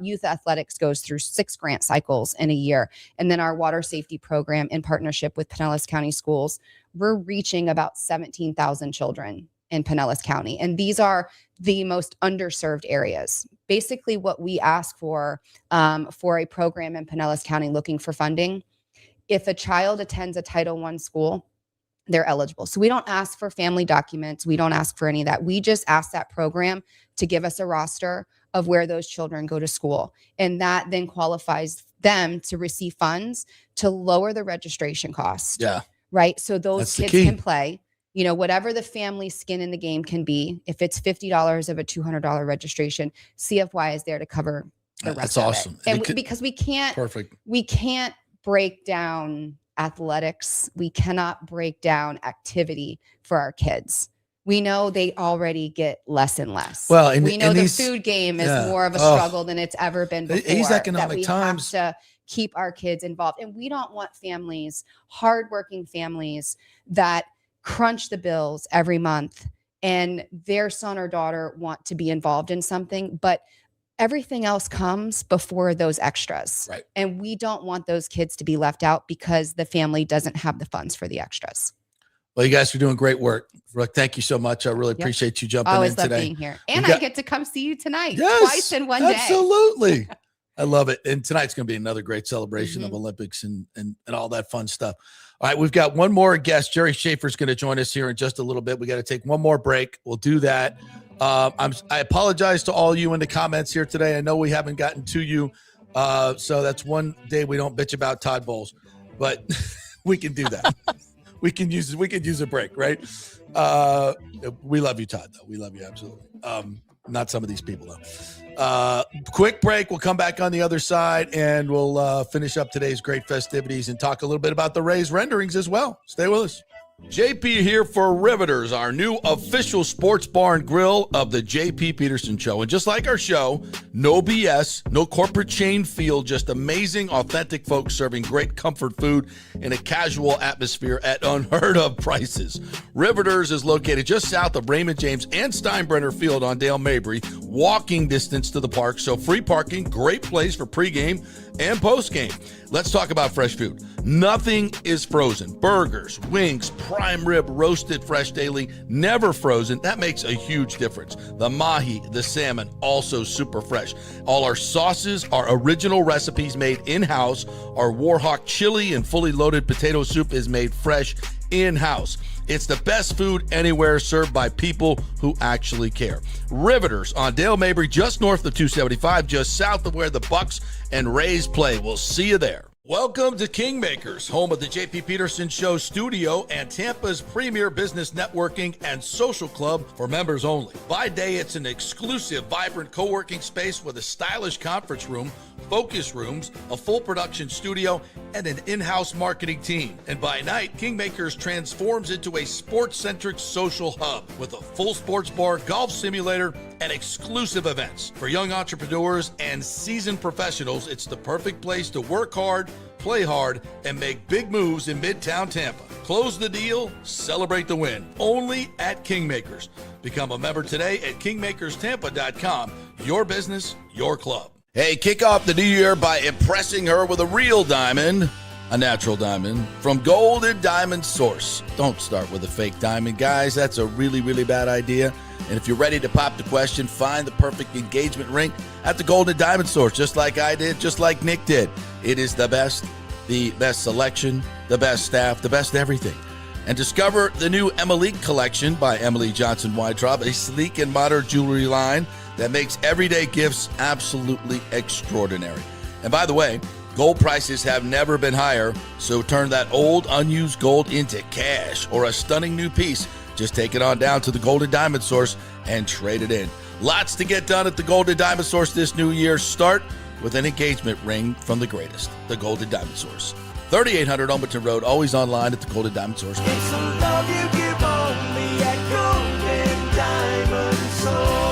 Youth athletics goes through 6 grant cycles in a year. And then our water safety program in partnership with Pinellas County Schools, we're reaching about 17,000 children in Pinellas County. And these are the most underserved areas. Basically what we ask for a program in Pinellas County looking for funding, if a child attends a Title I school, they're eligible. So we don't ask for family documents. We don't ask for any of that. We just ask that program to give us a roster of where those children go to school. And that then qualifies them to receive funds to lower the registration cost. Yeah. Right. So those kids can play, whatever the family skin in the game can be. If it's $50 of a $200 registration, CFY is there to cover the rest of awesome. It. And because we can't break down athletics. We cannot break down activity for our kids. We know they already get less and less. Well, we know the food game is more of a struggle than it's ever been before. These economic times. Have to keep our kids involved. And we don't want families, hardworking families that crunch the bills every month and their son or daughter want to be involved in something, but everything else comes before those extras. Right. And we don't want those kids to be left out because the family doesn't have the funds for the extras. you guys are doing great work. Brooke, thank you so much. I really appreciate you jumping in today. Always love being here. And I get to come see you tonight twice in one day. Absolutely. I love it. And tonight's going to be another great celebration of Olympics and all that fun stuff. All right, we've got one more guest. Jerry Schaefer's going to join us here in just a little bit. We got to take one more break. We'll do that. I apologize to all you in the comments here today. I know we haven't gotten to you, so that's one day we don't bitch about Todd Bowles, but we can do that. we can use a break, right? We love you, Todd. Though we love you absolutely. Not some of these people though. Quick break. We'll come back on the other side and we'll finish up today's great festivities and talk a little bit about the Rays renderings as well. Stay with us. JP here for Riveters, our new official sports bar and grill of the JP Peterson Show. And just like our show, no BS, no corporate chain feel, just amazing, authentic folks serving great comfort food in a casual atmosphere at unheard of prices. Riveters is located just south of Raymond James and Steinbrenner Field on Dale Mabry, walking distance to the park. So free parking, great place for pregame and post-game. Let's talk about fresh food. Nothing is frozen. Burgers, wings, prime rib, roasted fresh daily, never frozen. That makes a huge difference. The mahi, the salmon, also super fresh. All our sauces are original recipes made in-house. Our Warhawk chili and fully loaded potato soup is made fresh in-house. It's the best food anywhere, served by people who actually care. Riveters on Dale Mabry, just north of 275, just south of where the Bucks and Rays play. We'll see you there. Welcome to Kingmakers, home of the JP Peterson Show studio and Tampa's premier business networking and social club for members only. By day, it's an exclusive, vibrant co-working space with a stylish conference room, focus rooms, a full production studio, and an in-house marketing team. And by night, Kingmakers transforms into a sports-centric social hub with a full sports bar, golf simulator, and exclusive events. For young entrepreneurs and seasoned professionals, it's the perfect place to work hard, play hard, and make big moves in Midtown Tampa. Close the deal, celebrate the win. Only at Kingmakers. Become a member today at kingmakerstampa.com. Your business, your club. Hey, kick off the new year by impressing her with a real diamond, a natural diamond from Golden Diamond Source. Don't start with a fake diamond, guys. That's a really, really bad idea. And if you're ready to pop the question, find the perfect engagement ring at the Golden Diamond Source, just like I did, just like Nick did. It is the best selection, the best staff, the best everything. And discover the new Emily collection by Emily Johnson Weintraub, a sleek and modern jewelry line that makes everyday gifts absolutely extraordinary. And by the way, gold prices have never been higher, so turn that old unused gold into cash or a stunning new piece. Just take it on down to the Golden Diamond Source and trade it in. Lots to get done at the Golden Diamond Source this new year. Start with an engagement ring from the greatest, the Golden Diamond Source. 3800 Alberton Road, always online at the Golden Diamond Source. It's some love you give only at Golden Diamond Source.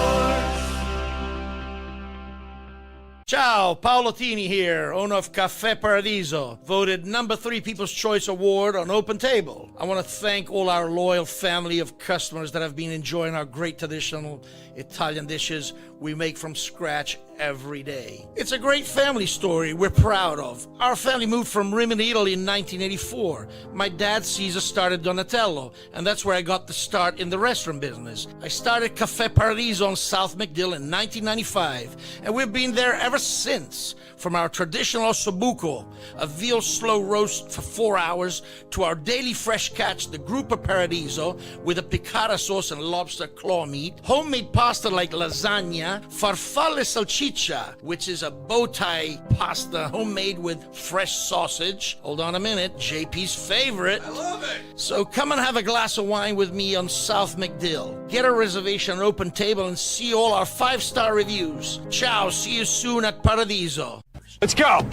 Ciao, Paolo Tini here, owner of Caffè Paradiso, voted number 3 People's Choice Award on Open Table. I want to thank all our loyal family of customers that have been enjoying our great traditional Italian dishes we make from scratch every day. It's a great family story we're proud of. Our family moved from Rimini, Italy in 1984. My dad, Caesar, started Donatello, and that's where I got the start in the restaurant business. I started Caffè Paradiso on South McDill in 1995, and we've been there ever since. From our traditional ossobuco, a veal slow roast for 4 hours, to our daily fresh catch, the Gruppo Paradiso, with a piccata sauce and lobster claw meat, homemade pasta like lasagna, farfalle salchicha, which is a bow tie pasta homemade with fresh sausage. Hold on a minute, JP's favorite. I love it. So come and have a glass of wine with me on South McDill. Get a reservation on Open Table and see all our 5-star reviews. Ciao, see you soon at Paradiso. Let's go.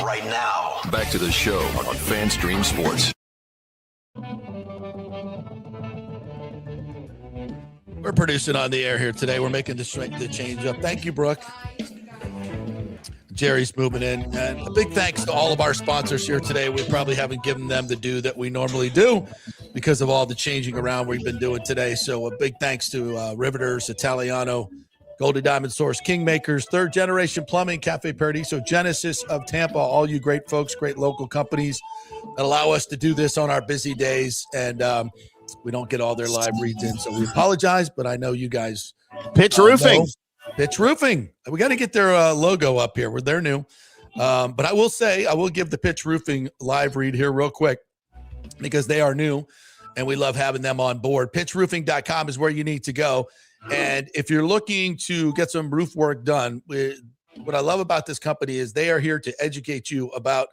Right now, back to the show on FanStream Sports. We're producing on the air here today. We're making the change up. Thank you, Brooke. Jerry's moving in. And a big thanks to all of our sponsors here today. We probably haven't given them the due that we normally do because of all the changing around we've been doing today. So a big thanks to Riveters, Italiano, Golden Diamond Source, Kingmakers, Third Generation Plumbing, Cafe Paradiso, Genesis of Tampa, all you great folks, great local companies that allow us to do this on our busy days. And we don't get all their live reads in, so we apologize, but I know you guys. Pitch Roofing. Pitch Roofing. We got to get their logo up here. They're new. But I will say, I will give the Pitch Roofing live read here real quick because they are new and we love having them on board. Pitchroofing.com is where you need to go. And if you're looking to get some roof work done, what I love about this company is they are here to educate you about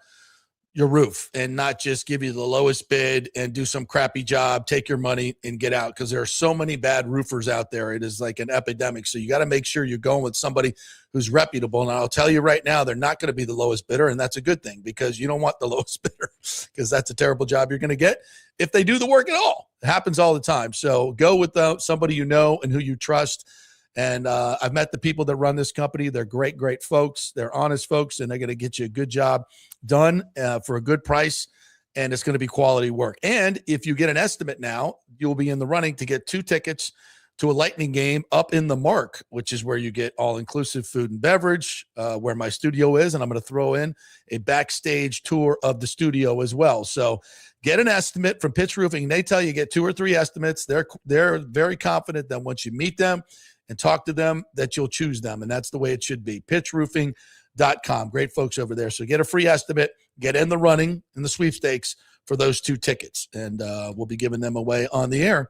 your roof and not just give you the lowest bid and do some crappy job, take your money and get out, because there are so many bad roofers out there. It is like an epidemic. So you got to make sure you're going with somebody who's reputable. And I'll tell you right now, they're not going to be the lowest bidder. And that's a good thing, because you don't want the lowest bidder, because that's a terrible job you're going to get if they do the work at all. It happens all the time. So go with somebody you know and who you trust. And I've met the people that run this company. They're great, great folks. They're honest folks, and they're going to get you a good job done for a good price, and it's going to be quality work. And if you get an estimate now, you'll be in the running to get 2 tickets to a Lightning game up in the Mark, which is where you get all-inclusive food and beverage, where my studio is, and I'm going to throw in a backstage tour of the studio as well. So get an estimate from Pitch Roofing. They tell you get 2 or 3 estimates. They're very confident that once you meet them and talk to them, that you'll choose them, and that's the way it should be. pitchroofing.com. Great folks over there. So get a free estimate, get in the running in the sweepstakes for those 2 tickets, and we'll be giving them away on the air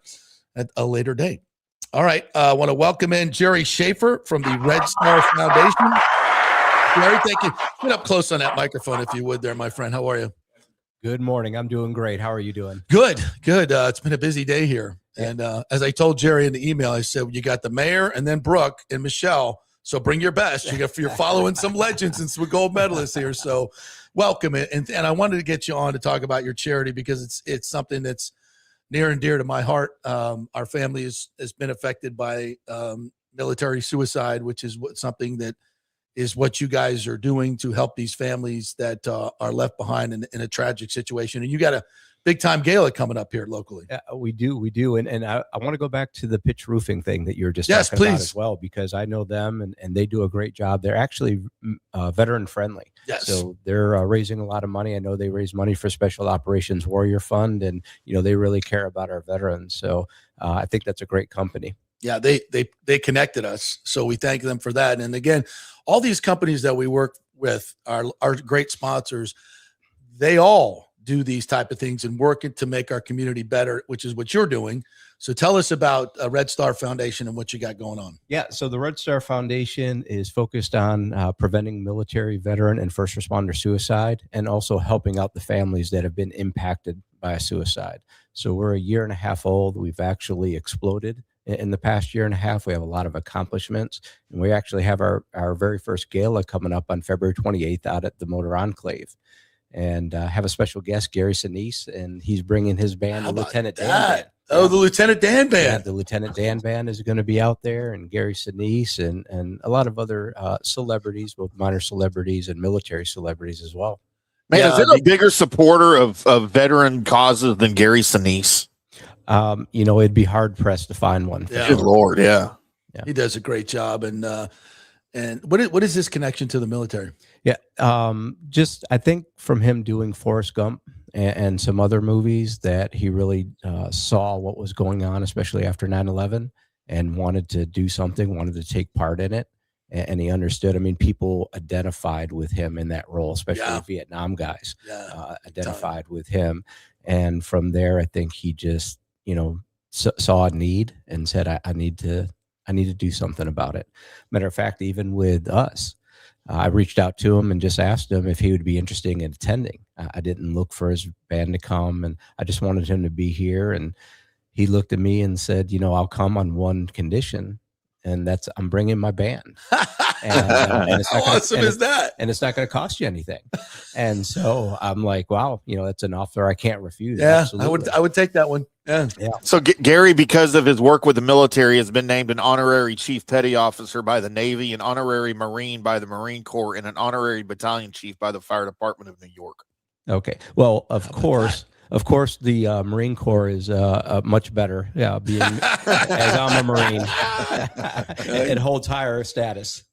at a later date. All right. I want to welcome in Jerry Schaefer from the Red Star Foundation. Jerry, thank you. Get up close on that microphone if you would there, my friend. How are you? Good morning. I'm doing great. How are you doing? Good. It's been a busy day here. And as I told Jerry in the email, I said, you got the mayor and then Brooke and Michele. So bring your best. You're following some legends and some gold medalists here. So welcome. And I wanted to get you on to talk about your charity because it's something that's near and dear to my heart. Our family has been affected by military suicide, which is something that is what you guys are doing to help these families that are left behind in a tragic situation. And you got a big time gala coming up here locally. We do. And I want to go back to the pitch roofing thing that you were just talking about as well, because I know them and they do a great job. They're actually veteran friendly. Yes. So they're raising a lot of money. I know they raise money for Special Operations Warrior Fund, and they really care about our veterans. So I think that's a great company. Yeah, they connected us, so we thank them for that. And again, all these companies that we work with are great sponsors. They all do these type of things and working to make our community better, which is what you're doing. So tell us about Red Star Foundation and what you got going on. Yeah, so the Red Star Foundation is focused on preventing military, veteran, and first responder suicide, and also helping out the families that have been impacted by a suicide. So we're a year and a half old. We've actually exploded in the past year and a half. We have a lot of accomplishments, and we actually have our very first gala coming up on February 28th out at the Motor Enclave. And have a special guest, Gary Sinise, and he's bringing his band, the Lieutenant Dan Band. Oh, the Lieutenant Dan Band. Yeah, the Lieutenant Dan Band is going to be out there, and Gary Sinise and a lot of other celebrities, both minor celebrities and military celebrities as well. Man, is it a bigger supporter of veteran causes than Gary Sinise? It'd be hard pressed to find one. Yeah. Good Lord, yeah. He does a great job. And what is his connection to the military? Yeah, just I think from him doing Forrest Gump and some other movies that he really saw what was going on, especially after 9/11, and wanted to do something, wanted to take part in it. And he understood. I mean, people identified with him in that role, especially Vietnam guys identified with him. And from there, I think he just, saw a need and said, I need to do something about it. Matter of fact, even with us, I reached out to him and just asked him if he would be interested in attending. I didn't look for his band to come, and I just wanted him to be here. And he looked at me and said, I'll come on one condition, and that's I'm bringing my band. And it's not How awesome is that? And it's not going to cost you anything. And so I'm like, wow, that's an offer I can't refuse. Yeah, Absolutely. I would take that one. Yeah. So Gary, because of his work with the military, has been named an honorary chief petty officer by the Navy, an honorary Marine by the Marine Corps, and an honorary battalion chief by the Fire Department of New York. Okay. Well, of course, the Marine Corps is much better. Yeah, being as I'm a Marine, it holds higher status.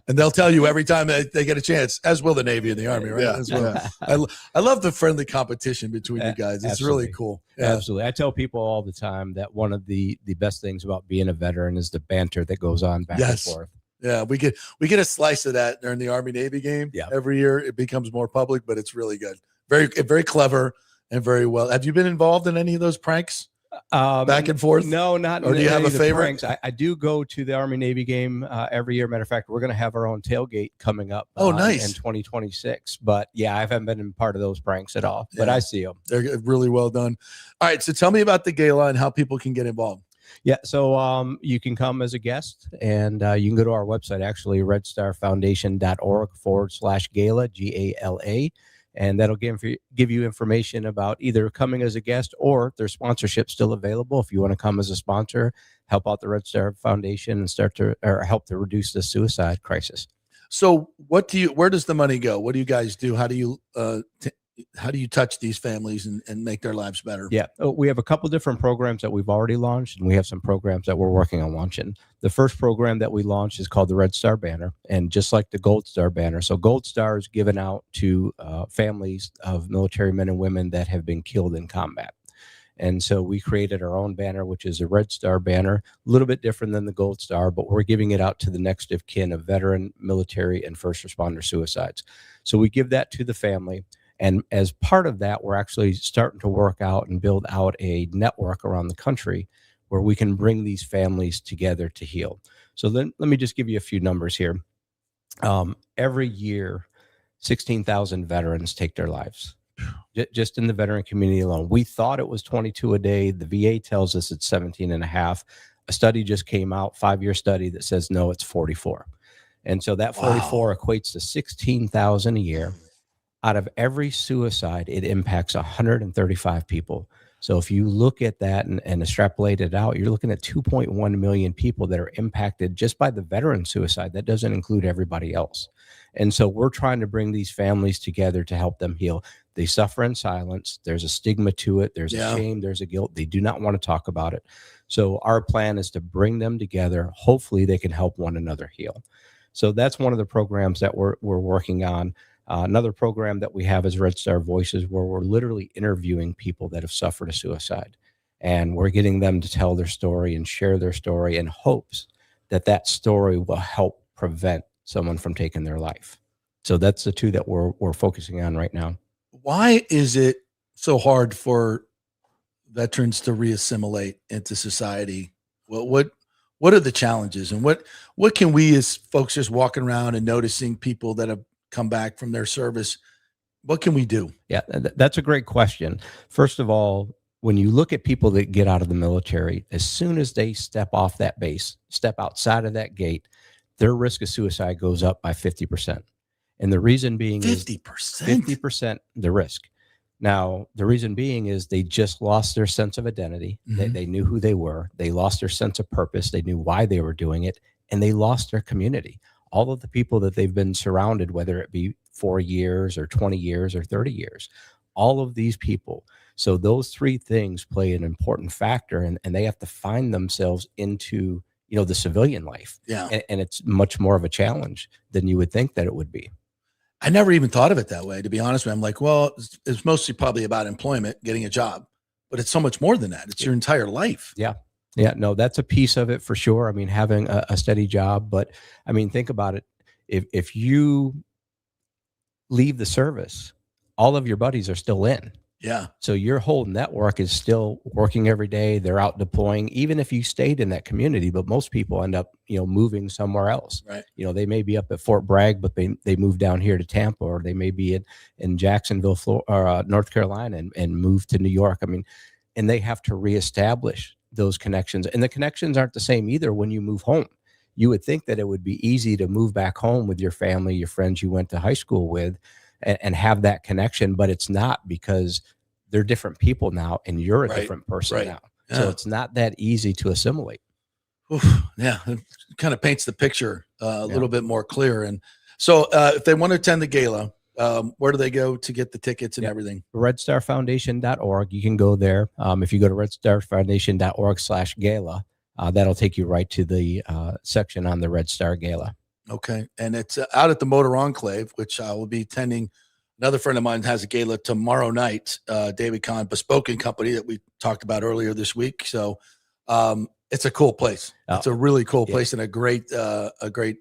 And they'll tell you every time they get a chance, as will the Navy and the Army, right? Yeah. As well. I love the friendly competition between you guys. It's Absolutely. really cool. Yeah. Absolutely. I tell people all the time that one of the best things about being a veteran is the banter that goes on back and forth. Yeah, we get a slice of that during the Army Navy game. Yeah. Every year it becomes more public, but it's really good. Very clever and very well. Have you been involved in any of those pranks? Back and forth? No, not. Or do you have a favorite? I do go to the Army Navy game every year. Matter of fact, we're going to have our own tailgate coming up. Nice. In 2026. But yeah, I haven't been in part of those pranks at all. But I see them. They're really well done. All right, so tell me about the gala and how people can get involved. Yeah, so you can come as a guest, and you can go to our website, actually, redstarfoundation.org/gala, GALA. And that'll give you information about either coming as a guest or their sponsorship still available. If you want to come as a sponsor, help out the Red Star Foundation and help to reduce the suicide crisis. So where does the money go? What do you guys do? How do you, how do you touch these families and make their lives better? Yeah, we have a couple different programs that we've already launched, and we have some programs that we're working on launching. The first program that we launched is called the Red Star Banner, and just like the Gold Star Banner, so Gold Star is given out to families of military men and women that have been killed in combat. And so we created our own banner, which is a Red Star banner, a little bit different than the Gold Star, but we're giving it out to the next of kin of veteran, military, and first responder suicides. So we give that to the family. And as part of that, we're actually starting to work out and build out a network around the country where we can bring these families together to heal. So then let me just give you a few numbers here. Every year, 16,000 veterans take their lives. Just in the veteran community alone. We thought it was 22 a day. The VA tells us it's 17 and a half. A study just came out, 5-year study that says, no, it's 44. And so that 44 equates to 16,000 a year. Out of every suicide, it impacts 135 people. So if you look at that and extrapolate it out, you're looking at 2.1 million people that are impacted just by the veteran suicide. That doesn't include everybody else. And so we're trying to bring these families together to help them heal. They suffer in silence. There's a stigma to it. There's a shame. There's a guilt. They do not want to talk about it. So our plan is to bring them together. Hopefully they can help one another heal. So that's one of the programs that we're working on. Another program that we have is Red Star Voices, where we're literally interviewing people that have suffered a suicide. And we're getting them to tell their story and share their story in hopes that that story will help prevent someone from taking their life. So that's the two that we're focusing on right now. Why is it so hard for veterans to reassimilate into society? Well, what are the challenges, and what can we as folks just walking around and noticing people that have come back from their service, what can we do? Yeah, that's a great question. First of all, when you look at people that get out of the military, as soon as they step off that base, step outside of that gate, their risk of suicide goes up by 50%. And the reason being 50% the risk. Now, the reason being is they just lost their sense of identity. Mm-hmm. They knew who they were. They lost their sense of purpose. They knew why they were doing it. And they lost their community. All of the people that they've been surrounded, whether it be 4 years or 20 years or 30 years, all of these people. So those three things play an important factor, and they have to find themselves into, the civilian life. Yeah. And it's much more of a challenge than you would think that it would be. I never even thought of it that way, to be honest with you. I'm like, well, it's mostly probably about employment, getting a job, but it's so much more than that. It's your entire life. Yeah. Yeah, no, that's a piece of it for sure. I mean, having a steady job, but I mean, think about it. If you leave the service, all of your buddies are still in. Yeah. So your whole network is still working every day. They're out deploying, even if you stayed in that community, but most people end up, moving somewhere else. Right. They may be up at Fort Bragg, but they move down here to Tampa, or they may be in Jacksonville, Florida, North Carolina, and move to New York. I mean, and they have to reestablish those connections, and the connections aren't the same either when you move home. You would think that it would be easy to move back home with your family, your friends you went to high school with, and have that connection, but it's not, because they're different people now, and you're a different person now. Yeah. So it's not that easy to assimilate. Oof, yeah, it kind of paints the picture a little bit more clear. And so if they want to attend the gala, where do they go to get the tickets and everything? RedStarFoundation.org. You can go there. If you go to RedStarFoundation.org/gala, that'll take you right to the section on the Red Star Gala. Okay. And it's out at the Motor Enclave, which I will be attending. Another friend of mine has a gala tomorrow night, David Kahn, Bespoken Company, that we talked about earlier this week. So it's a cool place. It's a really cool place, and a great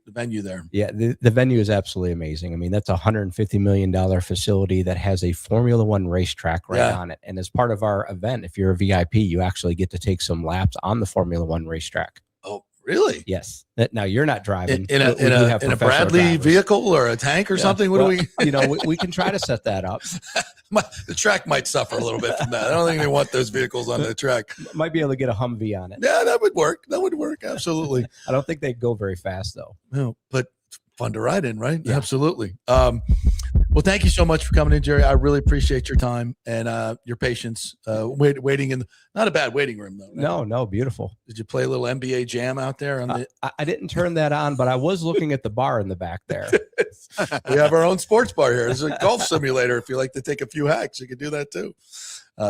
venue there. Yeah, the venue is absolutely amazing. I mean, that's a $150 million facility that has a Formula One racetrack on it. And as part of our event, if you're a VIP, you actually get to take some laps on the Formula One racetrack. Oh, really? Yes. Now you're not driving in a Bradley vehicle or a tank or something. What do we? We can try to set that up. The track might suffer a little bit from that. I don't think they want those vehicles on the track. Might be able to get a Humvee on it. Yeah, that would work. Absolutely. I don't think they'd go very fast though. No, but fun to ride in, right? Yeah. Absolutely. Well, thank you so much for coming in, Jerry. I really appreciate your time and your patience. Waiting in not a bad waiting room though. Right? No, beautiful. Did you play a little NBA Jam out there? I didn't turn that on, but I was looking at the bar in the back there. is. We have our own sports bar here. There's a golf simulator. If you like to take a few hacks, you can do that too.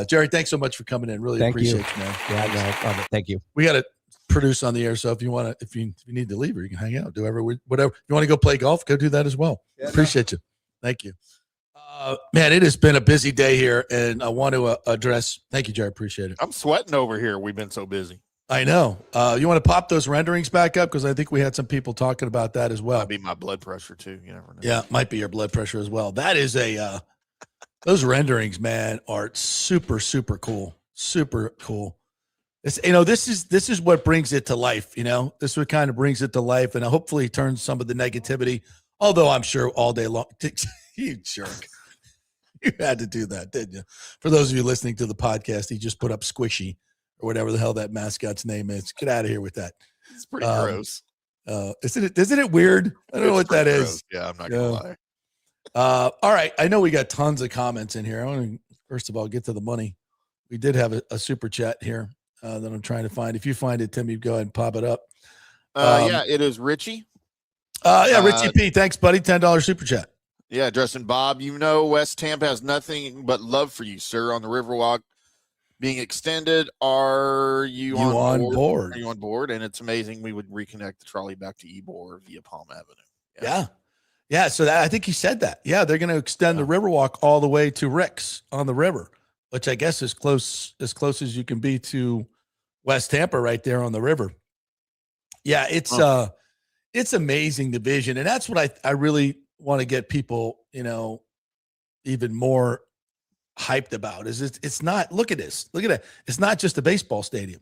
Jerry, thanks so much for coming in. Really appreciate you, man. Yeah, I love it. Thank you. We got to produce on the air, so if you want to, if you need to leave, or you can hang out, do whatever. You want to go play golf, go do that as well. Yeah, appreciate you. Thank you. Man, it has been a busy day here, and I want to address. Thank you, Jerry. Appreciate it. I'm sweating over here. We've been so busy. I know. You want to pop those renderings back up, because I think we had some people talking about that as well. Might be my blood pressure too. You never know. Yeah, might be your blood pressure as well. That is a those renderings, man, are super, super cool. Super cool. It's, this is what brings it to life. This what kind of brings it to life, and hopefully turns some of the negativity. Although I'm sure all day long, you jerk, you had to do that, didn't you? For those of you listening to the podcast, he just put up Squishy or whatever the hell that mascot's name is. Get out of here with that. It's pretty gross. Isn't it weird? I don't know what that gross. is. Yeah, I'm not gonna lie. All right, I know we got tons of comments in here. I want to first of all get to the money. We did have a super chat here that I'm trying to find. If you find it, Tim, you go ahead and pop it up. Yeah, it is Richie. Richie P. Thanks, buddy. $10 super chat. Yeah, addressing Bob. West Tampa has nothing but love for you, sir. On the Riverwalk being extended, are you on board? Are you on board? And it's amazing we would reconnect the trolley back to Ybor via Palm Avenue. Yeah. So I think he said that. Yeah, they're going to extend the Riverwalk all the way to Rick's on the river, which I guess is close as you can be to West Tampa, right there on the river. Yeah, it's amazing, the vision, and that's what I really want to get people, even more hyped about. Is it's not. Look at this. Look at that. It's not just a baseball stadium.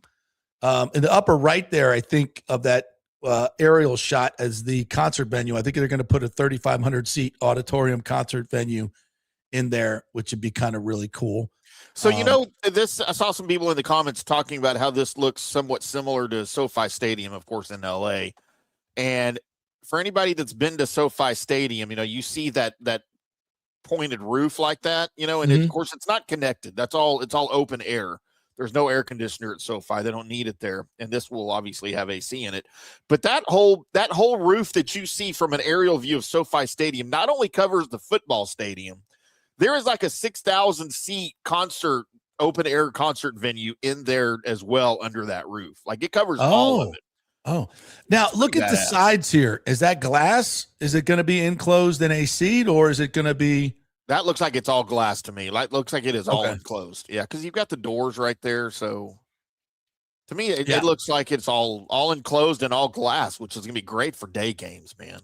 In the upper right there, I think of that aerial shot as the concert venue. I think they're going to put a 3,500 seat auditorium concert venue in there, which would be kind of really cool. So, this, I saw some people in the comments talking about how this looks somewhat similar to SoFi Stadium, of course, in LA. And for anybody that's been to SoFi Stadium, you see that pointed roof like that, and of course it's not connected. It's all open air. There's no air conditioner at SoFi. They don't need it there. And this will obviously have AC in it. But that whole roof that you see from an aerial view of SoFi Stadium not only covers the football stadium, there is like a 6,000 seat open air concert venue in there as well under that roof. Like it covers all of it. Oh, now look at the sides here. Is that glass? Is it going to be enclosed in a seat, or is it going to be? That looks like it's all glass to me. Like looks like it is all enclosed. Yeah, because you've got the doors right there. So to me, it looks like it's all enclosed and all glass, which is going to be great for day games, man.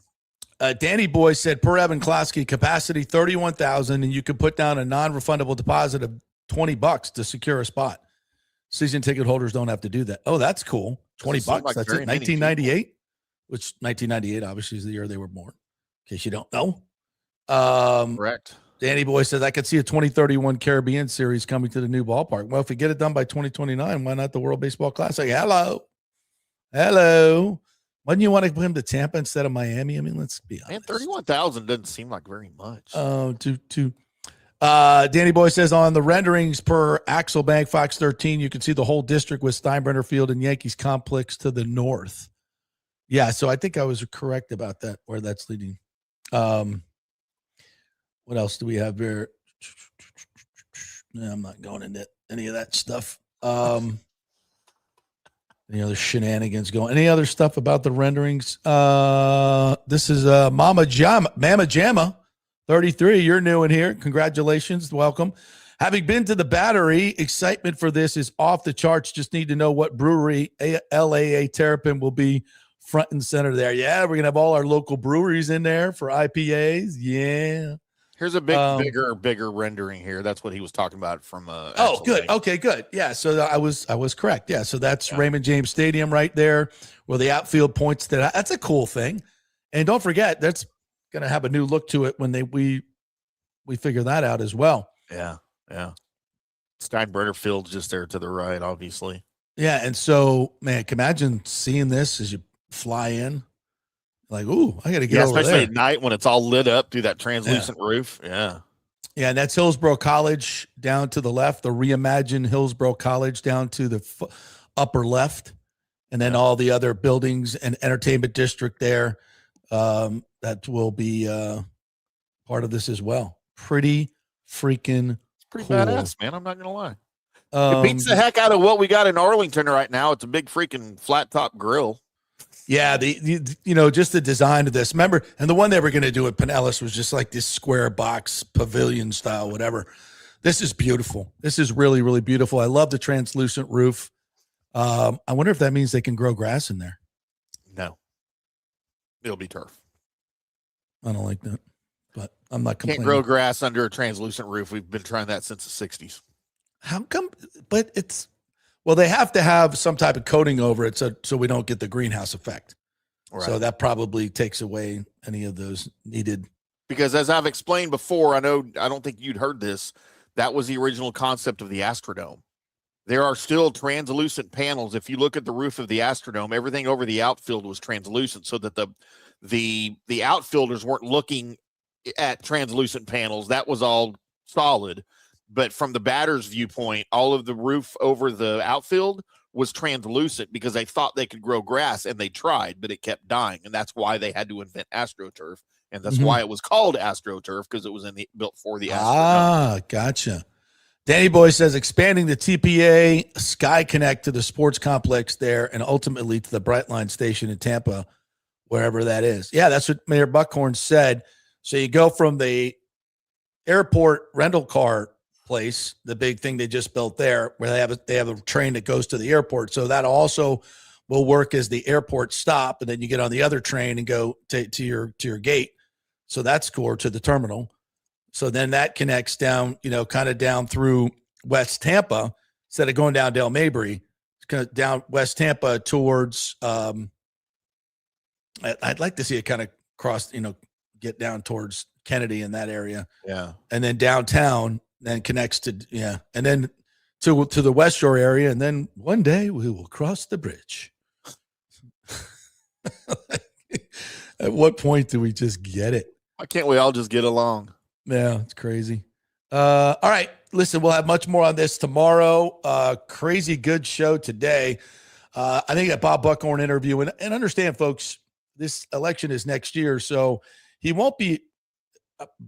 Danny Boy said per Evan Klosky, capacity 31,000, and you can put down a non-refundable deposit of $20 to secure a spot. Season ticket holders don't have to do that. Oh, that's cool. $20. Like that's it. 1998, which 1998 obviously is the year they were born. In case you don't know. Correct. Danny Boy says I could see a 2031 Caribbean series coming to the new ballpark. Well, if we get it done by 2029, why not the World Baseball Classic? Hello. Wouldn't you want to put him to Tampa instead of Miami? I mean, let's be honest. Man, 31,000 doesn't seem like very much. Danny Boy says on the renderings per Axel Bank Fox 13, you can see the whole district with Steinbrenner Field and Yankees complex to the north. Yeah, so I think I was correct about that, where that's leading. What else do we have here? No, I'm not going into any of that stuff. Any other shenanigans going? Any other stuff about the renderings? This is Mama Jamma, 33. You're new in here. Congratulations. Welcome. Having been to the Battery, excitement for this is off the charts. Just need to know what brewery LAA Terrapin will be front and center there. Yeah, we're going to have all our local breweries in there for IPAs. Yeah. Here's a bigger rendering here. That's what he was talking about from good. Okay, good. Yeah, so I was correct. Yeah, so that's Raymond James Stadium right there where the outfield points to that. That's a cool thing. And don't forget, that's going to have a new look to it when we figure that out as well. Yeah. Steinbrenner Field's just there to the right, obviously. Yeah, and so, man, can you imagine seeing this as you fly in? Like, ooh, I got to get over especially there. At night when it's all lit up through that translucent roof. Yeah. Yeah, and that's Hillsborough College down to the left, the reimagined Hillsborough College down to the upper left, and then all the other buildings and entertainment district there. that will be part of this as well. Pretty freaking pretty cool. badass, man. I'm not gonna lie. It beats the heck out of what we got in Arlington right now. It's a big freaking flat top grill. Yeah, just the design of this. Remember, and the one they were going to do at Pinellas was just like this square box pavilion style, whatever. This is beautiful. This is really, really beautiful. I love the translucent roof. I wonder if that means they can grow grass in there. No, it'll be turf. I don't like that, but I'm not complaining. Can't grow grass under a translucent roof. We've been trying that since the 60s. How come? But they have to have some type of coating over it so we don't get the greenhouse effect. Right. So that probably takes away any of those needed. Because as I've explained before, I don't think you'd heard this. That was the original concept of the Astrodome. There are still translucent panels. If you look at the roof of the Astrodome, everything over the outfield was translucent, so that the outfielders weren't looking at translucent panels. That was all solid. But from the batter's viewpoint, all of the roof over the outfield was translucent because they thought they could grow grass, and they tried, but it kept dying. And that's why they had to invent AstroTurf. And that's why it was called AstroTurf, because it was built for the Astrodome. Ah, gotcha. Danny Boy says expanding the TPA Sky Connect to the sports complex there and ultimately to the Brightline station in Tampa, wherever that is. Yeah, that's what Mayor Buckhorn said. So you go from the airport rental car place, the big thing they just built there, where they have a train that goes to the airport. So that also will work as the airport stop, and then you get on the other train and go to your gate. So that's cool, to the terminal. So then that connects down, kind of down through West Tampa instead of going down Del Mabry, kind of down West Tampa towards. I'd like to see it kind of cross, get down towards Kennedy in that area. Yeah, and then downtown. Then connects to and then to the West Shore area, and then one day we will cross the bridge. At what point do we just get it? Why can't we all just get along? Yeah, it's crazy. All right, listen, we'll have much more on this tomorrow. Crazy good show today. I think that Bob Buckhorn interview, and understand, folks, this election is next year, so he won't be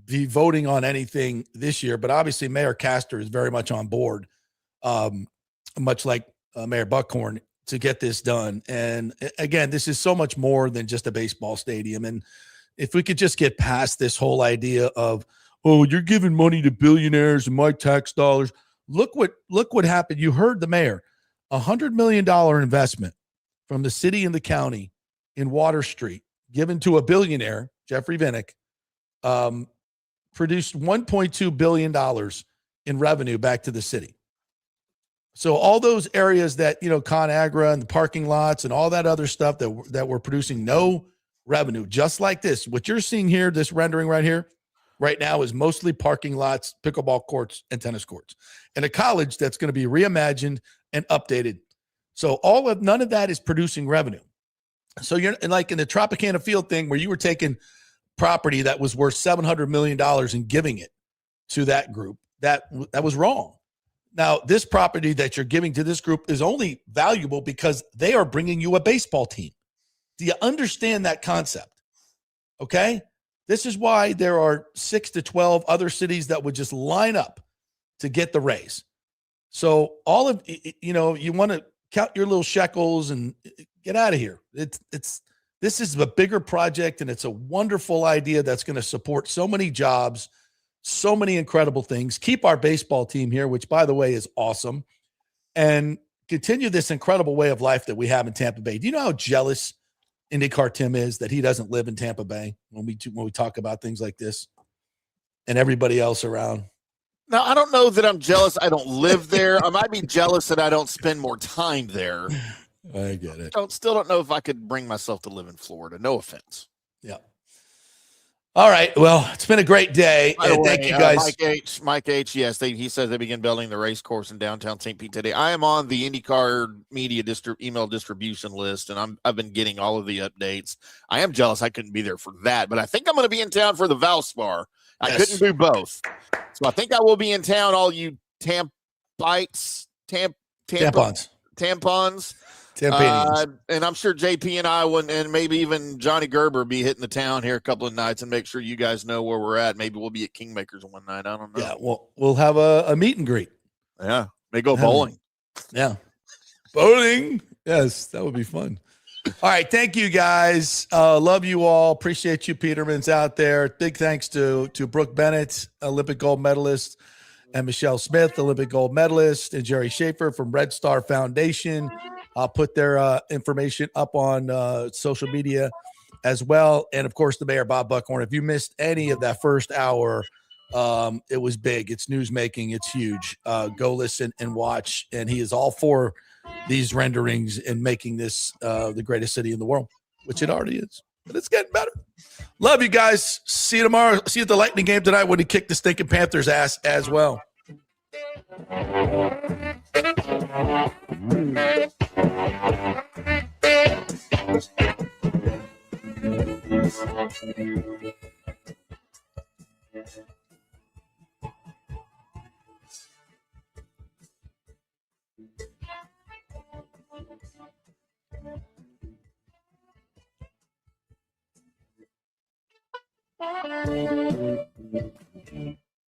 voting on anything this year, but obviously Mayor Castor is very much on board, much like Mayor Buckhorn, to get this done. And again, this is so much more than just a baseball stadium. And if we could just get past this whole idea of, oh, you're giving money to billionaires and my tax dollars. Look what happened. You heard the mayor, $100 million investment from the city and the county in Water Street, given to a billionaire, Jeffrey Vinnick, produced $1.2 billion in revenue back to the city. So all those areas that, ConAgra and the parking lots and all that other stuff that were producing no revenue, just like this, what you're seeing here, this rendering right here, right now is mostly parking lots, pickleball courts, and tennis courts, and a college that's going to be reimagined and updated. So none of that is producing revenue. So you're like in the Tropicana Field thing where you were taking property that was worth $700 million and giving it to that group. That was wrong. Now, this property that you're giving to this group is only valuable because they are bringing you a baseball team. Do you understand that concept? Okay? This is why there are 6 to 12 other cities that would just line up to get the Rays. So all of, you want to count your little shekels and get out of here. This is a bigger project, and it's a wonderful idea that's going to support so many jobs, so many incredible things. Keep our baseball team here, which, by the way, is awesome, and continue this incredible way of life that we have in Tampa Bay. Do you know how jealous IndyCar Tim is that he doesn't live in Tampa Bay when we talk about things like this, and everybody else around? Now, I don't know that I'm jealous I don't live there. I might be jealous that I don't spend more time there. I get it. Still don't know if I could bring myself to live in Florida. No offense. Yeah. All right. Well, it's been a great day. By the way, thank you guys. Mike H. Yes, he says they begin building the race course in downtown St. Pete today. I am on the IndyCar media email distribution list, and I've been getting all of the updates. I am jealous I couldn't be there for that, but I think I'm going to be in town for the Valspar. I couldn't do both, so I think I will be in town. All you tampons. And I'm sure JP and I and maybe even Johnny Gerber be hitting the town here a couple of nights and make sure you guys know where we're at. Maybe we'll be at Kingmakers one night. I don't know. Yeah, we'll have a meet and greet. Yeah, may go bowling. Yeah, bowling. Yes, that would be fun. All right, thank you guys. Love you all. Appreciate you, Petermans out there. Big thanks to Brooke Bennett, Olympic gold medalist, and Michele Smith, Olympic gold medalist, and Jerry Schaefer from Red Star Foundation. I'll put their information up on social media as well. And, of course, the mayor, Bob Buckhorn. If you missed any of that first hour, it was big. It's news-making. It's huge. Go listen and watch. And he is all for these renderings and making this the greatest city in the world, which it already is. But it's getting better. Love you guys. See you tomorrow. See you at the Lightning game tonight when he kicked the stinking Panthers' ass as well.